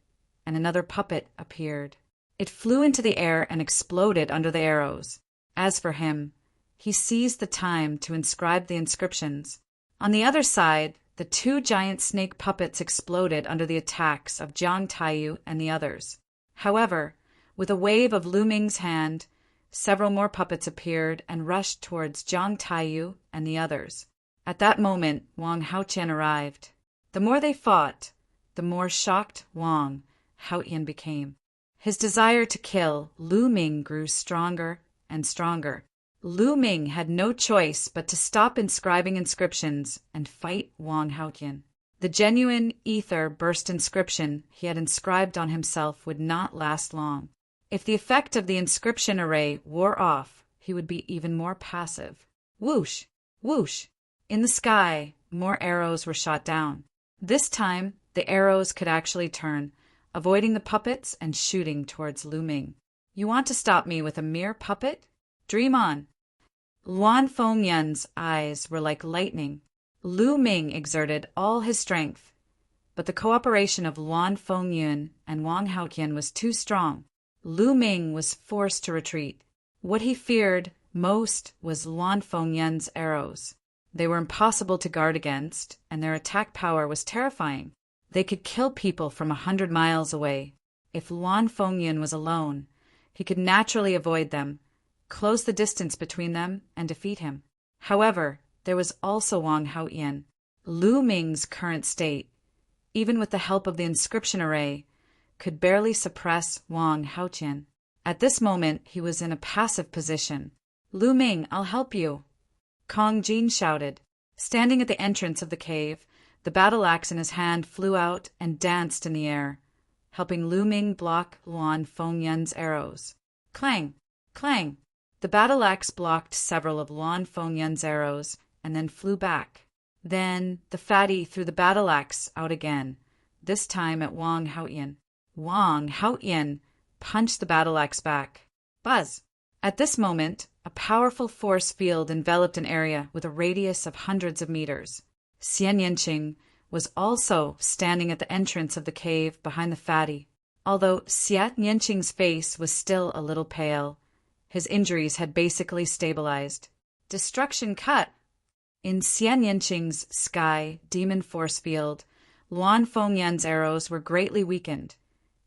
and another puppet appeared. It flew into the air and exploded under the arrows. As for him, he seized the time to inscribe the inscriptions. On the other side, the two giant snake puppets exploded under the attacks of Jiang Taiyu and the others. However, with a wave of Lu Ming's hand, several more puppets appeared and rushed towards Jiang Taiyu and the others. At that moment, Wang Haotian arrived. The more they fought, the more shocked Wang Haotian became. His desire to kill Lu Ming grew stronger and stronger. Lu Ming had no choice but to stop inscribing inscriptions and fight Wang Haotian. The genuine ether burst inscription he had inscribed on himself would not last long. If the effect of the inscription array wore off, he would be even more passive. Whoosh! Whoosh! In the sky, more arrows were shot down. This time, the arrows could actually turn, avoiding the puppets and shooting towards Lu Ming. You want to stop me with a mere puppet? Dream on. Luan Fengyun's eyes were like lightning. Lu Ming exerted all his strength, but the cooperation of Luan Fengyun and Wang Haotian was too strong. Lu Ming was forced to retreat. What he feared most was Luan Fengyun's arrows. They were impossible to guard against, and their attack power was terrifying. They could kill people from 100 miles away. If Luan Fengyun was alone, he could naturally avoid them, close the distance between them, and defeat him. However, there was also Wang Haotian. Lu Ming's current state, even with the help of the inscription array, could barely suppress Wang Haotian. At this moment, he was in a passive position. Lu Ming, I'll help you, Kong Jin shouted. Standing at the entrance of the cave, the battle axe in his hand flew out and danced in the air, helping Lu Ming block Luan Fengyun's arrows. Clang! Clang! The battle axe blocked several of Luan Fengyun's arrows and then flew back. Then the fatty threw the battle axe out again, this time at Wang Haotian. Wang Haotian punched the battle axe back. Buzz! At this moment, a powerful force field enveloped an area with a radius of hundreds of meters. Xian Yanqing was also standing at the entrance of the cave behind the fatty. Although Xian Yanqing's face was still a little pale, his injuries had basically stabilized. Destruction cut! In Xian Yanqing's sky demon force field, Luan Fengyun's arrows were greatly weakened,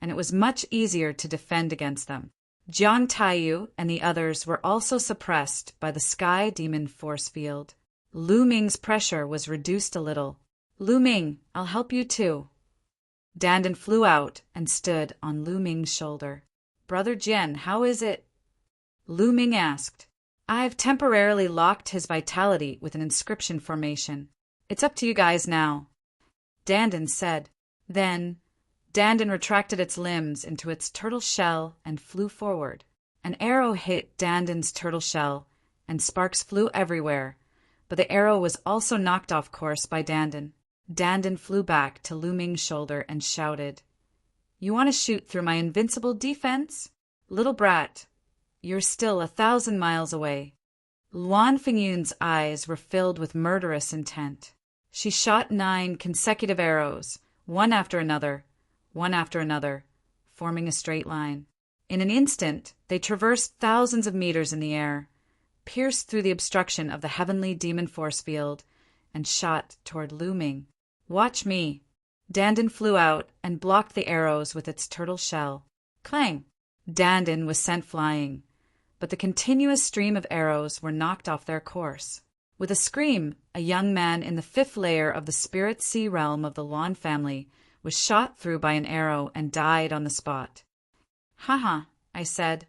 and it was much easier to defend against them. Jiang Taiyu and the others were also suppressed by the sky demon force field. Lu Ming's pressure was reduced a little. Lu Ming, I'll help you too. Dandan flew out and stood on Lu Ming's shoulder. Brother Jian, how is it? Lu Ming asked. I've temporarily locked his vitality with an inscription formation. It's up to you guys now, Dandan said. Then Dandan retracted its limbs into its turtle shell and flew forward. An arrow hit Dandan's turtle shell, and sparks flew everywhere, but the arrow was also knocked off course by Dandan. Dandan flew back to Lu Ming's shoulder and shouted, You want to shoot through my invincible defense? Little brat, you're still 1,000 miles away. Luan Fengyun's eyes were filled with murderous intent. She shot 9 consecutive arrows, one after another, forming a straight line. In an instant, they traversed thousands of meters in the air, pierced through the obstruction of the heavenly demon force field, and shot toward Lu Ming. Watch me. Dandan flew out and blocked the arrows with its turtle shell. Clang! Dandan was sent flying, but the continuous stream of arrows were knocked off their course. With a scream, a young man in the 5th layer of the spirit sea realm of the Luan family was shot through by an arrow and died on the spot. Haha, I said.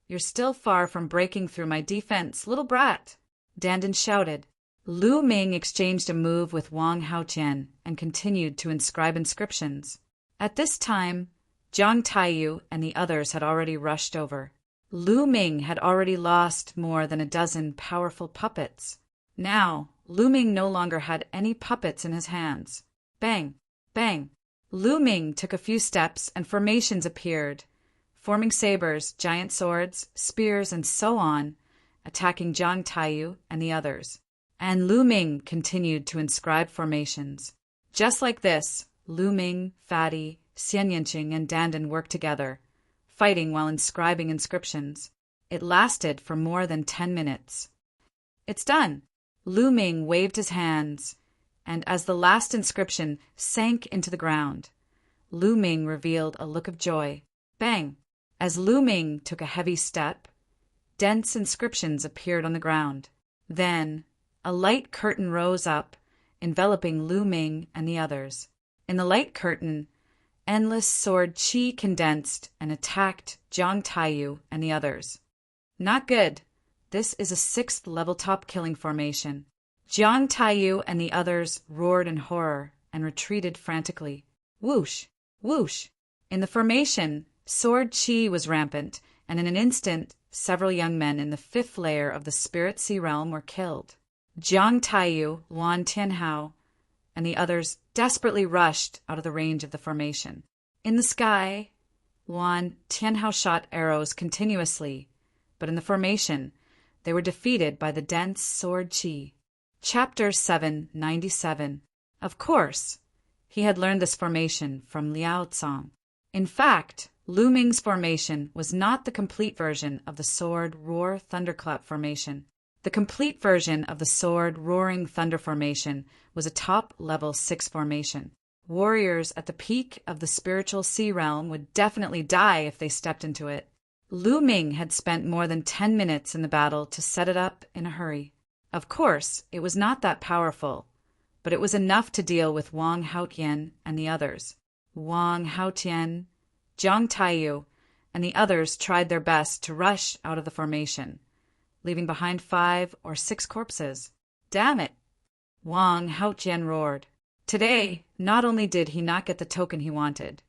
You're still far from breaking through my defense, little brat, Dandan shouted. Lu Ming exchanged a move with Wang Haotian and continued to inscribe inscriptions. At this time, Jiang Taiyu and the others had already rushed over. Lu Ming had already lost more than a dozen powerful puppets. Now, Lu Ming no longer had any puppets in his hands. Bang! Bang! Lu Ming took a few steps and formations appeared, forming sabers, giant swords, spears, and so on, attacking Jiang Taiyu and the others. And Lu Ming continued to inscribe formations. Just like this, Lu Ming, Fatty, Xian Yanqing, and Dandan worked together, fighting while inscribing inscriptions. It lasted for more than 10 minutes. "It's done." Lu Ming waved his hands, and as the last inscription sank into the ground, Lu Ming revealed a look of joy. Bang! As Lu Ming took a heavy step, dense inscriptions appeared on the ground. Then, a light curtain rose up, enveloping Lu Ming and the others. In the light curtain, endless sword qi condensed and attacked Jiang Taiyu and the others. Not good. This is a 6th level top killing formation. Jiang Taiyu and the others roared in horror and retreated frantically. Whoosh! Whoosh! In the formation, sword qi was rampant, and in an instant, several young men in the 5th layer of the Spirit Sea Realm were killed. Jiang Taiyu, Luan Tianhao, and the others desperately rushed out of the range of the formation. In the sky, Luan Tianhao shot arrows continuously, but in the formation, they were defeated by the dense sword qi. Chapter 797. Of course, he had learned this formation from Liao Tsang. In fact, Lu Ming's formation was not the complete version of the Sword Roar Thunderclap formation. The complete version of the Sword Roaring Thunder formation was a top-level 6 formation. Warriors at the peak of the spiritual sea realm would definitely die if they stepped into it. Lu Ming had spent more than 10 minutes in the battle to set it up in a hurry. Of course, it was not that powerful, but it was enough to deal with Wang Haotian and the others. Wang Haotian, Jiang Taiyu, and the others tried their best to rush out of the formation, leaving behind 5 or 6 corpses. Damn it! Wang Haotian roared. Today, not only did he not get the token he wanted,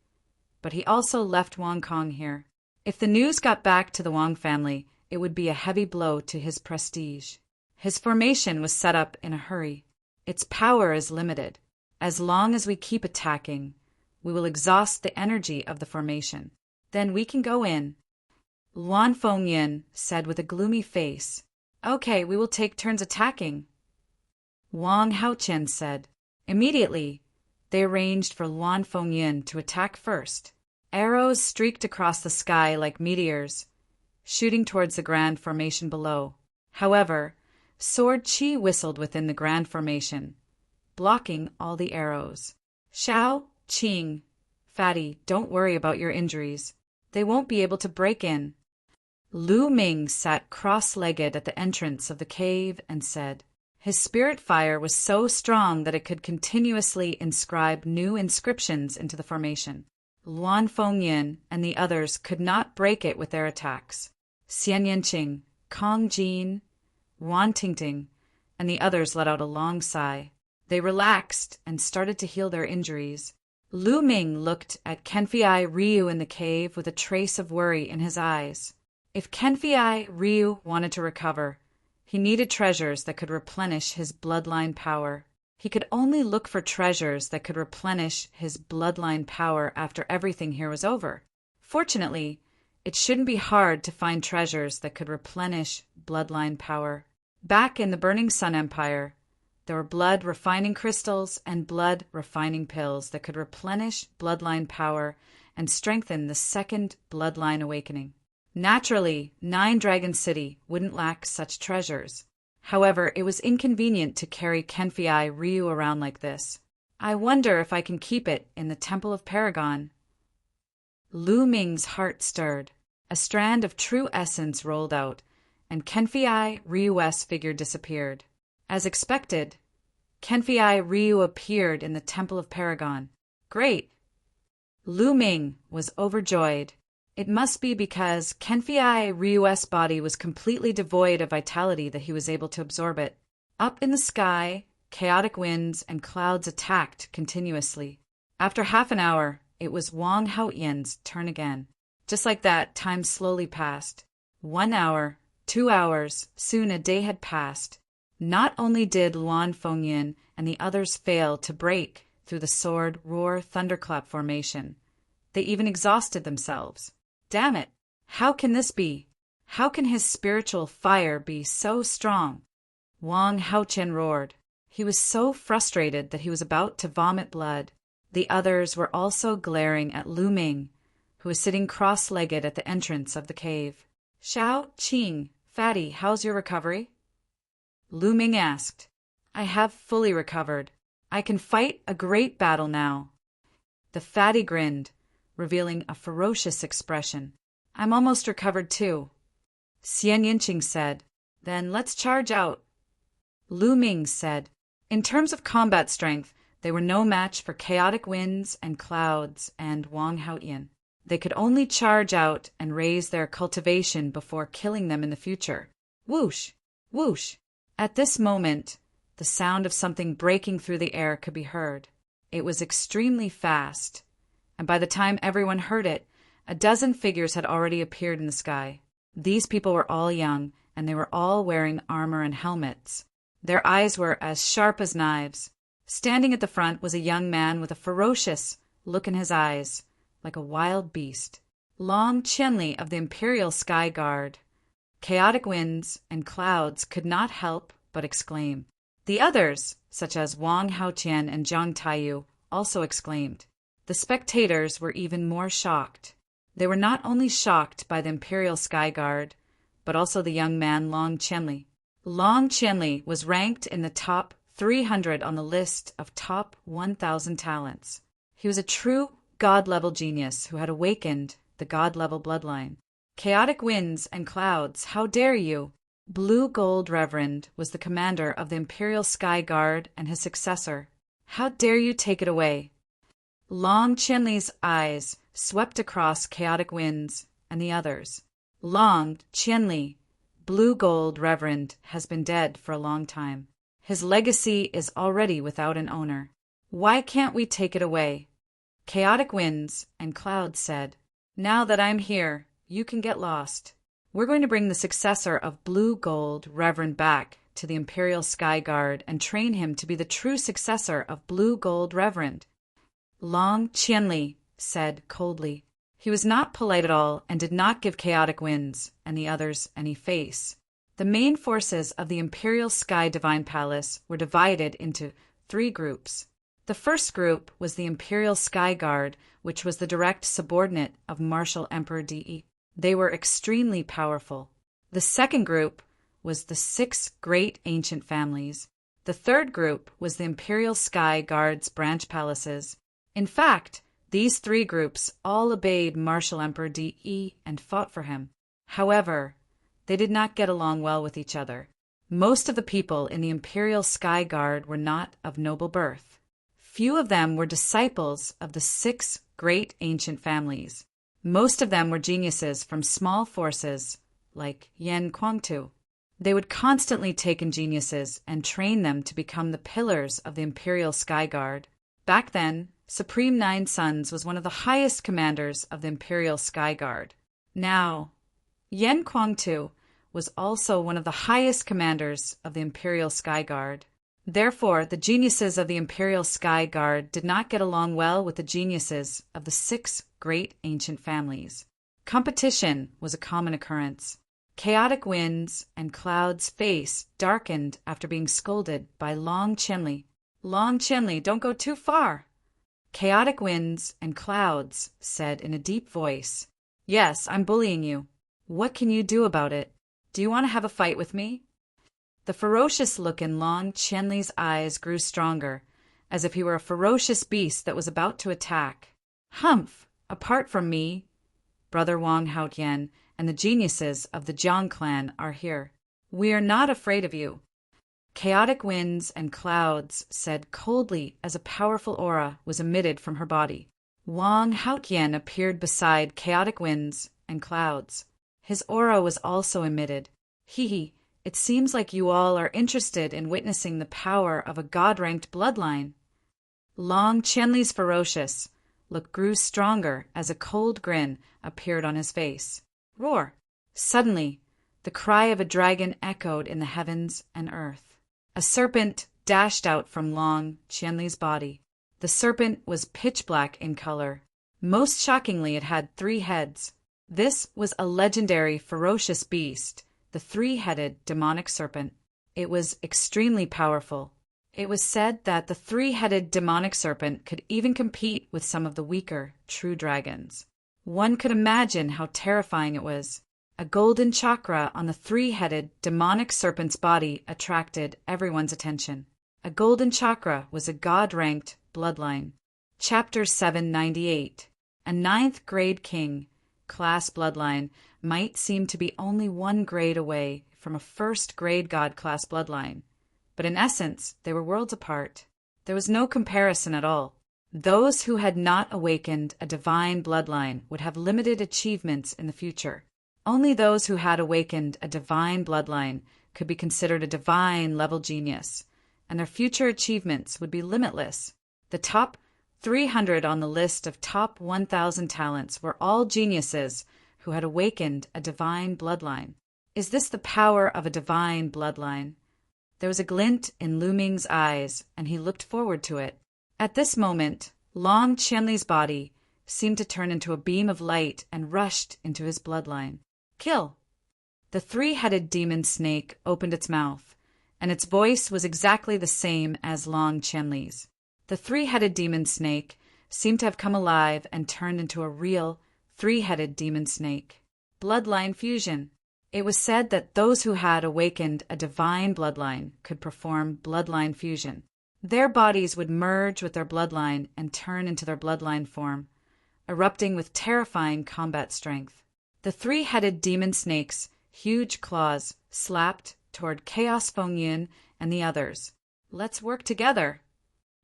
but he also left Wang Kong here. If the news got back to the Wang family, it would be a heavy blow to his prestige. His formation was set up in a hurry. Its power is limited. As long as we keep attacking, we will exhaust the energy of the formation. Then we can go in. Luan Fengyin said with a gloomy face. Okay, we will take turns attacking. Wang Haotian said. Immediately, they arranged for Luan Fengyin to attack first. Arrows streaked across the sky like meteors, shooting towards the grand formation below. However, sword qi whistled within the grand formation, blocking all the arrows. Xiao, Qing, Fatty, don't worry about your injuries. They won't be able to break in. Lu Ming sat cross-legged at the entrance of the cave and said, his spirit fire was so strong that it could continuously inscribe new inscriptions into the formation. Luan Fengyin and the others could not break it with their attacks. Xian Yanqing, Kong Jin, Wan Tingting, and the others let out a long sigh. They relaxed and started to heal their injuries. Lu Ming looked at Kenfei Ryu in the cave with a trace of worry in his eyes. If Kenfei Ryu wanted to recover, he needed treasures that could replenish his bloodline power. He could only look for treasures that could replenish his bloodline power after everything here was over. Fortunately, it shouldn't be hard to find treasures that could replenish bloodline power. Back in the Burning Sun Empire, there were blood refining crystals and blood refining pills that could replenish bloodline power and strengthen the second bloodline awakening. Naturally, Nine Dragon City wouldn't lack such treasures. However, it was inconvenient to carry Kenfei Ryu around like this. I wonder if I can keep it in the Temple of Paragon. Lu Ming's heart stirred. A strand of true essence rolled out, and Kenfei Ryu's figure disappeared. As expected, Kenfei Ryu appeared in the Temple of Paragon. Great! Lu Ming was overjoyed. It must be because Kenfei Ryu's body was completely devoid of vitality that he was able to absorb it. Up in the sky, chaotic winds and clouds attacked continuously. After half an hour, it was Wang Haotian's turn again. Just like that, time slowly passed. 1 hour, 2 hours, soon a day had passed. Not only did Luan Fengyin and the others fail to break through the Sword Roar Thunderclap formation, they even exhausted themselves. Damn it! How can this be? How can his spiritual fire be so strong? Wang Haoqian roared. He was so frustrated that he was about to vomit blood. The others were also glaring at Lu Ming, who was sitting cross-legged at the entrance of the cave. Shao Qing, Fatty, how's your recovery? Lu Ming asked. I have fully recovered. I can fight a great battle now. The fatty grinned, revealing a ferocious expression. I'm almost recovered too. Xian Yinqing said, Then let's charge out. Lu Ming said, In terms of combat strength, they were no match for chaotic winds and clouds and Wang Haoqian. They could only charge out and raise their cultivation before killing them in the future. Whoosh! Whoosh! At this moment, the sound of something breaking through the air could be heard. It was extremely fast, and by the time everyone heard it, a dozen figures had already appeared in the sky. These people were all young, and they were all wearing armor and helmets. Their eyes were as sharp as knives. Standing at the front was a young man with a ferocious look in his eyes, like a wild beast. Long Qianli of the Imperial Sky Guard. Chaotic winds and clouds could not help but exclaim. The others, such as Wang Haoqian and Zhang Taiyu, also exclaimed. The spectators were even more shocked. They were not only shocked by the Imperial Sky Guard, but also the young man Long Qianli. Long Qianli was ranked in the top 300 on the list of top 1,000 talents. He was a true god-level genius who had awakened the god-level bloodline. Chaotic winds and clouds, how dare you? Blue Gold Reverend was the commander of the Imperial Sky Guard and his successor. How dare you take it away? Long Qianli's eyes swept across chaotic winds and the others. Long Qianli, Blue Gold Reverend, has been dead for a long time. His legacy is already without an owner. Why can't we take it away? Chaotic winds and clouds said, Now that I'm here, you can get lost. We're going to bring the successor of Blue Gold Reverend back to the Imperial Sky Guard and train him to be the true successor of Blue Gold Reverend. Long Qianli said coldly. He was not polite at all and did not give chaotic winds and the others any face. The main forces of the Imperial Sky Divine Palace were divided into 3 groups. The first group was the Imperial Sky Guard, which was the direct subordinate of Martial Emperor Di. They were extremely powerful. The second group was the 6 great ancient families. The third group was the Imperial Sky Guard's branch palaces. In fact, these 3 groups all obeyed Martial Emperor Di and fought for him. However, they did not get along well with each other. Most of the people in the Imperial Sky Guard were not of noble birth. Few of them were disciples of the 6 great ancient families. Most of them were geniuses from small forces, like Yan Kuangtu. They would constantly take in geniuses and train them to become the pillars of the Imperial Sky Guard. Back then, Supreme Nine Sons was one of the highest commanders of the Imperial Sky Guard. Now, Yan Kuangtu was also one of the highest commanders of the Imperial Sky Guard. Therefore, the geniuses of the Imperial Sky Guard did not get along well with the geniuses of the 6 great ancient families. Competition was a common occurrence. Chaotic winds and clouds' face darkened after being scolded by Long Qianli. Long Qianli, don't go too far. Chaotic winds and clouds said in a deep voice, Yes, I'm bullying you. What can you do about it? Do you want to have a fight with me? The ferocious look in Long Qianli's eyes grew stronger, as if he were a ferocious beast that was about to attack. Humph! Apart from me, Brother Wang Haoqian and the geniuses of the Jiang clan are here. We are not afraid of you. Chaotic winds and clouds said coldly as a powerful aura was emitted from her body. Wang Haoqian appeared beside chaotic winds and clouds. His aura was also emitted. Hee, it seems like you all are interested in witnessing the power of a god-ranked bloodline. Long Qianli's ferocious look grew stronger as a cold grin appeared on his face. Roar! Suddenly, the cry of a dragon echoed in the heavens and earth. A serpent dashed out from Long Qianli's body. The serpent was pitch black in color. Most shockingly, it had 3 heads. This was a legendary ferocious beast, the three-headed demonic serpent. It was extremely powerful. It was said that the three-headed demonic serpent could even compete with some of the weaker true dragons. One could imagine how terrifying it was. A golden chakra on the three-headed demonic serpent's body attracted everyone's attention. A golden chakra was a god-ranked bloodline. Chapter 798. A ninth-grade king, class bloodline, might seem to be only one grade away from a first-grade god-class bloodline. But in essence, they were worlds apart. There was no comparison at all. Those who had not awakened a divine bloodline would have limited achievements in the future. Only those who had awakened a divine bloodline could be considered a divine-level genius, and their future achievements would be limitless. The top 300 on the list of top 1,000 talents were all geniuses who had awakened a divine bloodline. Is this the power of a divine bloodline? There was a glint in Lu Ming's eyes, and he looked forward to it. At this moment, Long Qianli's body seemed to turn into a beam of light and rushed into his bloodline. Kill! The three-headed demon snake opened its mouth, and its voice was exactly the same as Long Qianli's. The three-headed demon snake seemed to have come alive and turned into a real three-headed demon snake. Bloodline fusion. It was said that those who had awakened a divine bloodline could perform bloodline fusion. Their bodies would merge with their bloodline and turn into their bloodline form, erupting with terrifying combat strength. The three-headed demon snake's huge claws slapped toward Chaos Fengyin and the others. Let's work together.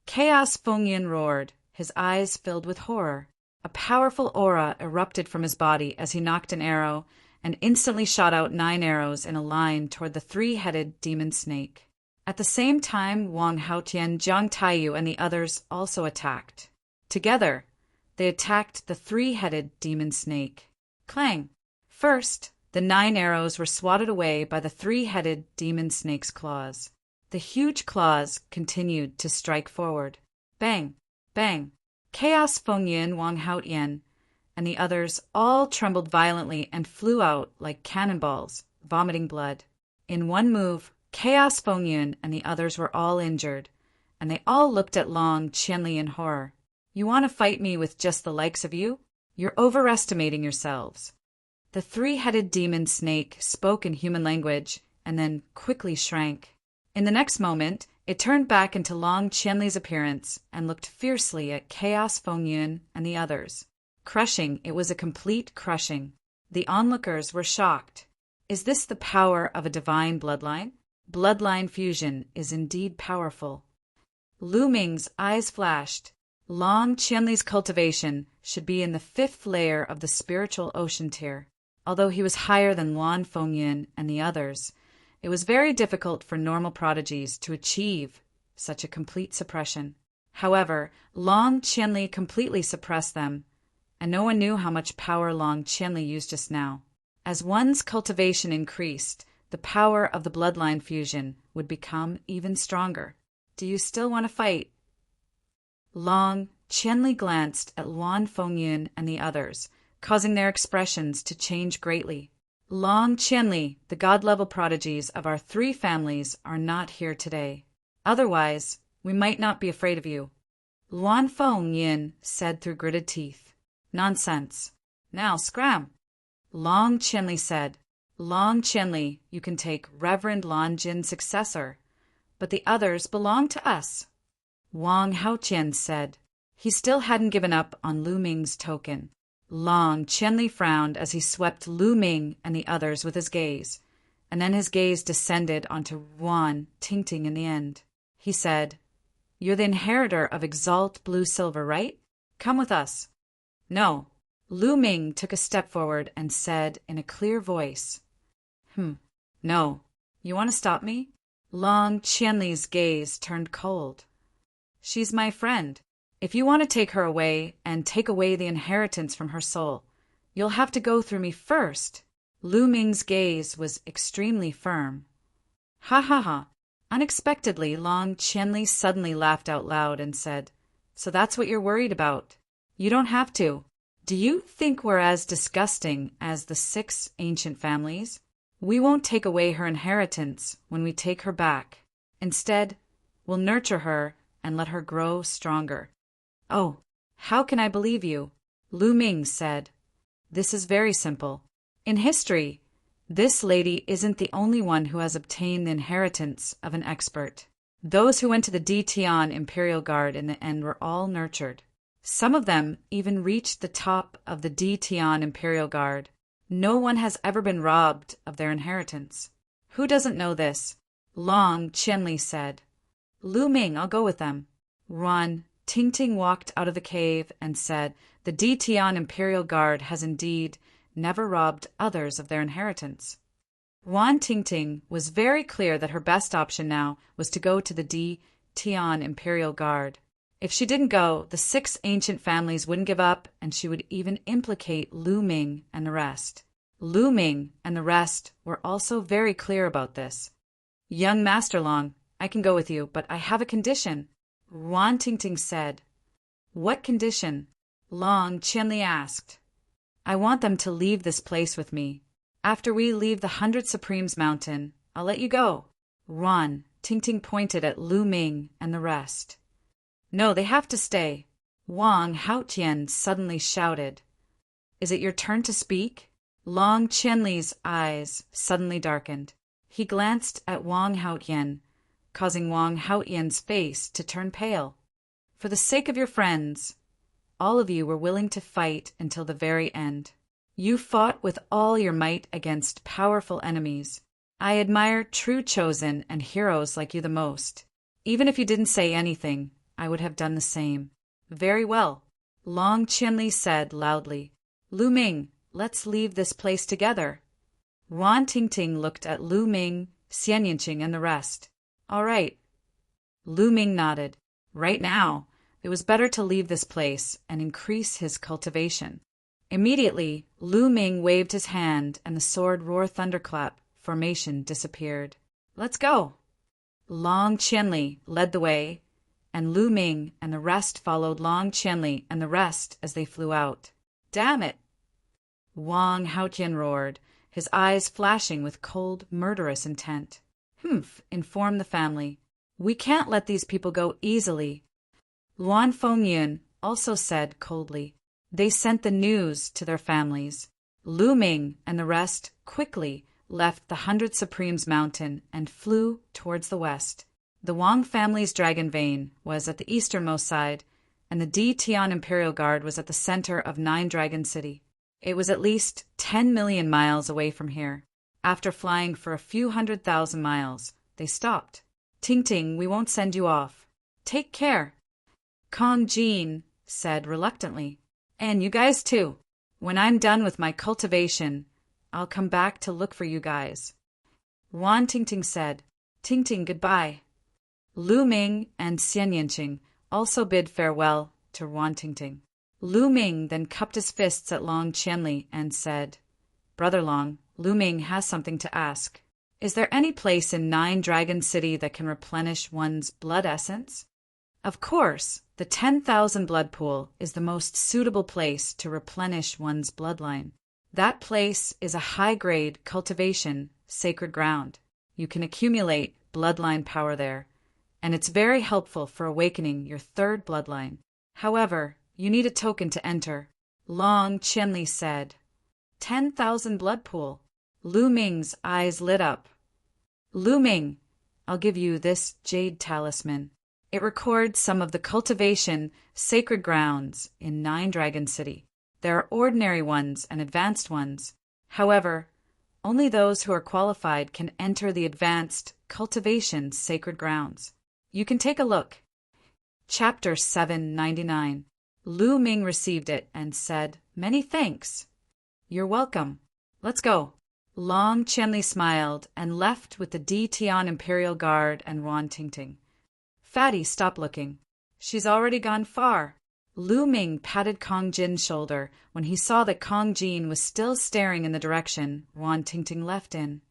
Chaos Fengyin roared, his eyes filled with horror. A powerful aura erupted from his body as he knocked an arrow and instantly shot out 9 arrows in a line toward the three-headed demon snake. At the same time, Wang Haotian, Jiang Taiyu, and the others also attacked. Together, they attacked the three-headed demon snake. Clang! First, the 9 arrows were swatted away by the three-headed demon snake's claws. The huge claws continued to strike forward. Bang! Bang! Chaos Fengyin, Wang Haotian, and the others all trembled violently and flew out like cannonballs, vomiting blood. In one move, Chaos Fengyin and the others were all injured, and they all looked at Long Qianli in horror. You want to fight me with just the likes of you? You're overestimating yourselves. The three-headed demon snake spoke in human language and then quickly shrank. In the next moment, it turned back into Long Qianli's appearance and looked fiercely at Chaos Fengyin and the others. Crushing, it was a complete crushing. The onlookers were shocked. Is this the power of a divine bloodline? Bloodline fusion is indeed powerful. Lu Ming's eyes flashed. Long Qianli's cultivation should be in the 5th layer of the spiritual ocean tier. Although he was higher than Luan Fengyin and the others, it was very difficult for normal prodigies to achieve such a complete suppression. However, Long Qianli completely suppressed them, and no one knew how much power Long Qianli used just now. As one's cultivation increased, the power of the bloodline fusion would become even stronger. Do you still want to fight? Long Qianli glanced at Luan Fengyin and the others, causing their expressions to change greatly. Long Qianli, the god-level prodigies of our 3 families, are not here today. Otherwise, we might not be afraid of you. Luan Fengyin said through gritted teeth. Nonsense. Now scram. Long Qianli said, Long Qianli, you can take Reverend Lan Jin's successor, but the others belong to us. Wang Haotian said. He still hadn't given up on Lu Ming's token. Long Qianli frowned as he swept Lu Ming and the others with his gaze, and then his gaze descended onto Yuan Tingting in the end. He said, You're the inheritor of Exalt Blue Silver, right? Come with us. No. Lu Ming took a step forward and said in a clear voice, No. You want to stop me? Long Qianli's gaze turned cold. She's my friend. If you want to take her away and take away the inheritance from her soul, you'll have to go through me first. Lu Ming's gaze was extremely firm. Ha ha ha. Unexpectedly, Long Qianli suddenly laughed out loud and said, So that's what you're worried about. You don't have to. Do you think we're as disgusting as the 6 ancient families? We won't take away her inheritance when we take her back. Instead, we'll nurture her and let her grow stronger. Oh, how can I believe you? Lu Ming said. This is very simple. In history, this lady isn't the only one who has obtained the inheritance of an expert. Those who went to the D Tian Imperial Guard in the end were all nurtured. Some of them even reached the top of the D Tian Imperial Guard. No one has ever been robbed of their inheritance. Who doesn't know this? Long Qianli said. Lu Ming, I'll go with them. Ruan Tingting walked out of the cave and said, the D Tian Imperial Guard has indeed never robbed others of their inheritance. Ruan Tingting was very clear that her best option now was to go to the D Tian Imperial Guard. If she didn't go, the 6 ancient families wouldn't give up, and she would even implicate Lu Ming and the rest. Lu Ming and the rest were also very clear about this. Young Master Long, I can go with you, but I have a condition, Ruan Tingting said. What condition? Long Qianli asked. I want them to leave this place with me. After we leave the 100 Supremes Mountain, I'll let you go. Ruan Tingting pointed at Lu Ming and the rest. No, they have to stay. Wang Haotian suddenly shouted. Is it your turn to speak? Long Qianli's eyes suddenly darkened. He glanced at Wang Haotian, causing Wang Haotian's face to turn pale. For the sake of your friends, all of you were willing to fight until the very end. You fought with all your might against powerful enemies. I admire true chosen and heroes like you the most. Even if you didn't say anything, I would have done the same. Very well, Long Qianli said loudly. Lu Ming, let's leave this place together. Ruan Tingting looked at Lu Ming, Xian Yinqing, and the rest. All right. Lu Ming nodded. Right now, it was better to leave this place and increase his cultivation. Immediately, Lu Ming waved his hand and the sword roar thunderclap formation disappeared. Let's go. Long Qianli led the way, and Lu Ming and the rest followed Long Qianli and the rest as they flew out. Damn it! Wang Haotian roared, his eyes flashing with cold, murderous intent. Humph, informed the family. We can't let these people go easily. Luan Fengyun also said coldly. They sent the news to their families. Lu Ming and the rest quickly left the 100 Supremes Mountain and flew towards the west. The Wang family's dragon vein was at the easternmost side, and the D Tian Imperial Guard was at the center of Nine Dragon City. It was at least 10 million miles away from here. After flying for a few 100,000 miles, they stopped. Tingting, we won't send you off. Take care. Kong Jean said reluctantly. And you guys too. When I'm done with my cultivation, I'll come back to look for you guys. Ruan Tingting said, Tingting, goodbye. Lu Ming and Xian Yinqing also bid farewell to Ruan Tingting. Lu Ming then cupped his fists at Long Qianli and said, Brother Long, Lu Ming has something to ask. Is there any place in Nine Dragon City that can replenish one's blood essence? Of course, the 10,000 blood pool is the most suitable place to replenish one's bloodline. That place is a high-grade cultivation, sacred ground. You can accumulate bloodline power there, and it's very helpful for awakening your 3rd bloodline. However, you need a token to enter. Long Qianli said. 10,000 blood pool. Lu Ming's eyes lit up. Lu Ming, I'll give you this jade talisman. It records some of the cultivation sacred grounds in Nine Dragon City. There are ordinary ones and advanced ones. However, only those who are qualified can enter the advanced cultivation sacred grounds. You can take a look. Chapter 799. Lu Ming received it and said, Many thanks. You're welcome. Let's go. Long Qianli smiled and left with the D Tian Imperial Guard and Ruan Tingting. Fatty, stop looking. She's already gone far. Lu Ming patted Kong Jin's shoulder when he saw that Kong Jin was still staring in the direction Ruan Tingting left in.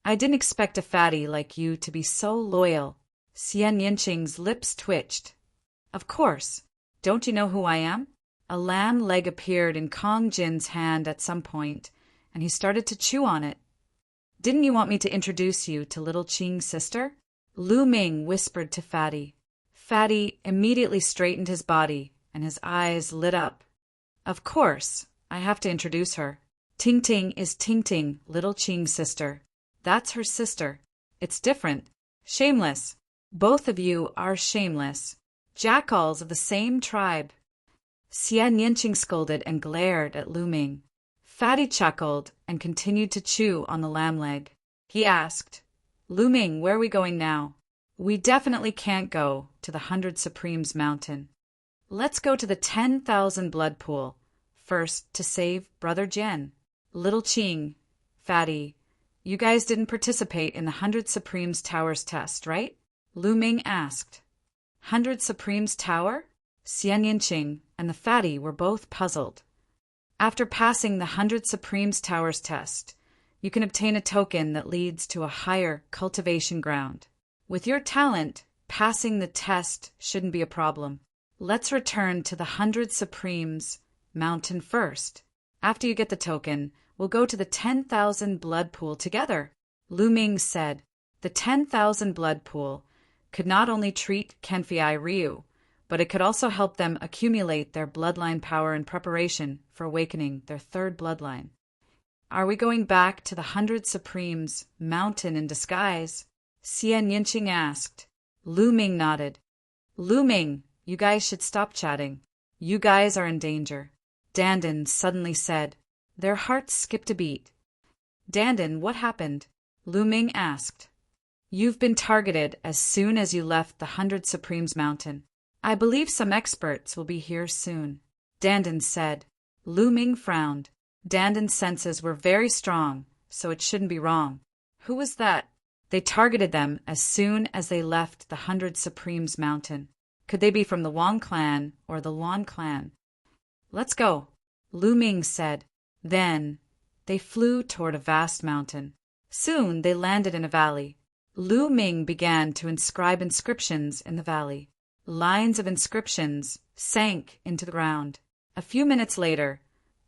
I didn't expect a fatty like you to be so loyal. Xian Yinqing's lips twitched. Of course. Don't you know who I am? A lamb leg appeared in Kong Jin's hand at some point, and he started to chew on it. "Didn't you want me to introduce you to little Qing's sister?" Lu Ming whispered to Fatty. Fatty immediately straightened his body, and his eyes lit up. "Of course, I have to introduce her. Ting Ting is Ting Ting, little Qing's sister. That's her sister. It's different. Shameless. Both of you are shameless. Jackals of the same tribe." Xian Yinqing scolded and glared at Lu Ming. Fatty chuckled and continued to chew on the lamb leg. He asked, "Lu Ming, where are we going now?" "We definitely can't go to the 100 Supremes Mountain. Let's go to the 10,000 blood pool, first to save Brother Jian." "Little Qing, Fatty, you guys didn't participate in the 100 Supremes Towers test, right?" Lu Ming asked. 100 Supremes Tower? Xian Yinqing and the Fatty were both puzzled. After passing the 100 Supremes Towers test, you can obtain a token that leads to a higher cultivation ground. With your talent, passing the test shouldn't be a problem. Let's return to the 100 Supremes Mountain first. After you get the token, we'll go to the 10,000 blood pool together. Lu Ming said. The 10,000 blood pool could not only treat Kenfei Ryu, but it could also help them accumulate their bloodline power in preparation for awakening their third bloodline. "Are we going back to the 100 Supremes Mountain in disguise?" Xian Yinqing asked. Lu Ming nodded. "Lu Ming, you guys should stop chatting. You guys are in danger," Dandan suddenly said. Their hearts skipped a beat. "Dandan, what happened?" Lu Ming asked. "You've been targeted as soon as you left the 100 Supremes Mountain. I believe some experts will be here soon," Dandan said. Lu Ming frowned. Dandan's senses were very strong, so it shouldn't be wrong. "Who was that?" "They targeted them as soon as they left the 100 Supremes Mountain. Could they be from the Wang clan or the Luan clan?" "Let's go," Lu Ming said. Then they flew toward a vast mountain. Soon they landed in a valley. Lu Ming began to inscribe inscriptions in the valley. Lines of inscriptions sank into the ground. A few minutes later,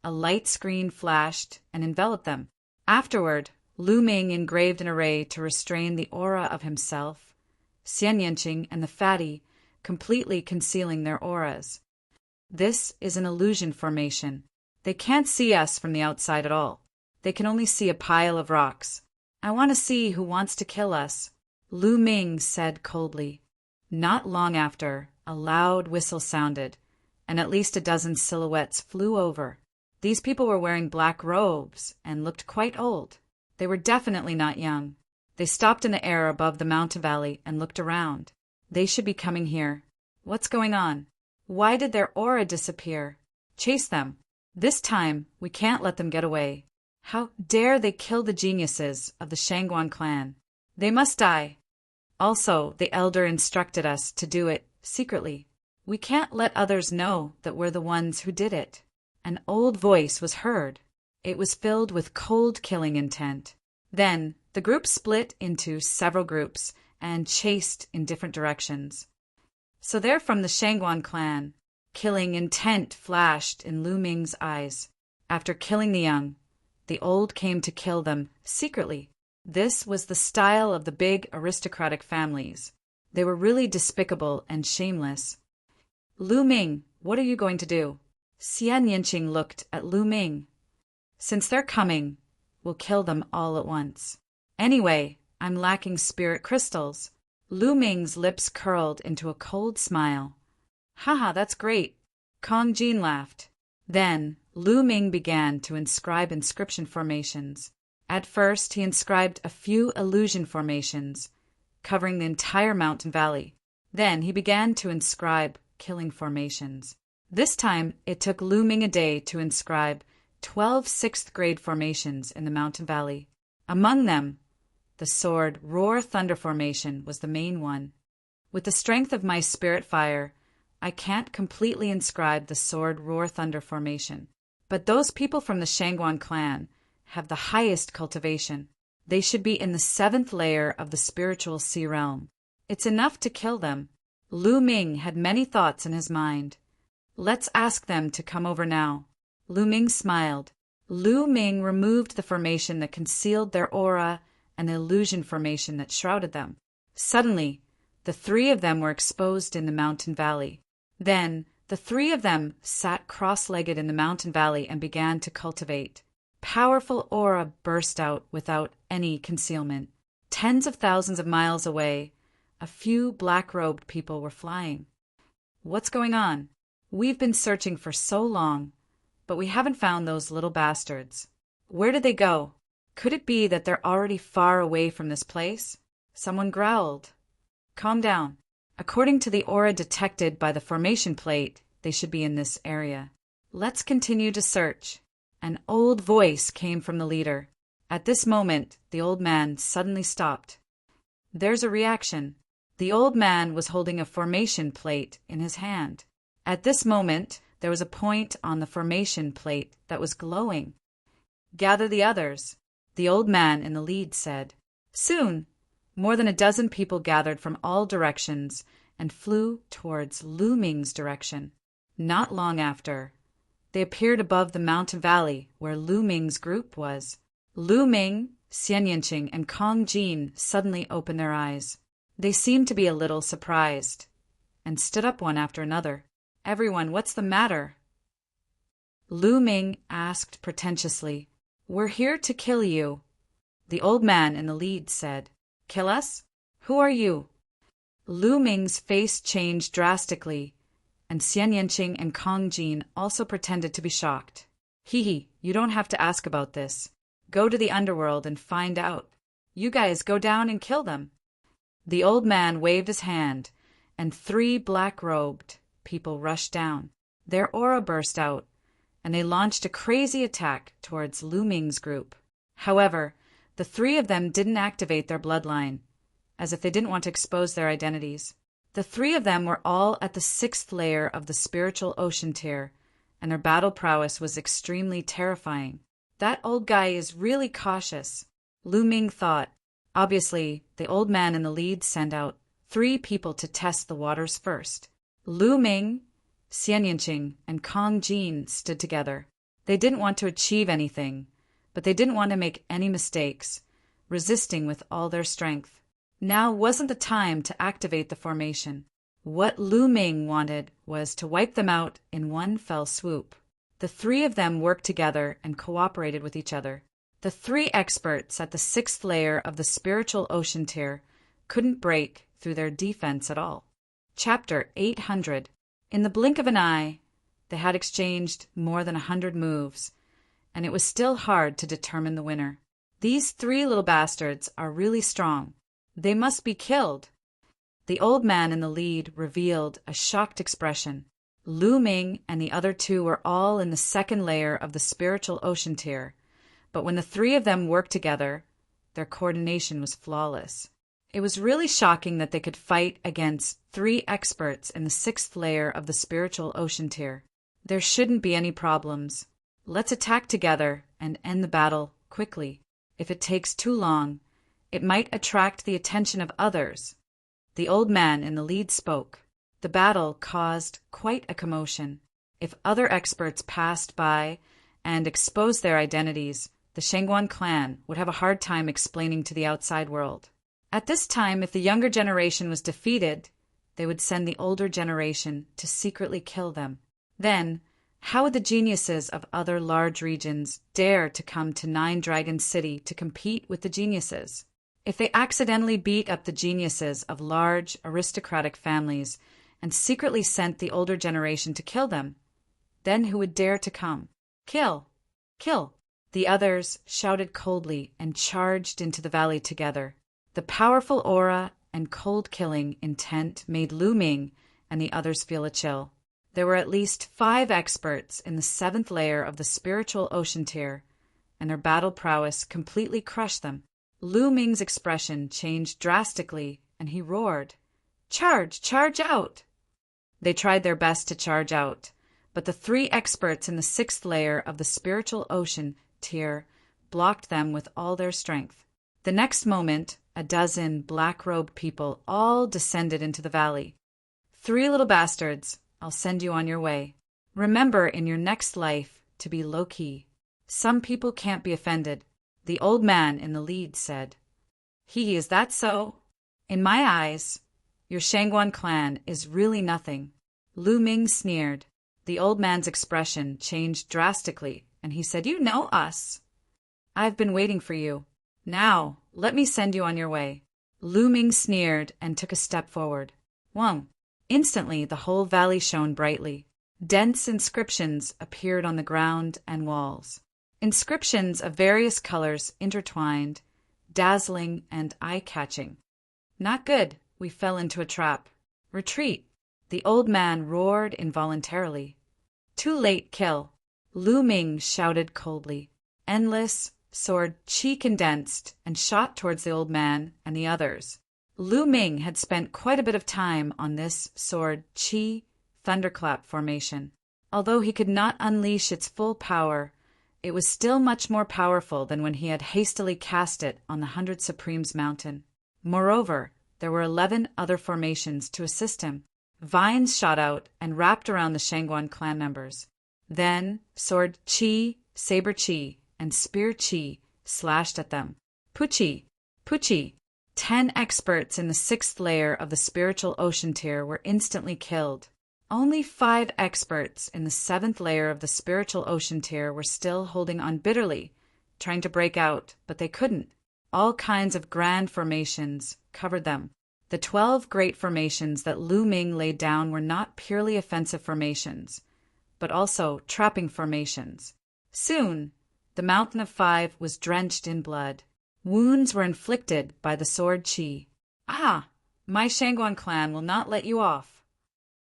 a light screen flashed and enveloped them. Afterward, Lu Ming engraved an array to restrain the aura of himself, Xian Yinqing and the Fatty, completely concealing their auras. "This is an illusion formation. They can't see us from the outside at all. They can only see a pile of rocks. I want to see who wants to kill us," Lu Ming said coldly. Not long after, a loud whistle sounded, and at least a dozen silhouettes flew over. These people were wearing black robes and looked quite old. They were definitely not young. They stopped in the air above the mountain valley and looked around. They should be coming here. What's going on? Why did their aura disappear? Chase them. This time, we can't let them get away. How dare they kill the geniuses of the Shangguan clan? They must die. Also, the elder instructed us to do it secretly. We can't let others know that we're the ones who did it. An old voice was heard. It was filled with cold killing intent. Then the group split into several groups and chased in different directions. "So they're from the Shangguan clan." Killing intent flashed in Lu Ming's eyes. After killing the young, the old came to kill them secretly. This was the style of the big aristocratic families. They were really despicable and shameless. "Lu Ming, what are you going to do?" Xian Yinqing looked at Lu Ming. "Since they're coming, we'll kill them all at once. Anyway, I'm lacking spirit crystals." Lu Ming's lips curled into a cold smile. "Haha, that's great." Kong Jin laughed. Then Lu Ming began to inscribe inscription formations. At first, he inscribed a few illusion formations, covering the entire mountain valley. Then he began to inscribe killing formations. This time, it took Lu Ming a day to inscribe 12 6th-grade formations in the mountain valley. Among them, the sword Roar Thunder formation was the main one. With the strength of my spirit fire, I can't completely inscribe the sword Roar Thunder formation. But those people from the Shangguan clan have the highest cultivation. They should be in the 7th layer of the spiritual sea realm. It's enough to kill them. Lu Ming had many thoughts in his mind. Let's ask them to come over now." Lu Ming smiled. Lu Ming removed the formation that concealed their aura and the illusion formation that shrouded them. Suddenly, the three of them were exposed in the mountain valley. Then, the three of them sat cross-legged in the mountain valley and began to cultivate. Powerful aura burst out without any concealment. Tens of thousands of miles away, a few black-robed people were flying. "What's going on? We've been searching for so long, but we haven't found those little bastards. Where did they go? Could it be that they're already far away from this place?" Someone growled. "Calm down. According to the aura detected by the formation plate, they should be in this area. Let's continue to search." An old voice came from the leader. At this moment, the old man suddenly stopped. There's a reaction. The old man was holding a formation plate in his hand. At this moment, there was a point on the formation plate that was glowing. "Gather the others," the old man in the lead said. Soon, more than a dozen people gathered from all directions and flew towards Lu Ming's direction. Not long after, they appeared above the mountain valley where Lu Ming's group was. Lu Ming, Xian Yanqing, and Kong Jin suddenly opened their eyes. They seemed to be a little surprised, and stood up one after another. "Everyone, what's the matter?" Lu Ming asked pretentiously. "We're here to kill you," the old man in the lead said. "Kill us? Who are you?" Lu Ming's face changed drastically, and Xian Yanqing and Kong Jin also pretended to be shocked. "Hee, you don't have to ask about this. Go to the underworld and find out. You guys go down and kill them." The old man waved his hand, and three black-robed people rushed down. Their aura burst out, and they launched a crazy attack towards Lu Ming's group. However, the three of them didn't activate their bloodline, as if they didn't want to expose their identities. The three of them were all at the 6th layer of the spiritual ocean tier, and their battle prowess was extremely terrifying. "That old guy is really cautious," Lu Ming thought. Obviously, the old man in the lead sent out 3 people to test the waters first. Lu Ming, Xian Yanqing, and Kong Jin stood together. They didn't want to achieve anything, but they didn't want to make any mistakes, resisting with all their strength. Now wasn't the time to activate the formation. What Lu Ming wanted was to wipe them out in one fell swoop. The 3 of them worked together and cooperated with each other. The 3 experts at the 6th layer of the spiritual ocean tier couldn't break through their defense at all. Chapter 800. In the blink of an eye, they had exchanged more than 100 moves, and it was still hard to determine the winner. "These 3 little bastards are really strong. They must be killed." The old man in the lead revealed a shocked expression. Lu Ming and the other 2 were all in the 2nd layer of the spiritual ocean tier, but when the 3 of them worked together, their coordination was flawless. It was really shocking that they could fight against 3 experts in the 6th layer of the spiritual ocean tier. There shouldn't be any problems. Let's attack together and end the battle quickly. If it takes too long, it might attract the attention of others. The old man in the lead spoke. The battle caused quite a commotion. If other experts passed by and exposed their identities, the Shengguan clan would have a hard time explaining to the outside world. At this time, if the younger generation was defeated, they would send the older generation to secretly kill them. Then, how would the geniuses of other large regions dare to come to Nine Dragon City to compete with the geniuses? If they accidentally beat up the geniuses of large aristocratic families and secretly sent the older generation to kill them, then who would dare to come? "Kill! Kill!" The others shouted coldly and charged into the valley together. The powerful aura and cold-killing intent made Lu Ming and the others feel a chill. There were at least 5 experts in the 7th layer of the spiritual ocean tier, and their battle prowess completely crushed them. Lu Ming's expression changed drastically, and he roared, "Charge! Charge out!" They tried their best to charge out, but the 3 experts in the 6th layer of the spiritual ocean tier blocked them with all their strength. The next moment, a dozen black-robed people all descended into the valley. "3 little bastards, I'll send you on your way." Remember in your next life to be low-key. Some people can't be offended, the old man in the lead said. Is that so? In my eyes, your Shangguan clan is really nothing. Lu Ming sneered. The old man's expression changed drastically, and he said, You know us. I've been waiting for you. Now, let me send you on your way. Lu Ming sneered and took a step forward. Wang! Instantly, the whole valley shone brightly. Dense inscriptions appeared on the ground and walls. Inscriptions of various colors intertwined, dazzling and eye-catching. Not good, we fell into a trap. Retreat! The old man roared involuntarily. Too late, kill! Lu Ming shouted coldly. Endless sword chi condensed and shot towards the old man and the others. Lu Ming had spent quite a bit of time on this sword chi thunderclap formation. Although he could not unleash its full power, it was still much more powerful than when he had hastily cast it on the 100 Supremes mountain. Moreover, there were 11 other formations to assist him. Vines shot out and wrapped around the Shangguan clan members. Then, sword chi, saber chi, and spear chi slashed at them. Puchi! Puchi! 10 experts in the 6th layer of the spiritual ocean tier were instantly killed. Only 5 experts in the 7th layer of the spiritual ocean tier were still holding on bitterly, trying to break out, but they couldn't. All kinds of grand formations covered them. The 12 great formations that Lu Ming laid down were not purely offensive formations, but also trapping formations. Soon, the Mountain of 5 was drenched in blood. Wounds were inflicted by the sword chi. Ah! My Shangguan clan will not let you off.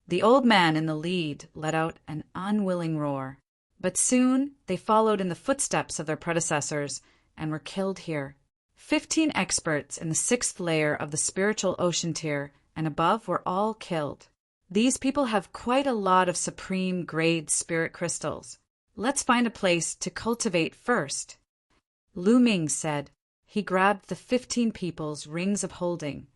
The old man in the lead let out an unwilling roar. But soon they followed in the footsteps of their predecessors and were killed here. 15 experts in the 6th layer of the spiritual ocean tier and above were all killed. These people have quite a lot of supreme grade spirit crystals. Let's find a place to cultivate first. Lu Ming said. He grabbed the 15 people's rings of holding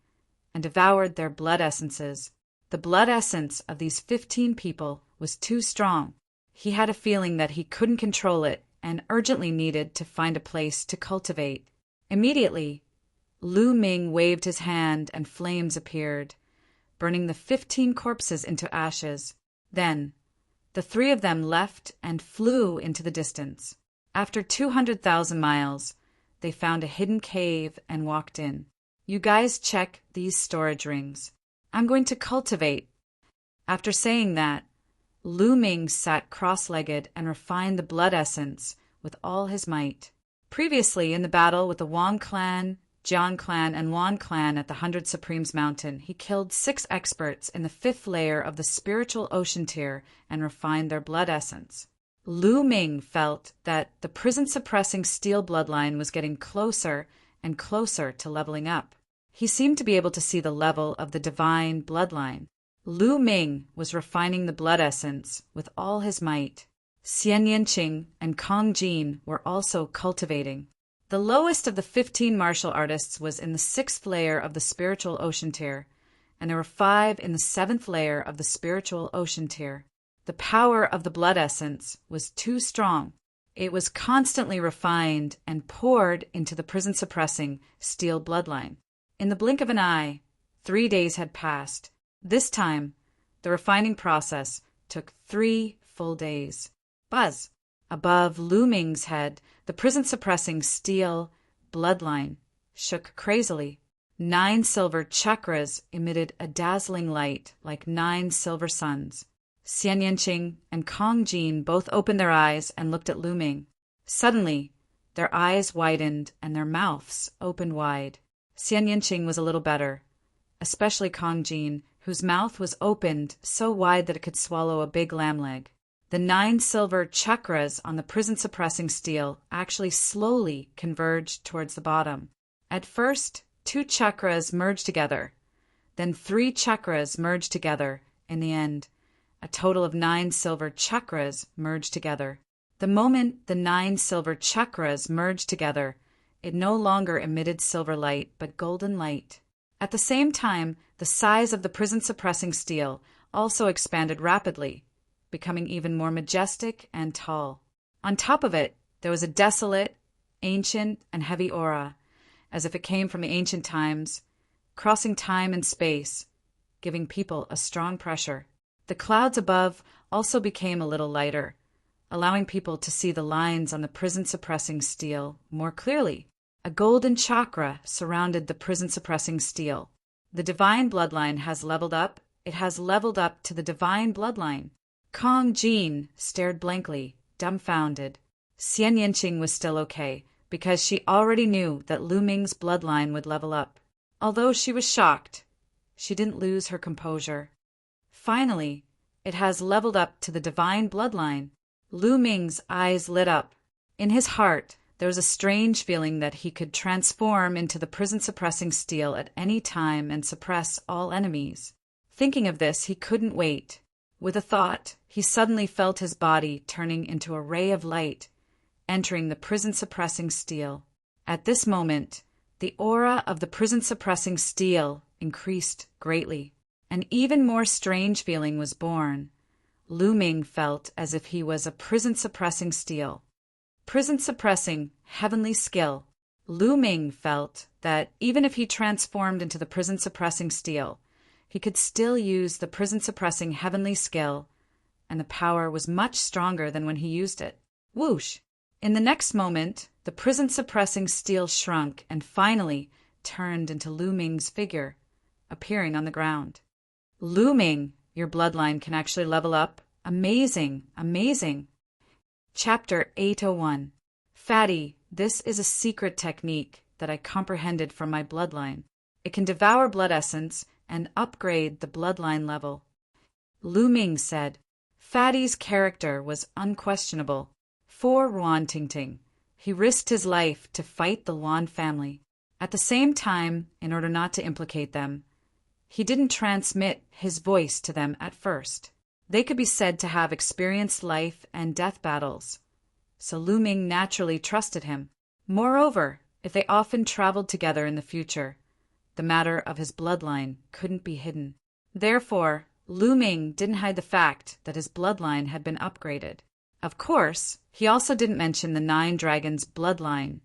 and devoured their blood essences. The blood essence of these 15 people was too strong. He had a feeling that he couldn't control it and urgently needed to find a place to cultivate. Immediately, Lu Ming waved his hand and flames appeared, burning the 15 corpses into ashes. Then, the 3 of them left and flew into the distance. After 200,000 miles, they found a hidden cave and walked in. You guys check these storage rings. I'm going to cultivate. After saying that, Lu Ming sat cross-legged and refined the blood essence with all his might. Previously, in the battle with the Wang clan, Jiang clan, and Wan clan at the 100 Supremes Mountain, he killed 6 experts in the 5th layer of the spiritual ocean tier and refined their blood essence. Lu Ming felt that the prison-suppressing steel bloodline was getting closer and closer to leveling up. He seemed to be able to see the level of the divine bloodline. Lu Ming was refining the blood essence with all his might. Xian Yanqing and Kong Jin were also cultivating. The lowest of the 15 martial artists was in the 6th layer of the spiritual ocean tier, and there were 5 in the 7th layer of the spiritual ocean tier. The power of the blood essence was too strong. It was constantly refined and poured into the prison-suppressing steel bloodline. In the blink of an eye, 3 days had passed. This time, the refining process took 3 full days. Buzz! Above Lu Ming's head, the prison-suppressing steel bloodline shook crazily. 9 silver chakras emitted a dazzling light like 9 silver suns. Xian Yanqing and Kong Jin both opened their eyes and looked at Lu Ming. Suddenly, their eyes widened and their mouths opened wide. Xian Yanqing was a little better, especially Kong Jin, whose mouth was opened so wide that it could swallow a big lamb leg. The 9 silver chakras on the prison-suppressing steel actually slowly converged towards the bottom. At first, 2 chakras merged together. Then 3 chakras merged together. In the end, a total of 9 silver chakras merged together. The moment the 9 silver chakras merged together, it no longer emitted silver light, but golden light. At the same time, the size of the prison-suppressing steel also expanded rapidly. becoming even more majestic and tall. On top of it, there was a desolate, ancient, and heavy aura, as if it came from the ancient times, crossing time and space, giving people a strong pressure. The clouds above also became a little lighter, allowing people to see the lines on the prison-suppressing steel more clearly. A golden chakra surrounded the prison-suppressing steel. The divine bloodline has leveled up. It has leveled up to the divine bloodline. Kong Jean stared blankly, dumbfounded. Xian Yinqing was still okay, because she already knew that Lu Ming's bloodline would level up. Although she was shocked, she didn't lose her composure. Finally, it has leveled up to the divine bloodline. Lu Ming's eyes lit up. In his heart, there was a strange feeling that he could transform into the prison-suppressing steel at any time and suppress all enemies. Thinking of this, he couldn't wait. With a thought, he suddenly felt his body turning into a ray of light, entering the prison-suppressing steel. At this moment, the aura of the prison-suppressing steel increased greatly. An even more strange feeling was born. Lu Ming felt as if he was a prison-suppressing steel. Prison-suppressing heavenly skill. Lu Ming felt that even if he transformed into the prison-suppressing steel, he could still use the prison-suppressing heavenly skill, and the power was much stronger than when he used it. Whoosh! In the next moment, the prison-suppressing steel shrunk and finally turned into Lu Ming's figure, appearing on the ground. Lu Ming, your bloodline can actually level up. Amazing, amazing. Chapter 801. Fatty, this is a secret technique that I comprehended from my bloodline. It can devour blood essence and upgrade the bloodline level. Lu Ming said. Fatty's character was unquestionable. For Ruan Tingting, he risked his life to fight the Luan family. At the same time, in order not to implicate them, he didn't transmit his voice to them at first. They could be said to have experienced life and death battles, so Lu Ming naturally trusted him. Moreover, if they often traveled together in the future, the matter of his bloodline couldn't be hidden. Therefore, Lu Ming didn't hide the fact that his bloodline had been upgraded. Of course, he also didn't mention the 9 dragons' bloodline,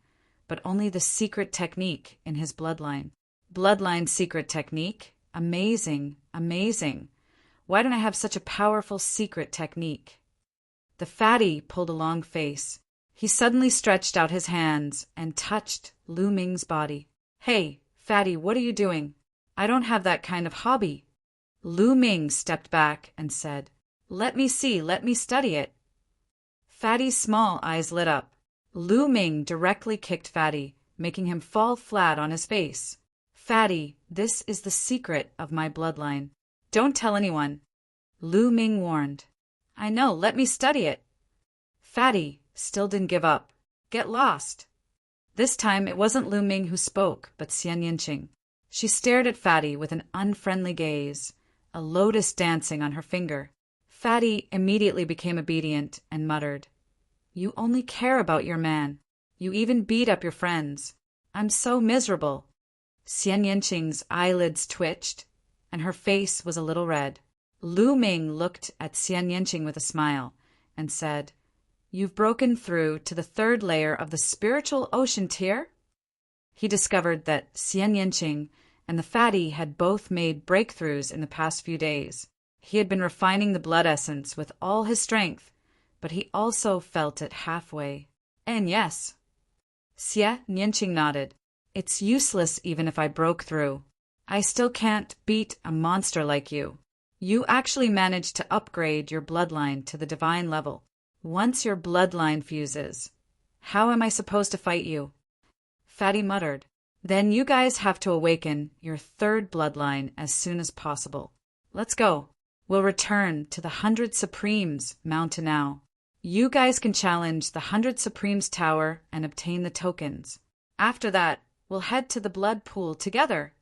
but only the secret technique in his bloodline. Bloodline secret technique? Amazing, amazing. Why don't I have such a powerful secret technique? The fatty pulled a long face. He suddenly stretched out his hands and touched Lu Ming's body. Hey, fatty, what are you doing? I don't have that kind of hobby. Lu Ming stepped back and said, Let me see, let me study it. Fatty's small eyes lit up. Lu Ming directly kicked Fatty, making him fall flat on his face. Fatty, this is the secret of my bloodline. Don't tell anyone. Lu Ming warned. I know, let me study it. Fatty still didn't give up. Get lost. This time it wasn't Lu Ming who spoke, but Xian Yinqing. She stared at Fatty with an unfriendly gaze, a lotus dancing on her finger. Fatty immediately became obedient and muttered, You only care about your man. You even beat up your friends. I'm so miserable. Xian Yinqing's eyelids twitched, and her face was a little red. Lu Ming looked at Xian Yinqing with a smile and said, You've broken through to the 3rd layer of the spiritual ocean tier? He discovered that Xian Yinqing and the fatty had both made breakthroughs in the past few days. He had been refining the blood essence with all his strength, but he also felt it halfway. And yes. Xian Yinqing nodded. It's useless even if I broke through. I still can't beat a monster like you. You actually managed to upgrade your bloodline to the divine level. Once your bloodline fuses, how am I supposed to fight you? Fatty muttered. Then you guys have to awaken your 3rd bloodline as soon as possible. Let's go. We'll return to the 100 Supremes Mountain now. You guys can challenge the 100 Supremes Tower and obtain the tokens. After that, we'll head to the blood pool together.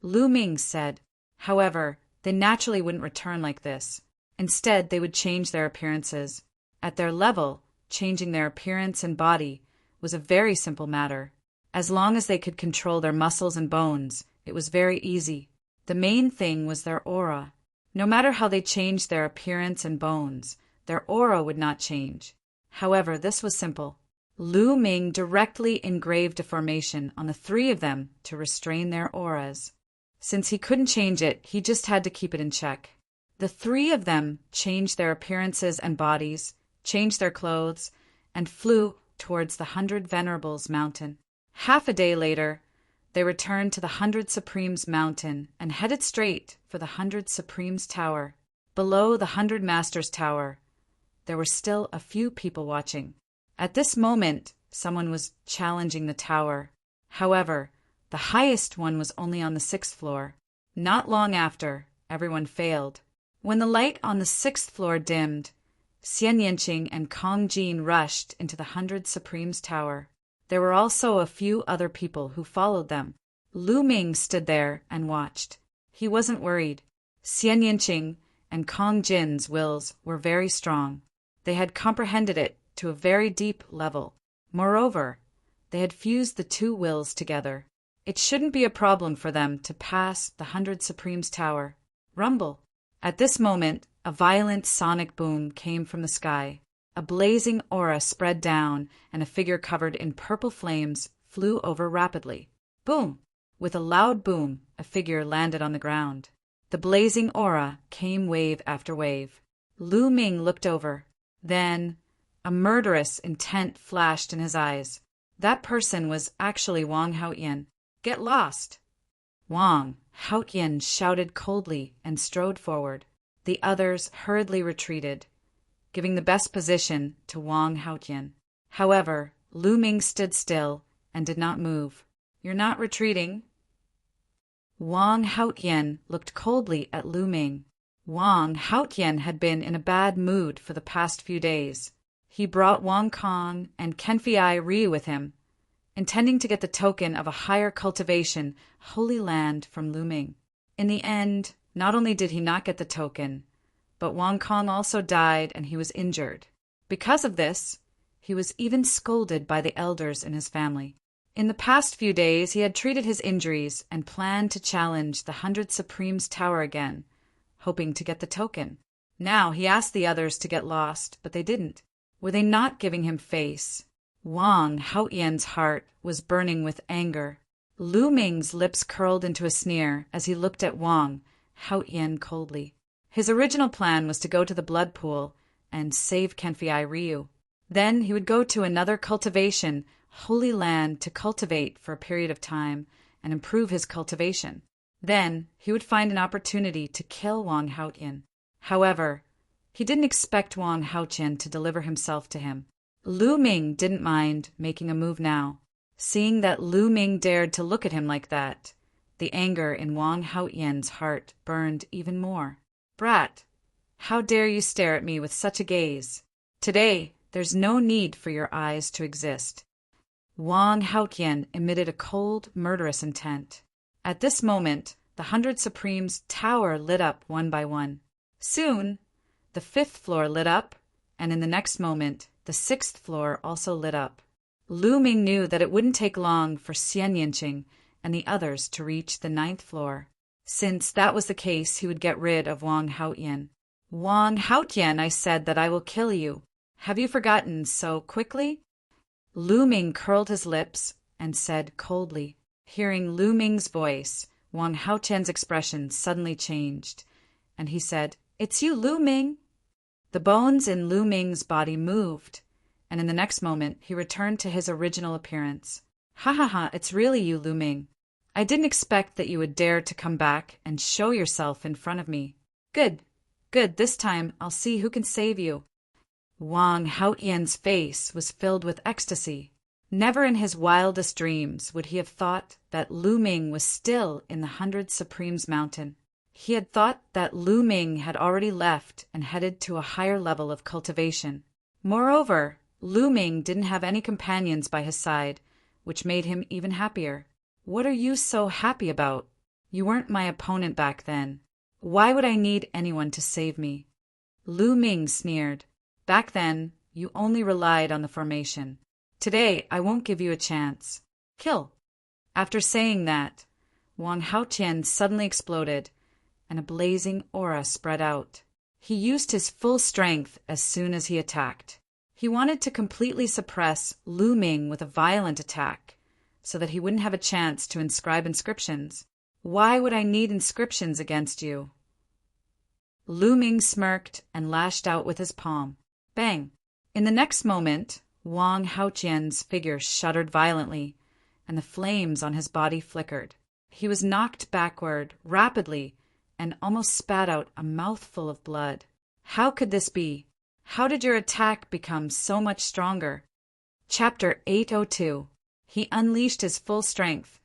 Lu Ming said. However, they naturally wouldn't return like this. Instead, they would change their appearances. At their level, changing their appearance and body was a very simple matter. As long as they could control their muscles and bones, it was very easy. The main thing was their aura. No matter how they changed their appearance and bones, their aura would not change. However, this was simple. Lu Ming directly engraved a formation on the three of them to restrain their auras. Since he couldn't change it, he just had to keep it in check. The three of them changed their appearances and bodies, changed their clothes, and flew towards the 100 Venerables Mountain. Half a day later, they returned to the 100 Supremes Mountain and headed straight for the 100 Supremes Tower. Below the 100 Masters Tower, there were still a few people watching. At this moment, someone was challenging the tower. However, the highest one was only on the 6th floor. Not long after, everyone failed. When the light on the 6th floor dimmed, Xian Yinqing and Kong Jin rushed into the 100 Supremes Tower. There were also a few other people who followed them. Lu Ming stood there and watched. He wasn't worried. Xian Yinqing and Kong Jin's wills were very strong. They had comprehended it to a very deep level. Moreover, they had fused the two wills together. It shouldn't be a problem for them to pass the 100 Supremes Tower. Rumble. At this moment, a violent sonic boom came from the sky. A blazing aura spread down, and a figure covered in purple flames flew over rapidly. Boom! With a loud boom, a figure landed on the ground. The blazing aura came wave after wave. Lu Ming looked over. Then, a murderous intent flashed in his eyes. That person was actually Wang Haotian. Get lost! Wang Haotian shouted coldly and strode forward. The others hurriedly retreated, giving the best position to Wang Haotian. However, Lu Ming stood still and did not move. You're not retreating? Wang Haotian looked coldly at Lu Ming. Wang Haotian had been in a bad mood for the past few days. He brought Wang Kong and Kenfei Ryu with him, intending to get the token of a higher cultivation holy land from Lu Ming. In the end, not only did he not get the token, but Wang Kong also died and he was injured. Because of this, he was even scolded by the elders in his family. In the past few days, he had treated his injuries and planned to challenge the 100 Supremes Tower again, hoping to get the token. Now he asked the others to get lost, but they didn't. Were they not giving him face? Wang Haotian's heart was burning with anger. Lu Ming's lips curled into a sneer as he looked at Wang Haotian coldly. His original plan was to go to the blood pool and save Kenfei Ryu. Then he would go to another cultivation holy land to cultivate for a period of time and improve his cultivation. Then he would find an opportunity to kill Wang Haotian. However, he didn't expect Wang Haotian to deliver himself to him. Lu Ming didn't mind making a move now. Seeing that Lu Ming dared to look at him like that, the anger in Wang Haotian's heart burned even more. Brat, how dare you stare at me with such a gaze? Today, there's no need for your eyes to exist. Wang Haotian emitted a cold, murderous intent. At this moment, the 100 Supremes Tower lit up one by one. Soon, the 5th floor lit up, and in the next moment, the 6th floor also lit up. Lu Ming knew that it wouldn't take long for Xian Yinqing and the others to reach the 9th floor. Since that was the case, he would get rid of Wang Haotian. Wang Haotian, I said that I will kill you. Have you forgotten so quickly? Lu Ming curled his lips and said coldly. Hearing Lu Ming's voice, Wang Haotian's expression suddenly changed, and he said, It's you, Lu Ming. The bones in Lu Ming's body moved, and in the next moment he returned to his original appearance. Ha ha ha, it's really you, Lu Ming. I didn't expect that you would dare to come back and show yourself in front of me. Good, good, this time I'll see who can save you. Wang Haotian's face was filled with ecstasy. Never in his wildest dreams would he have thought that Lu Ming was still in the 100 Supremes Mountain. He had thought that Lu Ming had already left and headed to a higher level of cultivation. Moreover, Lu Ming didn't have any companions by his side, which made him even happier. What are you so happy about? You weren't my opponent back then. Why would I need anyone to save me? Lu Ming sneered. Back then, you only relied on the formation. Today, I won't give you a chance. Kill. After saying that, Wang Haotian suddenly exploded, and a blazing aura spread out. He used his full strength as soon as he attacked. He wanted to completely suppress Lu Ming with a violent attack, so that he wouldn't have a chance to inscribe inscriptions. Why would I need inscriptions against you? Lu Ming smirked and lashed out with his palm. Bang! In the next moment, Wang Haotian's figure shuddered violently, and the flames on his body flickered. He was knocked backward rapidly and almost spat out a mouthful of blood. How could this be? How did your attack become so much stronger? Chapter 802. He unleashed his full strength,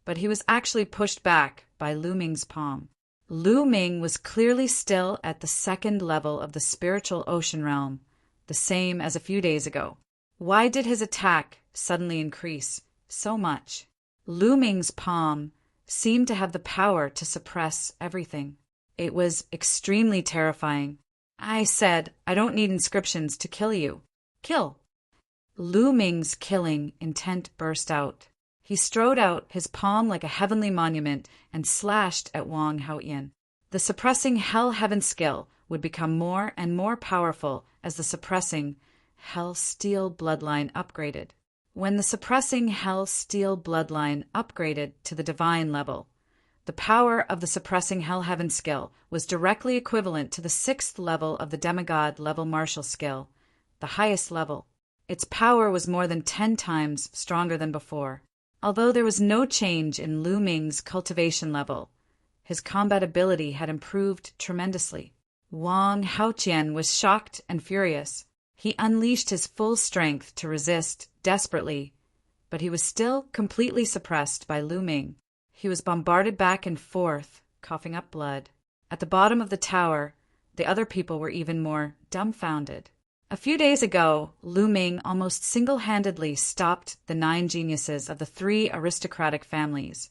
but he was actually pushed back by Lu Ming's palm. Lu Ming was clearly still at the second level of the spiritual ocean realm, the same as a few days ago. Why did his attack suddenly increase so much? Lu Ming's palm seemed to have the power to suppress everything. It was extremely terrifying. I said, I don't need inscriptions to kill you. Kill. Lu Ming's killing intent burst out. He strode out his palm like a heavenly monument and slashed at Wang Haotian. The suppressing hell-heaven skill would become more and more powerful as the suppressing hell-steel bloodline upgraded. When the suppressing hell-steel bloodline upgraded to the divine level, the power of the suppressing hell-heaven skill was directly equivalent to the 6th level of the demigod level martial skill, the highest level. Its power was more than 10 times stronger than before. Although there was no change in Lu Ming's cultivation level, his combat ability had improved tremendously. Wang Haotian was shocked and furious. He unleashed his full strength to resist desperately, but he was still completely suppressed by Lu Ming. He was bombarded back and forth, coughing up blood. At the bottom of the tower, the other people were even more dumbfounded. A few days ago, Lu Ming almost single-handedly stopped the 9 geniuses of the 3 aristocratic families,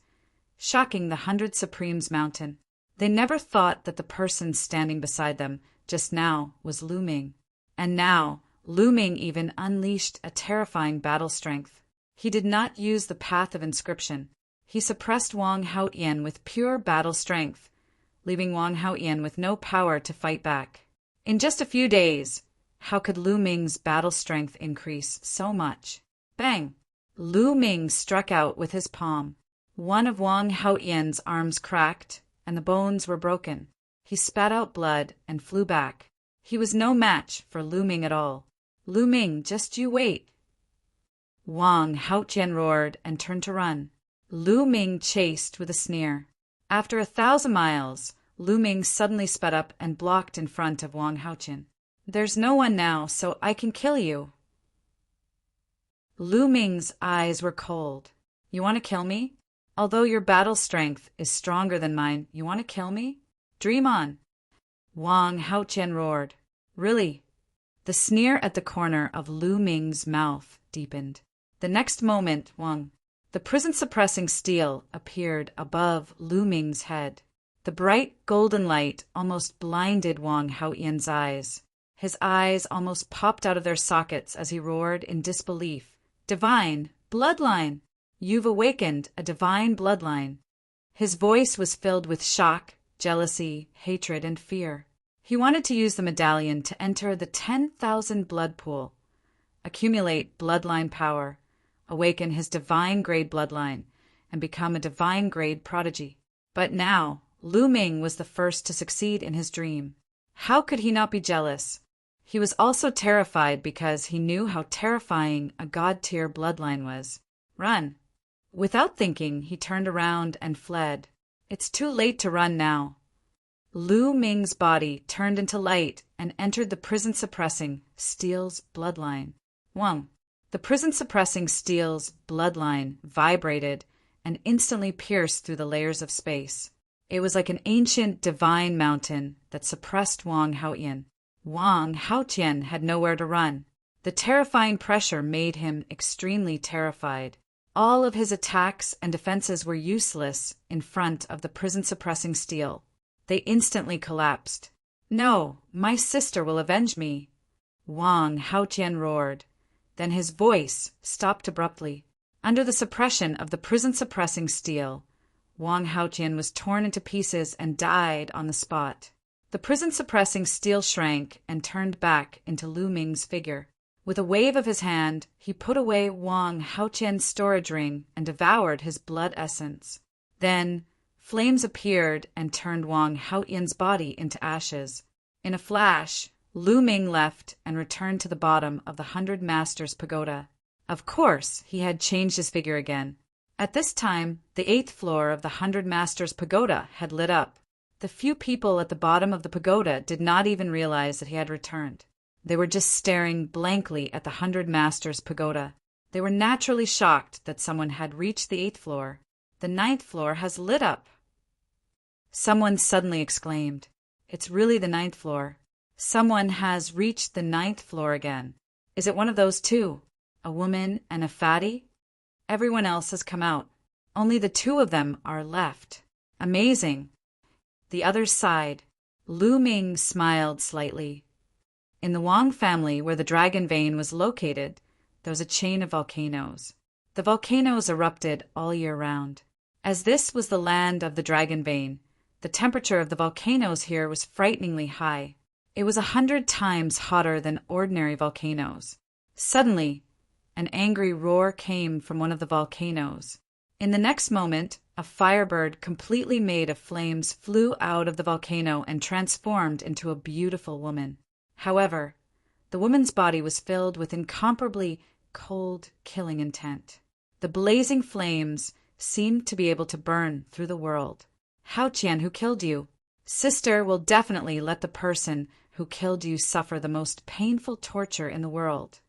shocking the 100 Supremes mountain. They never thought that the person standing beside them just now was Lu Ming. And now, Lu Ming even unleashed a terrifying battle strength. He did not use the path of inscription. He suppressed Wang Haotian with pure battle strength, leaving Wang Haotian with no power to fight back. In just a few days, how could Lu Ming's battle strength increase so much? Bang! Lu Ming struck out with his palm. One of Wang Haotian's arms cracked, and the bones were broken. He spat out blood and flew back. He was no match for Lu Ming at all. Lu Ming, just you wait. Wang Haotian roared and turned to run. Lu Ming chased with a sneer. After 1,000 miles, Lu Ming suddenly sped up and blocked in front of Wang Haotian. There's no one now, so I can kill you. Lu Ming's eyes were cold. You want to kill me? Although your battle strength is stronger than mine, you want to kill me? Dream on. Wang Haotian roared. Really? The sneer at the corner of Lu Ming's mouth deepened. The next moment, the prison-suppressing steel appeared above Lu Ming's head. The bright golden light almost blinded Wang Haotian's eyes. His eyes almost popped out of their sockets as he roared in disbelief. Divine bloodline! You've awakened a divine bloodline. His voice was filled with shock, jealousy, hatred, and fear. He wanted to use the medallion to enter the 10,000 blood pool, accumulate bloodline power, awaken his divine grade bloodline, and become a divine grade prodigy. But now, Lu Ming was the first to succeed in his dream. How could he not be jealous? He was also terrified because he knew how terrifying a god-tier bloodline was. Run! Without thinking, he turned around and fled. It's too late to run now. Lu Ming's body turned into light and entered the prison-suppressing steel's bloodline. The prison-suppressing steel's bloodline vibrated and instantly pierced through the layers of space. It was like an ancient divine mountain that suppressed Wang Haotian. Wang Haotian had nowhere to run. The terrifying pressure made him extremely terrified. All of his attacks and defenses were useless in front of the prison-suppressing steel. They instantly collapsed. No, my sister will avenge me. Wang Haotian roared. Then his voice stopped abruptly. Under the suppression of the prison-suppressing steel, Wang Haotian was torn into pieces and died on the spot. The prison-suppressing steel shrank and turned back into Lu Ming's figure. With a wave of his hand, he put away Wang Haotian's storage ring and devoured his blood essence. Then, flames appeared and turned Wang Haotian's body into ashes. In a flash, Lu Ming left and returned to the bottom of the 100 Masters Pagoda. Of course, he had changed his figure again. At this time, the 8th floor of the 100 Masters Pagoda had lit up. The few people at the bottom of the pagoda did not even realize that he had returned. They were just staring blankly at the 100 Masters Pagoda. They were naturally shocked that someone had reached the 8th floor. The 9th floor has lit up. Someone suddenly exclaimed, "It's really the 9th floor. Someone has reached the 9th floor again. Is it one of those two? A woman and a fatty? Everyone else has come out. Only the two of them are left. Amazing." The others sighed. Lu Ming smiled slightly. In the Wang family, where the dragon vein was located, there was a chain of volcanoes. The volcanoes erupted all year round. As this was the land of the dragon vein, the temperature of the volcanoes here was frighteningly high. It was 100 times hotter than ordinary volcanoes. Suddenly, an angry roar came from one of the volcanoes. In the next moment, a firebird completely made of flames flew out of the volcano and transformed into a beautiful woman. However, the woman's body was filled with incomparably cold, killing intent. The blazing flames seemed to be able to burn through the world. "Haotian, who killed you? Sister will definitely let the person who killed you suffer the most painful torture in the world."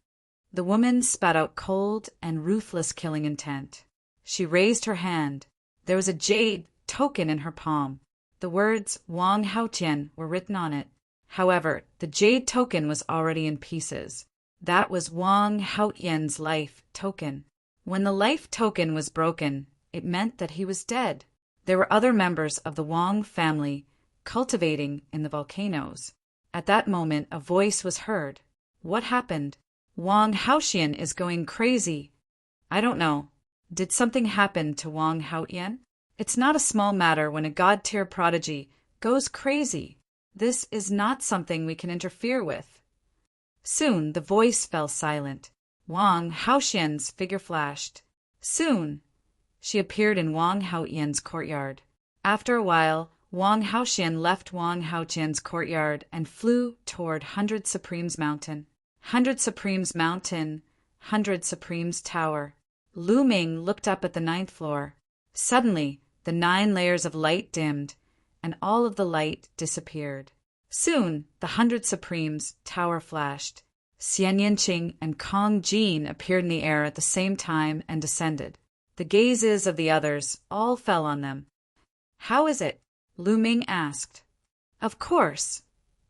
The woman spat out cold and ruthless killing intent. She raised her hand. There was a jade token in her palm. The words Wang Haotian were written on it. However, the jade token was already in pieces. That was Wang Haotian's life token. When the life token was broken, it meant that he was dead. There were other members of the Wang family cultivating in the volcanoes. At that moment, a voice was heard. "What happened? Wang Haotian is going crazy." "I don't know. Did something happen to Wang Haotian? It's not a small matter when a god-tier prodigy goes crazy. This is not something we can interfere with." Soon the voice fell silent. Wang Haotian's figure flashed. Soon she appeared in Wang Haotian's courtyard. After a while, Wang Haotian left Wang Haotian's courtyard and flew toward 100 Supremes Mountain. 100 Supremes Mountain, 100 Supremes Tower. Lu Ming looked up at the 9th floor. Suddenly, the 9 layers of light dimmed, and all of the light disappeared. Soon, the 100 Supremes Tower flashed. Xian Yinqing and Kong Jin appeared in the air at the same time and descended. The gazes of the others all fell on them. "How is it?" Lu Ming asked. "Of course.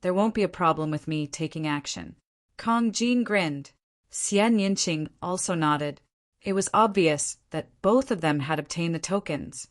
There won't be a problem with me taking action." Kong Jin grinned. Xian Yinqing also nodded. It was obvious that both of them had obtained the tokens.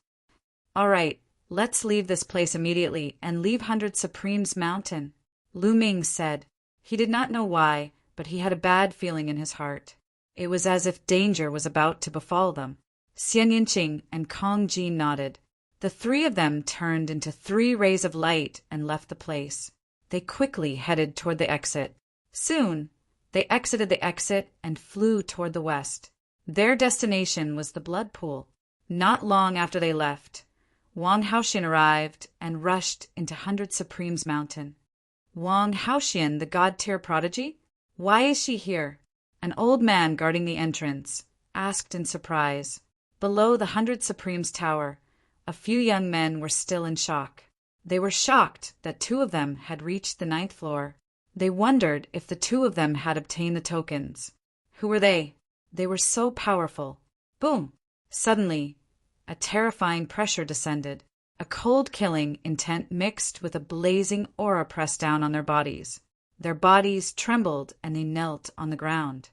"All right, let's leave this place immediately and leave 100 Supremes Mountain," Lu Ming said. He did not know why, but he had a bad feeling in his heart. It was as if danger was about to befall them. Xian Yinqing and Kong Jin nodded. The three of them turned into 3 rays of light and left the place. They quickly headed toward the exit. Soon, they exited the exit and flew toward the west. Their destination was the blood pool. Not long after they left, Wang Haotian arrived and rushed into 100 Supremes Mountain. "Wang Haotian, the god-tier prodigy? Why is she here?" An old man guarding the entrance asked in surprise. Below the 100 Supremes Tower, a few young men were still in shock. They were shocked that 2 of them had reached the 9th floor. They wondered if the 2 of them had obtained the tokens. Who were they? They were so powerful. Boom! Suddenly, a terrifying pressure descended. A cold killing intent mixed with a blazing aura pressed down on their bodies. Their bodies trembled and they knelt on the ground.